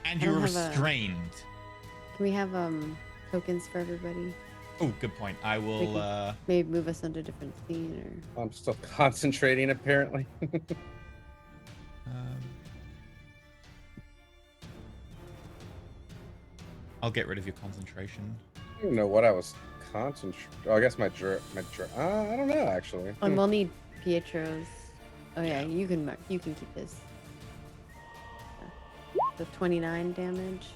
And I you're don't have a- restrained. Can we have tokens for everybody? Oh, good point. I will Maybe move us onto a different scene or I'm still concentrating, apparently. I'll get rid of your concentration. I don't know what I was concentrating. Oh, I guess I don't know, actually. and we'll need Pietro's. Oh yeah, you can keep this. The 29 damage.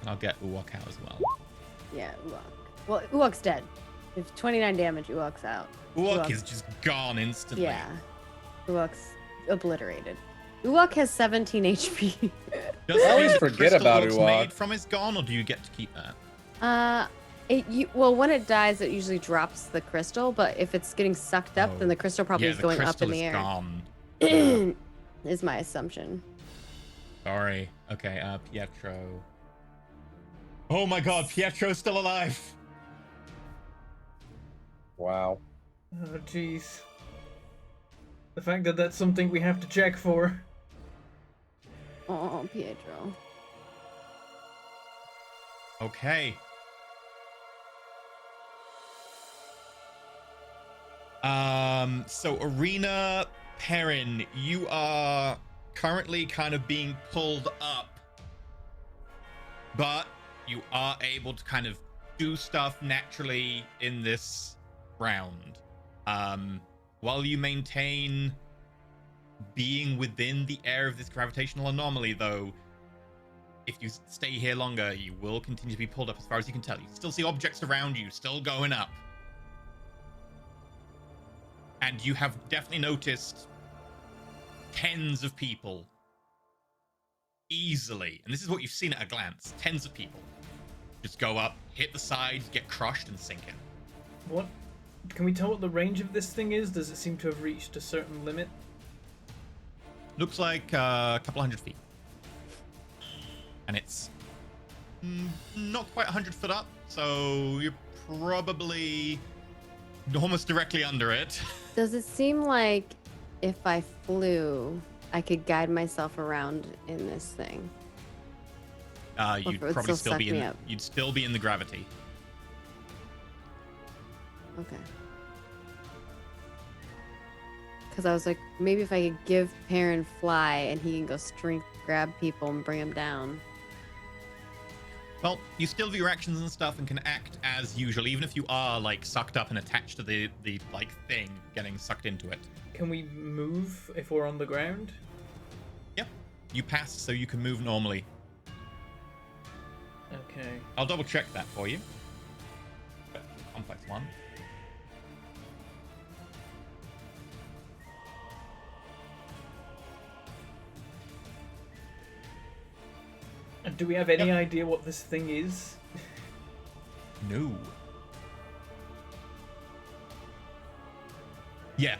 And I'll get Uwok out as well. Yeah, Uok. Well, Uok's dead. If 29 damage, Uok's out. Uwok is just gone instantly. Yeah. Uok's obliterated. Uok has 17 HP. Does I always the forget crystal about Uwok's Uwok. made from is gone, or do you get to keep that? Well, when it dies, it usually drops the crystal, but if it's getting sucked up, Oh. then the crystal probably Yeah, is the going up crystal in the is air. gone. Is my assumption. Sorry. Okay, Pietro. Oh my god, Pietro's still alive! Wow. Oh, jeez. The fact that that's something we have to check for. Oh, Pietro. Okay. So Arena Perrin, you are currently kind of being pulled up, but you are able to kind of do stuff naturally in this round. While you maintain being within the air of this gravitational anomaly, though, if you stay here longer, you will continue to be pulled up as far as you can tell. You still see objects around you, still going up. And you have definitely noticed tens of people easily, and this is what you've seen at a glance, tens of people just go up, hit the sides, get crushed, and sink in. What? Can we tell what the range of this thing is? Does it seem to have reached a certain limit? Looks like a couple 100 feet. And it's not quite 100 foot up, so you're probably almost directly under it. Does it seem like if I flew, I could guide myself around in this thing? You'd it would probably still still suck be me in. up. You'd still be in the gravity. Okay. Because I was like, maybe if I could give Perrin fly and he can go strength grab people and bring them down. Well, you still do your actions and stuff and can act as usual, even if you are like sucked up and attached to the like thing getting sucked into it. Can we move if we're on the ground? Yep. You pass, so you can move normally. Okay. I'll double check that for you. Complex one. And do we have any idea what this thing is? No. Yeah.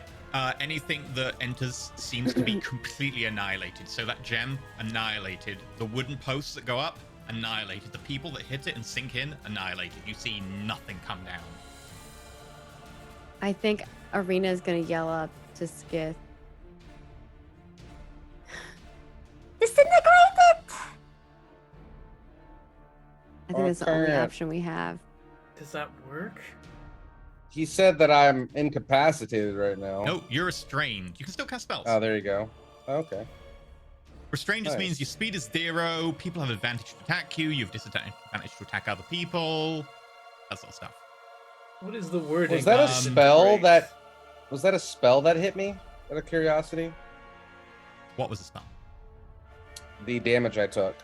Anything that enters seems to be completely annihilated. So that gem, annihilated. The wooden posts that go up, annihilated. The people that hit it and sink in, annihilated. You see nothing come down. I think Arena is going to yell up to Skith. Disintegrated! I think that's the only Okay. option we have. Does that work? He said that I'm incapacitated right now. No, you're restrained. You can still cast spells. Oh, there you go. Okay. Restrained just means Nice. your speed is 0. People have advantage to attack you. You have disadvantage to attack other people. That sort of stuff. What is the wording? Was that a on spell disintegrate? that? Was that a spell that hit me? Out of curiosity, What was the spell? the damage I took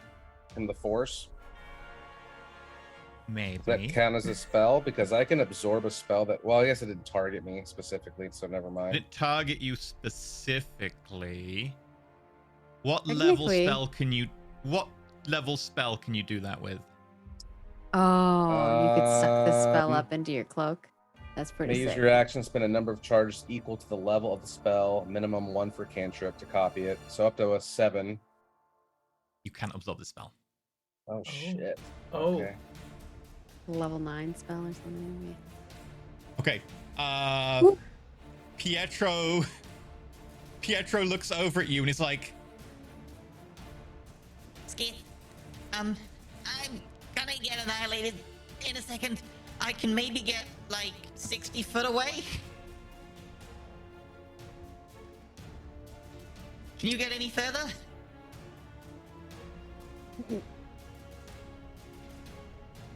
from the force. Maybe. Does that count as a spell? Because I can absorb a spell that. Well, I guess it didn't target me specifically, so never Did mind. it target you specifically? What level Technically- spell can you? What level spell can you do that with? Oh, you could suck the spell Um, up into your cloak. That's May pretty use sick. your action, spend a number of charges equal to the level of the spell, minimum 1 for cantrip to copy it. So up to a 7. You can't absorb the spell. Oh shit. Oh, Okay. Level 9 spell or something. maybe. Okay. Whoop. Pietro looks over at you and is like, Skith, I'm gonna get annihilated in a second. I can maybe get like 60 foot away. Can you get any further?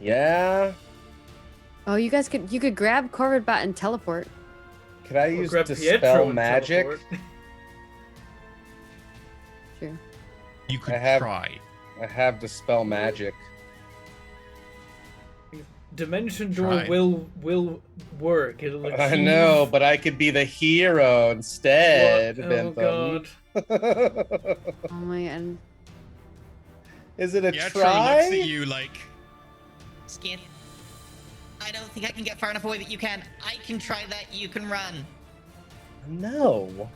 Yeah. Oh, you could grab Corvid-Bot and teleport. Could I Or use grab Pietro dispel and magic? teleport. True. you could I have- try. I have dispel magic. Dimension door Try. will work. It'll achieve... I know, but I could be the hero instead. What? Oh Bentham. god. Oh my god. Is it a Pietro try? looks at you like, Skith, I don't think I can get far enough away, but you can. I can try that. You can run. No.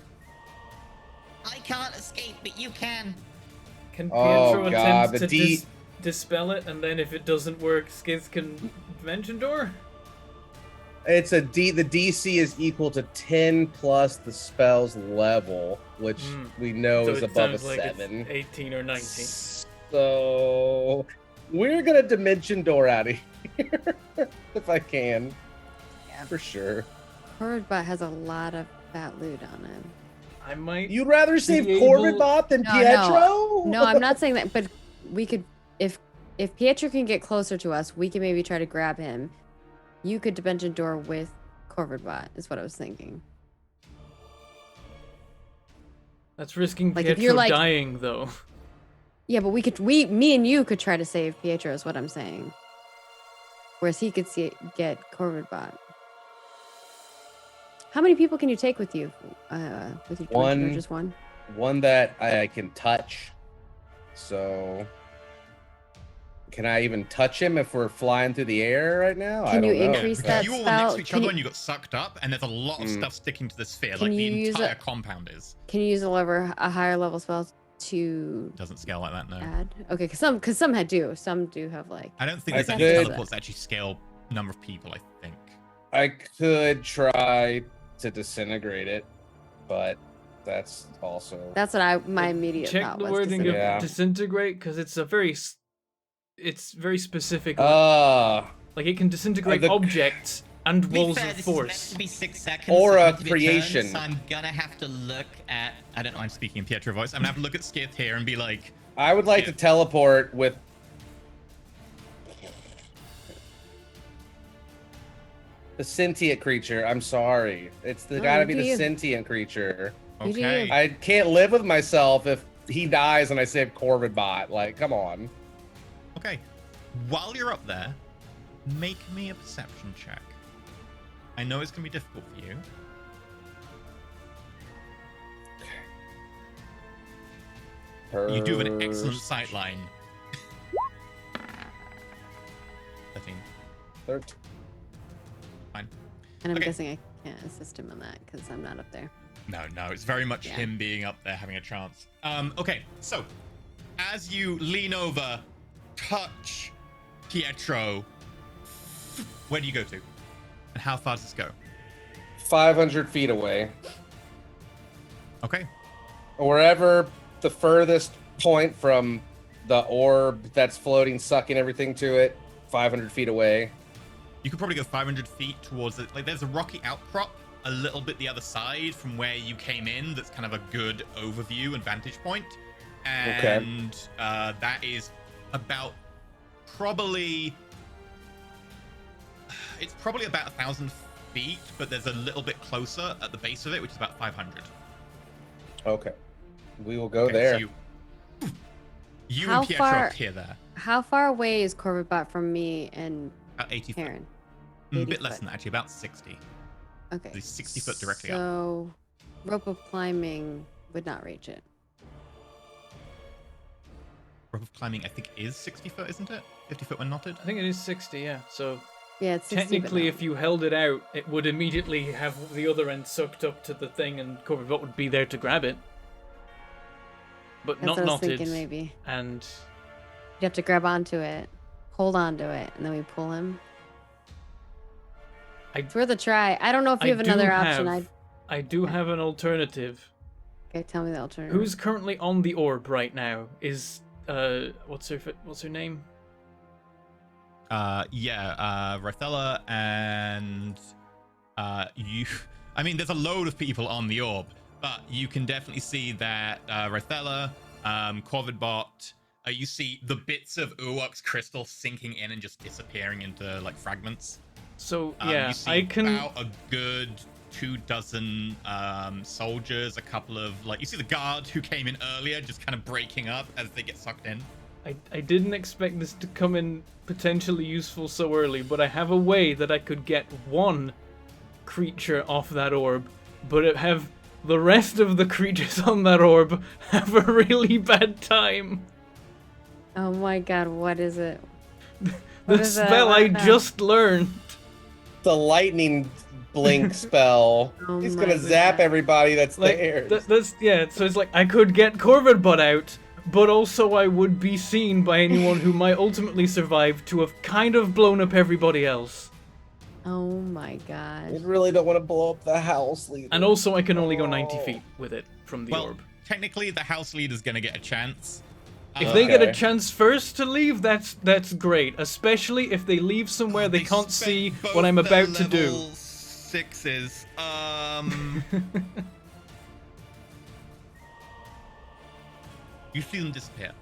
I can't escape, but you can. Can Oh, Pietro God, attempt the to dispel it, and then if it doesn't work, Skith can dimension door? It's a D. The DC is equal to 10 plus the spell's level, which Hmm. we know So is it above a sounds like 7. it's 18 or 19. So We're gonna dimension door out of here if I can. Yeah, for sure. Corvid-Bot has a lot of fat loot on him. I might. You'd rather save able- Corvid-Bot than Pietro? No, I'm not saying that, but we could, if Pietro can get closer to us, we can maybe try to grab him. You could dimension door with Corvid-Bot, is what I was thinking. That's risking Like, if Pietro you're, like- dying, though. Yeah, but me and you could try to save Pietro, is what I'm saying. Whereas he could get Corvid-Bot. How many people can you take with you? With your One. or just one? One that I can touch. So, can I even touch him if we're flying through the air right now? I Can you don't know. increase If that you all spell? next to each Can other you- and you got sucked up, and there's a lot of stuff sticking to the sphere, Can like the you use entire a- compound is. Can you use a higher level spell to Doesn't scale like that, no. add? Okay, because some do. Some do have like. I don't think I there's any could- teleports that actually scale number of people, I think. I could try to disintegrate it, but that's also. That's what my immediate Check thought the was. wording of Yeah. disintegrate, because it's very specific. Like it can disintegrate the- objects and To be walls fair, of this is meant force. to be 6 seconds. Or so a it's meant to be turn, creation. so I'm gonna have to look at. I don't know. I'm speaking in Pietro voice. I'm gonna have to look at Skith here and be like, I would like Yeah. to teleport with. The sentient creature. I'm sorry. It's No, gotta you be do the you. sentient creature. You do okay. you. I can't live with myself if he dies and I save Corvid-Bot. Like, come on. Okay. While you're up there, make me a perception check. I know it's gonna be difficult for you. You do have an excellent sight line. 13. 13. Fine. And I'm Okay. guessing I can't assist him on that because I'm not up there. No, it's very much Yeah. him being up there having a chance. Okay, so as you lean over, touch Pietro, where do you go to? And how far does this go? 500 feet away. Okay. Wherever the furthest point from the orb that's floating, sucking everything to it, 500 feet away. You could probably go 500 feet towards it. Like, there's a rocky outcrop a little bit the other side from where you came in. That's kind of a good overview and vantage point. And that is about probably... It's probably about 1,000 feet, but there's a little bit closer at the base of it, which is about 500. Okay. We will go Okay, there. So you How and Pietro far- appear there. How far away is Corvid-Bot from me and About 80 foot. Heron? A 80 bit less foot. than that, actually, about 60. Okay. He's 60 foot directly up. So, rope of climbing would not reach it. Rope of climbing, I think, is 60 foot, isn't it? 50 foot when knotted? I think it is 60, yeah. So Yeah, it's 60, but technically, no. if you held it out, it would immediately have the other end sucked up to the thing, and Corvid-Bot would be there to grab it. But That's not what I was knotted. thinking, maybe. And You have to grab onto it, hold onto it, and then we pull him. It's worth a try. I don't know if you have another option. I do have an alternative. Okay, tell me the alternative. Who's currently on the orb right now? Is what's her name? Rithella and you. I mean, there's a load of people on the orb, but you can definitely see that Rithella, Corvid-Bot, you see the bits of Urwok's crystal sinking in and just disappearing into like fragments. So You yeah, see I can. about a good 24 soldiers, a couple of you see the guard who came in earlier just kind of breaking up as they get sucked in. I didn't expect this to come in potentially useful so early, but I have a way that I could get one creature off that orb, but it have the rest of the creatures on that orb have a really bad time. Oh my god, what is it? The What is that? spell What I is that? just learned. The lightning blink spell. Oh He's my gonna zap God. everybody that's Like there. that's yeah. So it's like I could get Corvid-Bot out, but also I would be seen by anyone who might ultimately survive to have kind of blown up everybody else. Oh my god. We really don't want to blow up the house, leader. And also I can only go 90 Oh. feet with it from the Well, orb. technically, the house leader's going to get a chance. If they get a Okay. chance first to leave, that's great. Especially if they leave somewhere they can't spent see both what I'm their about to do. level 6s. You see them disappear.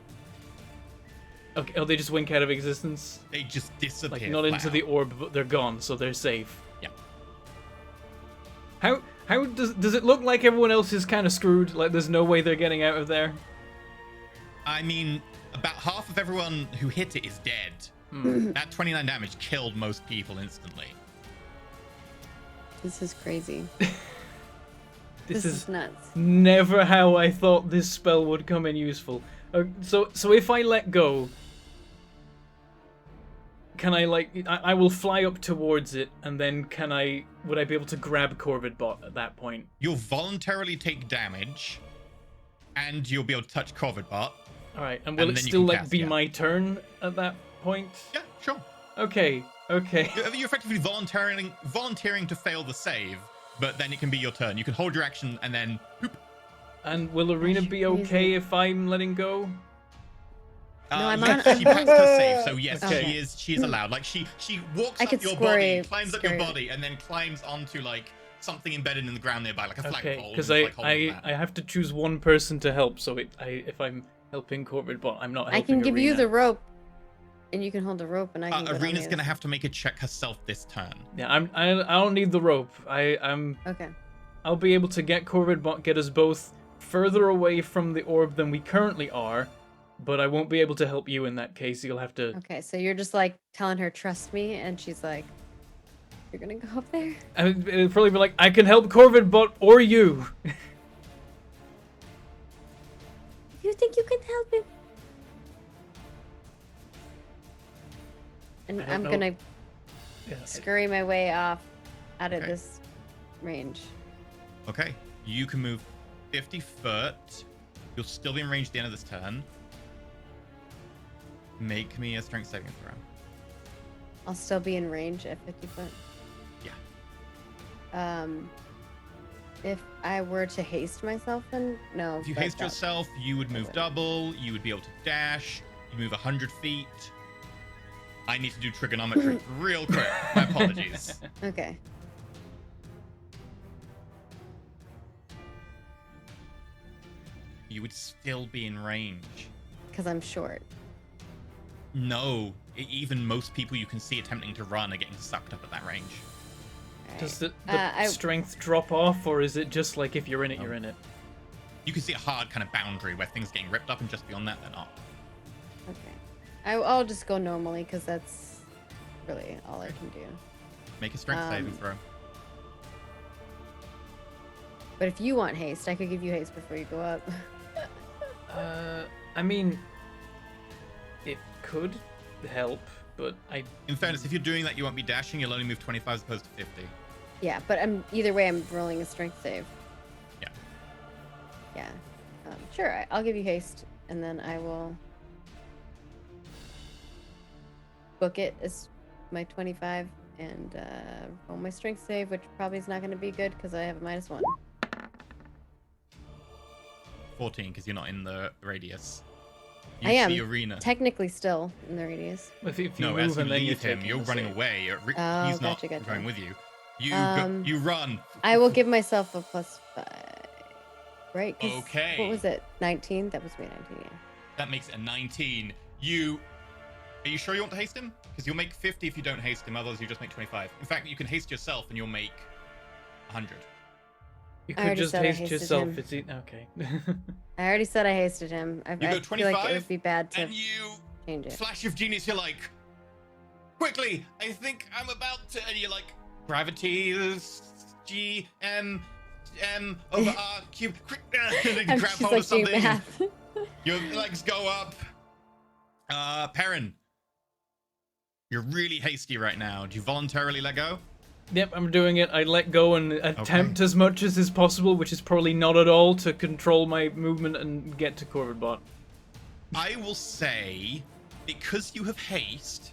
Okay. Oh, they just wink out of existence. They just disappear. Like not into flat the out. orb, but they're gone, so they're safe. Yeah. How does it look like everyone else is kind of screwed? Like there's no way they're getting out of there. I mean, about half of everyone who hit it is dead. That 29 damage killed most people instantly. This is crazy. This is nuts. never how I thought this spell would come in useful. So if I let go, can I I will fly up towards it, and then would I be able to grab Corvid-Bot at that point? You'll voluntarily take damage, and you'll be able to touch Corvid-Bot. All right, and will And it then you still can cast, be yeah. my turn at that point? Yeah, sure. Okay. You're effectively volunteering to fail the save, but then it can be your turn. You can hold your action and then poop. And will Arena be crazy. okay if I'm letting go? No, I'm yes, on- she passed her save, so yes, Okay. she is allowed. Like she walks I up could your scurry- body, climbs up your scurry. body, and then climbs onto like something embedded in the ground nearby, like a flagpole. Okay, because and just, like, holds I that. have to choose one person to help. So if I'm helping Corvid-Bot, I'm not I helping can give you Arena. the rope, and you can hold the rope, and I can. go down Arena's the gonna other have to make a check herself this turn. Yeah, I don't need the rope. I'm side. Okay. I'll be able to get Corvid-Bot, get us both further away from the orb than we currently are, but I won't be able to help you in that case. You'll have to. Okay, so you're just like telling her trust me, and she's like, "You're gonna go up there." It'll probably be like, I can help Corvid-Bot or you. You think you can help him? And I don't I'm know. gonna Yeah. scurry my way off out of Okay. this range. Okay, you can move 50 foot. You'll still be in range at the end of this turn. Make me a strength saving throw. I'll still be in range at 50 foot. Yeah. If I were to haste myself, then no. If you but haste that- yourself, you would move Okay. double. You would be able to dash. You move 100 feet. I need to do trigonometry real quick. My apologies. Okay. You would still be in range. Because I'm short. No, even most people you can see attempting to run are getting sucked up at that range. Alright. Does the I- strength drop off, or is it just like if you're in it, you're in it? You can see a hard kind of boundary where things are getting ripped up, and just beyond that, they're not. Okay. I'll just go normally because that's really all I can do. Make a strength saving throw. But if you want haste, I could give you haste before you go up. I mean, it could help, but In fairness, if you're doing that, you won't be dashing. You'll only move 25 as opposed to 50. Yeah, but either way, I'm rolling a strength save. Yeah. Yeah. Sure, I'll give you haste, and then I will book it as my 25 and roll my strength save, which probably is not going to be good because I have a -1. 14, because you're not in the radius. I am. The arena. Technically still in the radius. if you No, move as you and then you're leave him, taking you're the running save. away. Oh, He's not gotcha. going with you. You Um, you run. I will give myself a +5. Right? 'Cause Okay. What was it? 19? That was me 19, yeah. That makes it a 19. Are you sure you want to haste him? Because you'll make 50 if you don't haste him. Otherwise, you just make 25. In fact, you can haste yourself and you'll make 100. You I could already just said I haste hasted yourself. him. It's okay. I already said I hasted him. I go feel like 25, it would be bad to And you change it. flash of genius. You're like, quickly! I think I'm about to. And you're like, gravity is G M over R cubed. And then you I'm grab just hold like of doing something. math. Your legs go up. Perrin, you're really hasty right now. Do you voluntarily let go? Yep, I'm doing it. I let go and attempt as much as is possible, which is probably not at all, to control my movement and get to Corvid-Bot. I will say, because you have haste,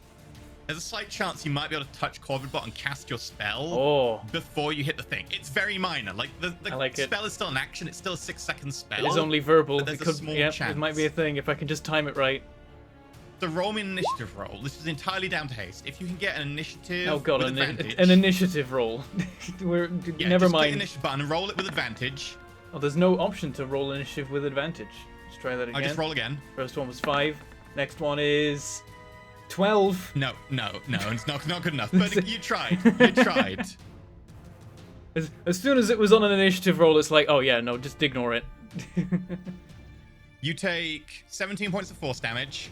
There's a slight chance you might be able to touch Corvid-Bot and cast your spell Oh, before you hit the thing. It's very minor. Like the I like it. spell is still in action. It's still a 6-second spell. it is only verbal. but there's It a could, small yeah, chance. it might be a thing if I can just time it right. The roll me an initiative roll. This is entirely down to haste. If you can get an initiative Oh god, with an advantage, initiative roll. We're yeah, never just click mind. initiative button and roll it with advantage. Oh, there's no option to roll initiative with advantage. Let's try that again. I'll just roll again. First one was 5. Next one is 12. No, it's not good enough. But you tried. You tried. As soon as it was on an initiative roll, it's like, oh yeah, no, just ignore it. You take 17 points of force damage.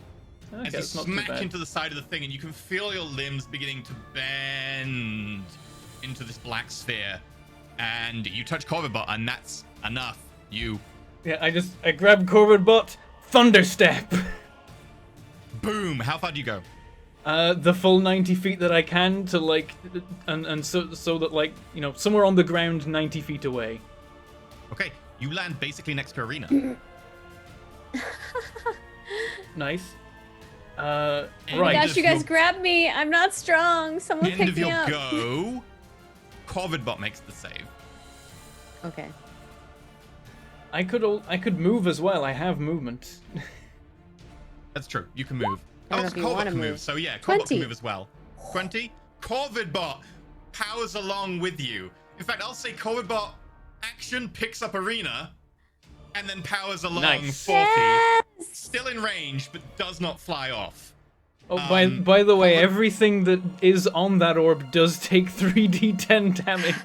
Okay, as you it's not too smack bad. into the side of the thing, and you can feel your limbs beginning to bend into this black sphere. And you touch Corvid-Bot, and that's enough. You Yeah, I grab Corvid-Bot, Thunderstep. boom. How far do you go? The full 90 feet that I can to like, and so that like, you know, somewhere on the ground 90 feet away. Okay, you land basically next to Arena. Nice. End Oh my Right. gosh, of you guys your- grab me. I'm not strong. Someone End pick of me your up. go. Corvid-Bot makes the save. Okay. I could move as well. I have movement. That's true. You can move. I don't know Oh, if you Corvid wanna can move. move. So yeah, Corvid 20. can move as well. 20. Corvid-Bot powers along with you. In fact, I'll say Corvid-Bot action picks up Arena and then powers along Nice. 40. Yes! Still in range, but does not fly off. Oh, by the way, everything that is on that orb does take 3d10 damage.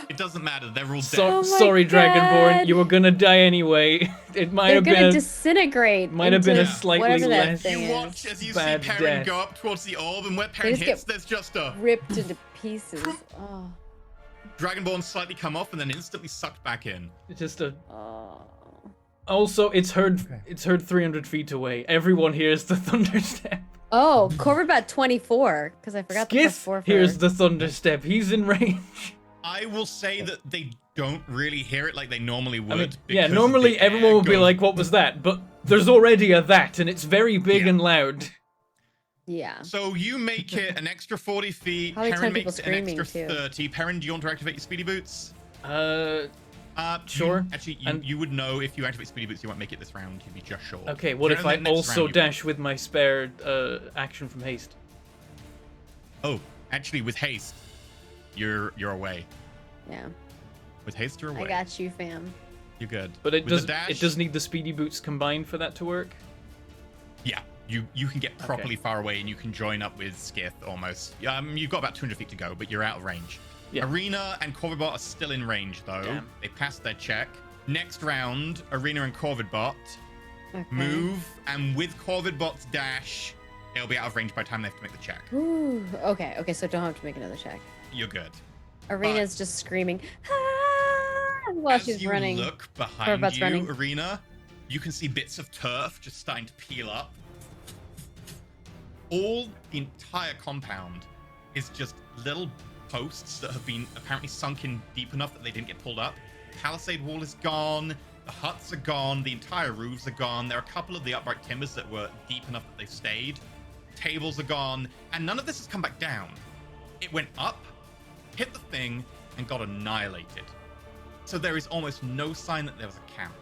It doesn't matter. They're all dead. So, Oh my sorry, God. Dragonborn, you were gonna die anyway. It might They're have gonna been. disintegrate. might have been a into slightly whatever that less thing You is. watch as you see Bad Perrin death. go up towards the orb, and where Perrin just hits, get- there's just a Ripped into pieces. Oh. Dragonborn slightly come off and then instantly sucked back in. It's just a. Oh. Also, it's heard 300 feet away. Everyone hears the thunderstep. Oh, Corvid-Bot 24, because I forgot the plus 4 Skith for hears the thunderstep. He's in range. I will say that they don't really hear it like they normally would. I mean, yeah, because normally the everyone air would be goes- like, "What was that?" But there's already a that, and it's very big Yeah. and loud. Yeah. So you make it an extra 40 feet. Probably 10 Perrin people makes it an screaming, extra too. 30. Perrin, do you want to activate your speedy boots? Sure. Actually, And- you would know if you activate speedy boots, you won't make it this round. You'd be just short. Okay, what If if you're I in the next also round, you- dash with my spare action from haste? Oh, actually, with haste, you're away. Yeah. With haste, you're away. I got you, fam. You're good. But it With the does. dash, It does need the speedy boots combined for that to work. Yeah, you can get properly far away and you can join up with Skith almost. You've got about 200 feet to go, but you're out of range. Yeah. Arena and Corvid-Bot are still in range though. Damn. They passed their check. Next round, Arena and Corvid-Bot Okay. move, and with Corvid-Bot's dash, they'll be out of range by the time they have to make the check. Ooh, okay, so don't have to make another check. You're good. Arena's just screaming "Ah!" while As she's you running. look behind Corvid-Bot's you, running. Arena, you can see bits of turf just starting to peel up. All the entire compound is just little posts that have been apparently sunk in deep enough that they didn't get pulled up. Palisade wall is gone. The huts are gone. The entire roofs are gone. There are a couple of the upright timbers that were deep enough that they've stayed. Tables are gone. And none of this has come back down. It went up, hit the thing, and got annihilated. So there is almost no sign that there was a camp.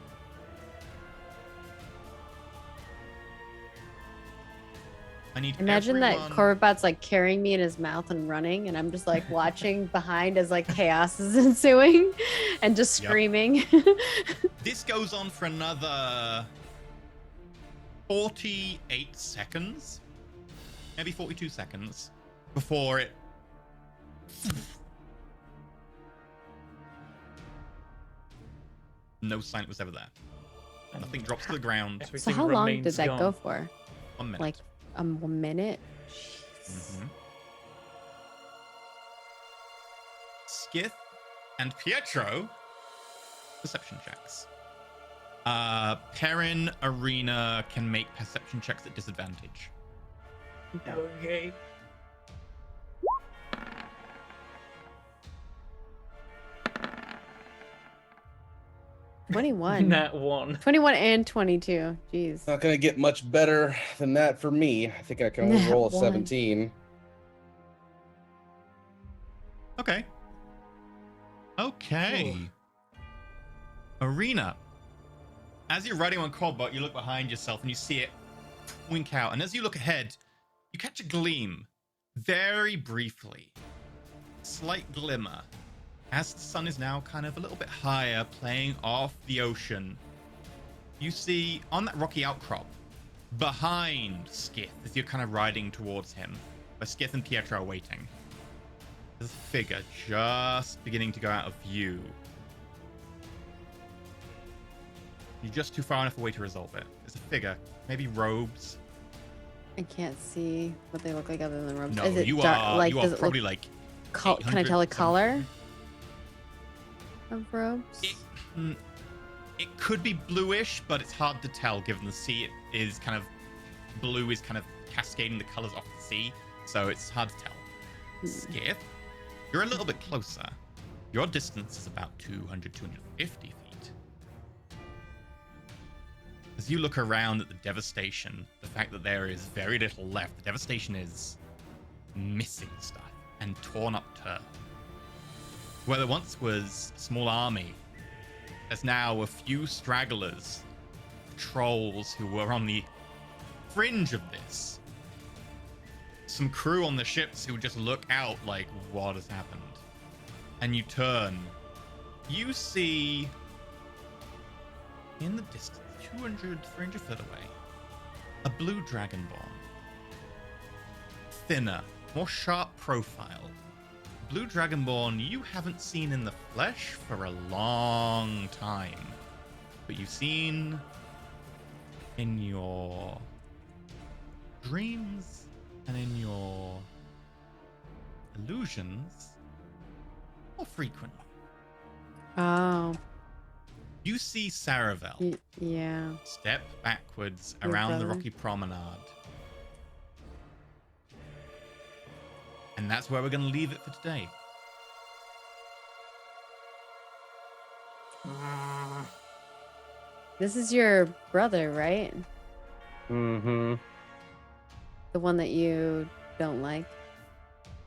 I need Imagine that everyone... Corvid-Bot's like carrying me in his mouth and running, and I'm just like watching behind as like chaos is ensuing and just Yep. screaming. This goes on for another 48 seconds, maybe 42 seconds, before it. No sign it was ever there. Nothing drops to the ground. So Everything how long did remains that gone. go for? 1 minute. Like 1 minute? Jeez. Mhm. Skith and Pietro, perception checks. Perrin, Arena can make perception checks at disadvantage. Okay. Twenty-one. Nat 1. 21 and 22. Jeez. Not gonna get much better than that for me. I think I can only roll a One. 17. Okay. Okay. Arena. As you're riding on Corvid-Bot, you look behind yourself and you see it wink out. And as you look ahead, you catch a gleam, very briefly, slight glimmer, as the sun is now kind of a little bit higher, playing off the ocean. You see on that rocky outcrop, behind Skith, as you're kind of riding towards him, where Skith and Pietro are waiting, there's a figure just beginning to go out of view. You're just too far enough away to resolve it. It's a figure, maybe robes. I can't see what they look like other than robes. No, Is it you dark, are. like, You are does it probably look like. can I tell a 800 color of robes? It could be bluish, but it's hard to tell given the sea is kind of blue, is kind of cascading the colors off the sea, so it's hard to tell. Skith, you're a little bit closer. Your distance is about 200, 250 feet. As you look around at the devastation, the fact that there is very little left, the devastation is missing stuff and torn up turf. Where there once was a small army, there's now a few stragglers, trolls who were on the fringe of this. Some crew on the ships who just look out like, what has happened? And you turn. You see, in the distance, 200, 300 foot away, a blue dragonborn. Thinner, more sharp profile. Blue dragonborn you haven't seen in the flesh for a long time. But you've seen in your dreams and in your illusions more frequently. Oh, You see Saravel yeah. step backwards Your around the brother. rocky promenade. And that's where we're going to leave it for today. This is your brother, right? Mm-hmm. The one that you don't like.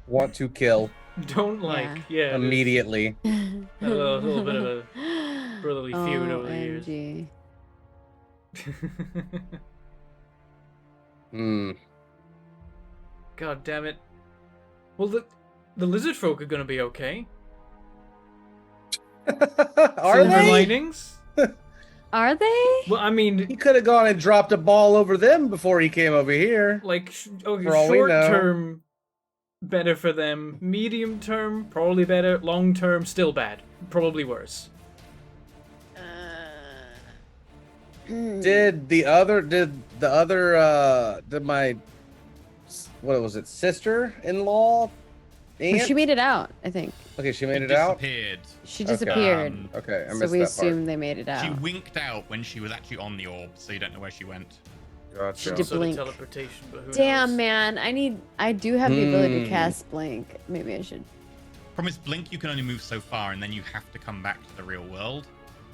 Want to kill Don't like, yeah. there's immediately. a little bit of a brotherly feud over the years. OMG. Hmm. God damn it. Well, the lizard folk are gonna be okay. Are Silver they? linings? Are they? Well, I mean, He could have gone and dropped a ball over them before he came over here. like, okay, For all we short know. term, better for them. Medium term, probably better. Long term, still bad. Probably worse. Did my, what was it, sister-in-law? Well, she made it out, I think. Okay, she made it out? Disappeared. She Okay. disappeared. Okay, I So missed we that assume they made it She out. winked out when she was actually on the orb, so you don't know where she went. part. She Gotcha. did Sort of blink. teleportation, but who Damn, knows? man. I do have the ability to Hmm. cast blink. Maybe I should. Promise Blink, you can only move so far, and then you have to come back to the real world,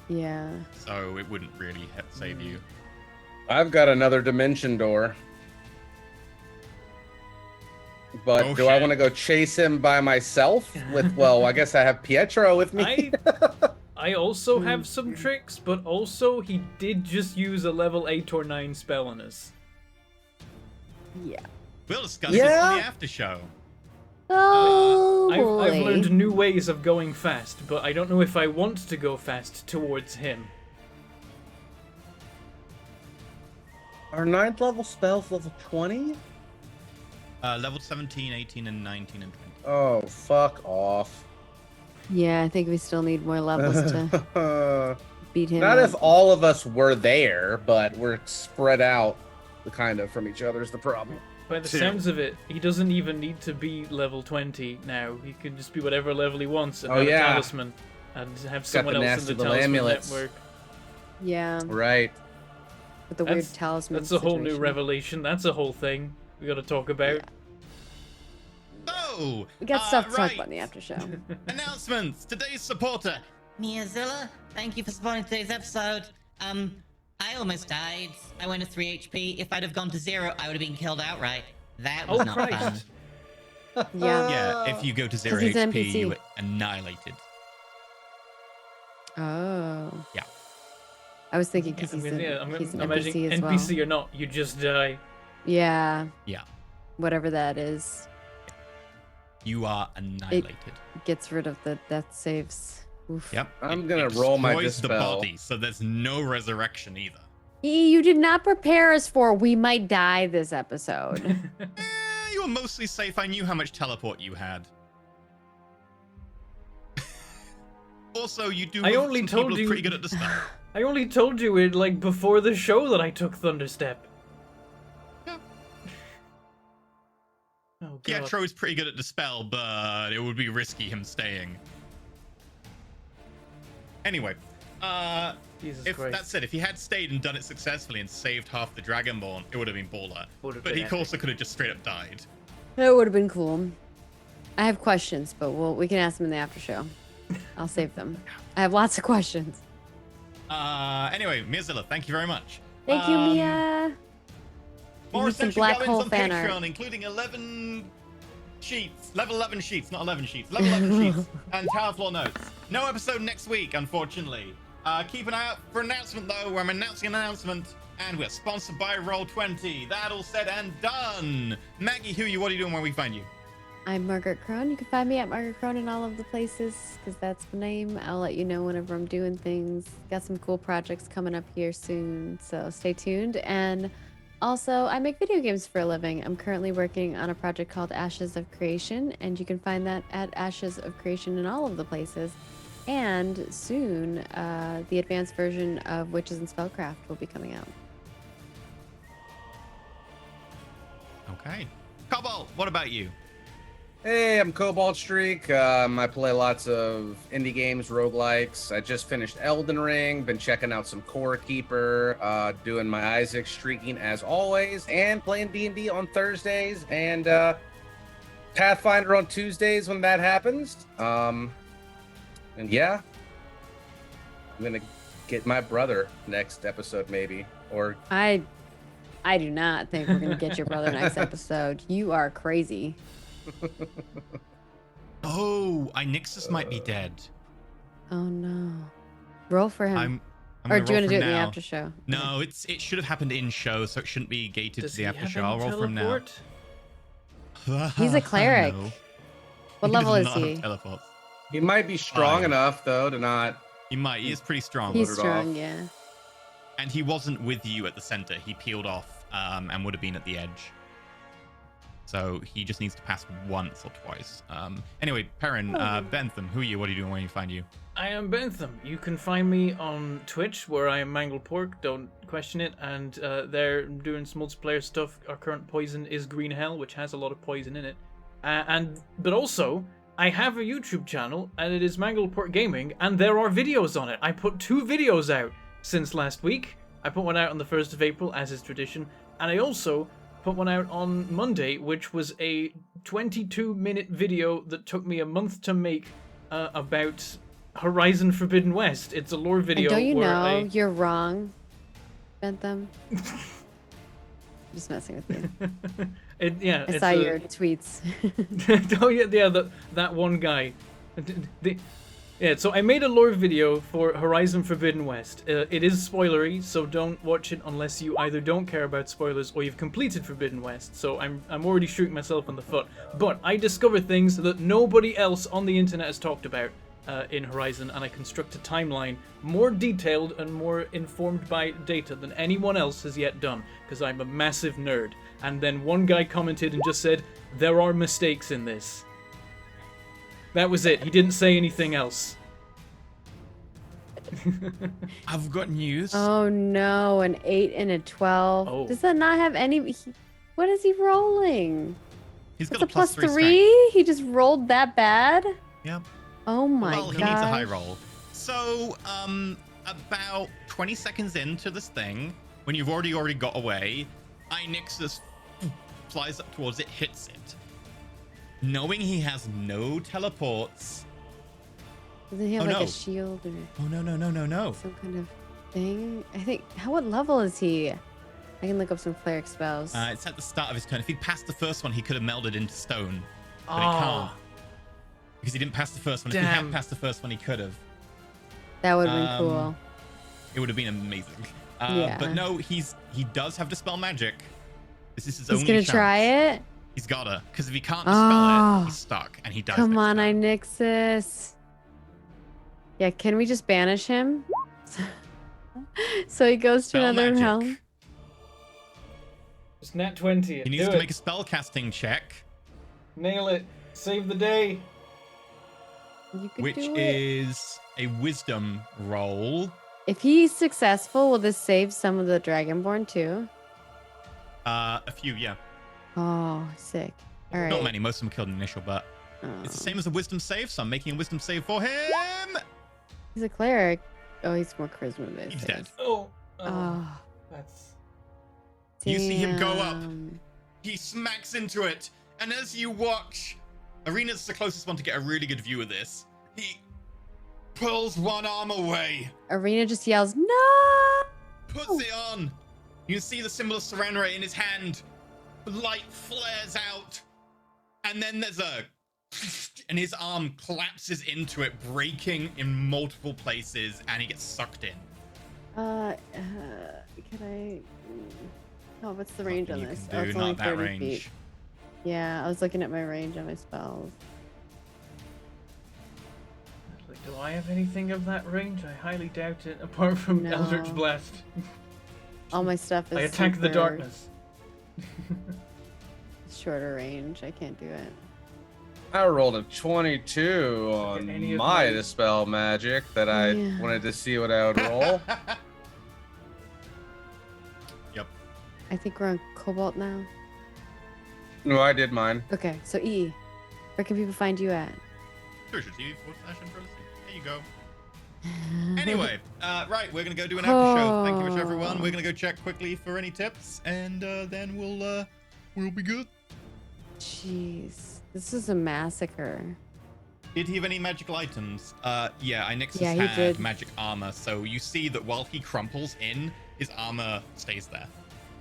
Yeah. so it wouldn't really save you. I've got another dimension door. But Oh, do I shit. want to go chase him by myself? Well, I guess I have Pietro with me. I also have some tricks, but also he did just use a level 8 or 9 spell on us. Yeah. We'll discuss this on Yeah? the after show. Oh, I've boy. learned new ways of going fast, but I don't know if I want to go fast towards him. Are 9th level spells level 20? Level 17, 18, and 19, and 20. Oh, fuck off. Yeah, I think we still need more levels to beat him. Not up. if all of us were there, but we're spread out kind of from each other is the problem. By the Two. sounds of it, he doesn't even need to be level 20 now. He can just be whatever level he wants and Oh, have yeah. a talisman and have someone the else in nasty the little talisman amulets. network. Yeah, Right. with the weird That's- talisman. That's a whole new situation. revelation. That's a whole thing we gotta talk about. So, We got stuff to talk right. about in the after show. Announcements. Today's supporter. Miazilla, thank you for supporting today's episode. I almost died. I went to 3 HP. If I'd have gone to 0, I would have been killed outright. That was Oh not fun. Christ! Yeah. Yeah, if you go to 0 he's an HP, you NPC. are annihilated. Oh. Yeah. I was thinking because I'm he's, he's an imagining NPC as well. NPC or not, you just die. Yeah. Yeah. Whatever that is. You are annihilated. Gets rid of the death saves. Oof. Yep. I'm It gonna roll my destroys the dispel. body, so there's no resurrection either. You did not prepare us for we might die this episode. You were mostly safe. I knew how much teleport you had. Also, you do. I only some told people are you- pretty good at the spell. I only told you it like before the show that I took Thunderstep. Yeah. Oh god. Pietro is pretty good at the spell, but it would be risky him staying. Anyway, Jesus if Christ. that said, if he had stayed and done it successfully and saved half the dragonborn, it would have been baller. Would've But been he epic. also could have just straight up died. That would have been cool. I have questions, but we can ask them in the after show. I'll save them. I have lots of questions. Anyway, Mirzilla, thank you very much. Thank you, Mia. More need some Ascension black goings hole on fan Patreon, art. including 11 sheets. Level 11 sheets, not 11 sheets. Level 11 sheets and Tower Floor notes. No episode next week, unfortunately. Keep an eye out for an announcement, though, where I'm announcing an announcement. And we're sponsored by Roll20. That all said and done. Maggie, who are you? What are you doing? Where we find you? I'm Margaret Crone. You can find me at Margaret Crone in all of the places because that's my name. I'll let you know whenever I'm doing things. Got some cool projects coming up here soon, so stay tuned. And also, I make video games for a living. I'm currently working on a project called Ashes of Creation, and you can find that at Ashes of Creation in all of the places. And soon, the advanced version of Witches and Spellcraft will be coming out. Okay. Cobalt, what about you? Hey, I'm Cobalt Streak. I play lots of indie games, roguelikes. I just finished Elden Ring, been checking out some Core Keeper, doing my Isaac streaking as always, and playing D&D on Thursdays, and Pathfinder on Tuesdays when that happens. And yeah, I'm gonna get my brother next episode maybe, or I do not think we're gonna get your brother next episode. You are crazy. Oh, Inixus might be dead. Oh no. Roll for him. I'm or gonna do you roll want to do from it in the now. after show? No, it should have happened in show, so it shouldn't be gated Does to the he after have show. any I'll roll from now. teleport? He's a cleric. No. What He level does is not have he? teleports. he might be strong Fine. enough though to not. He might. He is pretty strong. He's it strong, off. yeah. And he wasn't with you at the center. He peeled off and would have been at the edge. So he just needs to pass once or twice. Anyway, Perrin, Bentham, who are you? What are you doing? Where can you find you? I am Bentham. You can find me on Twitch, where I am Mangled Pork. Don't question it. And they're doing some multiplayer stuff. Our current poison is Green Hell, which has a lot of poison in it. But also, I have a YouTube channel, and it is Mangled Pork Gaming, and there are videos on it. I put 2 videos out since last week. I put one out on the 1st of April, as is tradition, and I also put one out on Monday, which was a 22-minute video that took me a month to make about Horizon Forbidden West. It's a lore video And don't you where know you're wrong, Bentham? Just messing with you. I saw your tweets. Oh yeah, that one guy. So I made a lore video for Horizon Forbidden West. It is spoilery, so don't watch it unless you either don't care about spoilers or you've completed Forbidden West. So I'm already shooting myself in the foot. But I discover things that nobody else on the internet has talked about in Horizon, and I construct a timeline more detailed and more informed by data than anyone else has yet done, because I'm a massive nerd. And then one guy commented and just said, "There are mistakes in this." That was it. He didn't say anything else. I've got news. Oh no, an 8 and a 12. Oh. Does that not have any? What is he rolling? He's got It's a plus 3 +3? strength. He just rolled that bad? Yep. Oh my Well, god. he needs a high roll. So, about 20 seconds into this thing, when you've already got away, Inixus flies up towards it, hits it. Knowing he has no teleports. Doesn't he have Oh, like no. a shield or Oh, no. some kind of thing? I think. What level is he? I can look up some cleric spells. It's at the start of his turn. If he'd passed the first one, he could have melded into stone. but he can't because he didn't pass the first one. If he Damn. had passed the first one, he could have. That would have been cool. It would have been amazing. Yeah. But no, he does have Dispel Magic. This is his He's only gonna chance. try it. He's gotta, because if he can't dispel it, he's stuck, and he dies. Come next on, turn. Inixis. Yeah, can we just banish him? So he goes to Spell another magic. realm. It's nat 20. He needs Do to it. make a spell casting check, Nail it. Save the day. You could which do it. is a wisdom roll. If he's successful, will this save some of the dragonborn too? A few, yeah. Oh, sick. All right. Not many. Most of them killed in initial, but Oh. it's the same as a wisdom save, so I'm making a wisdom save for him. He's a cleric. Oh, he's more charisma based. He's I dead. guess. Oh. Oh, That's. You see him go up. damn. He smacks into it, and as you watch, Arena's the closest one to get a really good view of this. He pulls one arm away, Arena just yells, "No!" puts it on. You can see the symbol of surrender in his hand. Light flares out, and then there's a, and his arm collapses into it, breaking in multiple places, and he gets sucked in. Can I? Oh, what's the range on Nothing you this? can Oh, do, it's only not that 30 range. feet. Yeah, I was looking at my range on my spells. Like, do I have anything of that range? I highly doubt it, apart from No. Eldritch Blast. All my stuff is I attack the super darkness. shorter range. I can't do it. I rolled a 22 Any on of my my- dispel magic that I Yeah. wanted to see what I would roll. Yep. I think we're on Cobalt now. No, I did mine. Okay, so E, where can people find you at? Twitch.tv/Impressive. There you go. Anyway, right, we're gonna go do an after show. Thank you much, everyone. We're gonna go check quickly for any tips, and then we'll be good. Jeez, this is a massacre. Did he have any magical items? Yeah, Inixis Yeah, he had did. magic armor, so you see that while he crumples in, his armor stays there.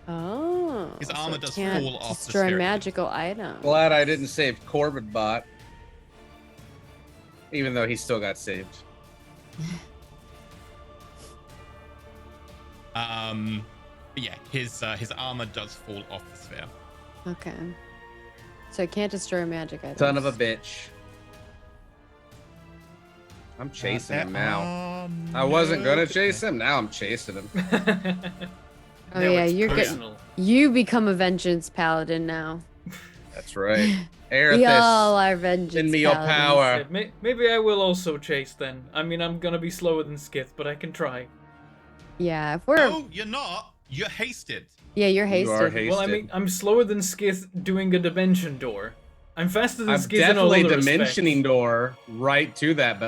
Oh, His so armor it does can't fall off the destroy spirit. magical items. Glad I didn't save Corvid-Bot. Even though he still got saved. But yeah, his armor does fall off the sphere. Okay, so it can't destroy magic items. Son of a bitch. I'm chasing him now. I wasn't gonna chase him. Now I'm chasing him. Oh Now yeah, it's you're getting. personal. You become a vengeance paladin now. That's right. We all Aerithis, are vengeance send me your paladins. power. Yeah, maybe I will also chase then. I mean, I'm gonna be slower than Skith, but I can try. Yeah, if we're No, you're not. You're hasted. yeah, you're You are hasted. hasted. Well, I mean, I'm slower than Skith doing a dimension door. I'm faster than I'm Skith in all definitely other dimensioning respects. door right to that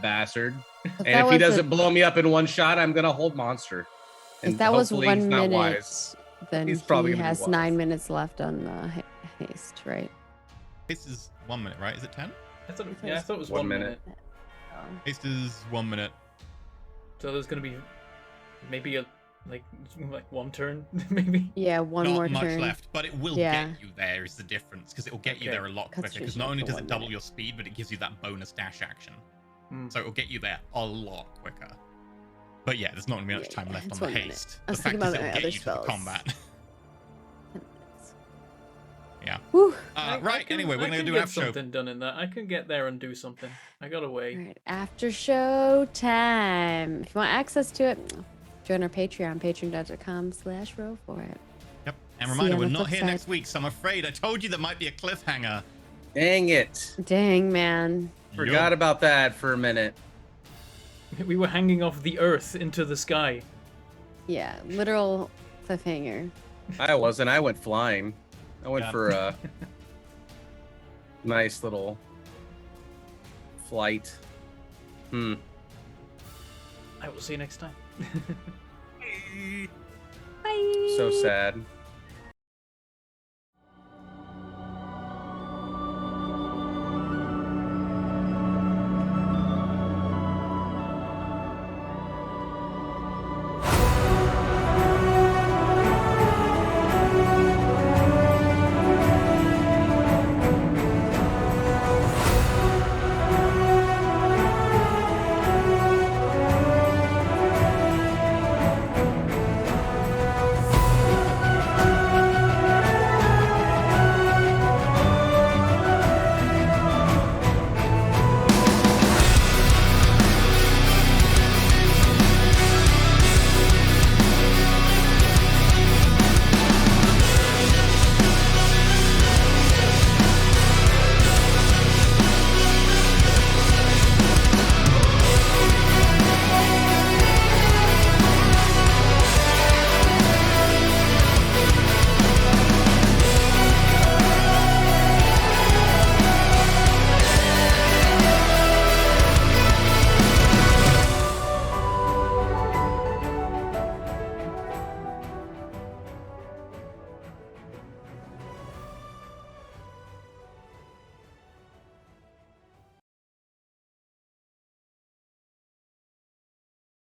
bastard. If And that if he was doesn't a- blow me up in one shot, I'm gonna hold monster. If And that was hopefully he's 1 not minute, wise. then He's probably he gonna be has wise. 9 minutes left on haste, right? Haste is 1 minute, right? Is it 10? I thought it was 1 1 minute. minute. Oh. Haste is 1 minute. So there's gonna be maybe like one turn, maybe. Yeah, one Not more much turn. left, but it will Yeah. get you there is the difference, because it will get you Okay. there a lot quicker, because Concentration not only for does 1 it double minute. your speed, but it gives you that bonus dash action. Hmm. So it will get you there a lot quicker. But yeah, there's not going to be much Yeah, time left it's on the 1 minute. haste. I was The fact thinking is about it my will get other you to the spells. combat. 10 minutes. Yeah. Whew. I Right, can- anyway, we're I going to can do an get after show. something done in that. I can get there and do something. I got away. All right, after show time. If you want access to it, join our Patreon, patreon.com/roll for it. Yep. And See reminder, you on we're the not flip here side. next week, so I'm afraid I told you there might be a cliffhanger. Dang it. Dang, man. Forgot about that for a minute. We were hanging off the earth into the sky. Yeah, literal cliffhanger. I wasn't. I went flying. I went Yeah. for a nice little flight. I will see you next time. Bye. So sad.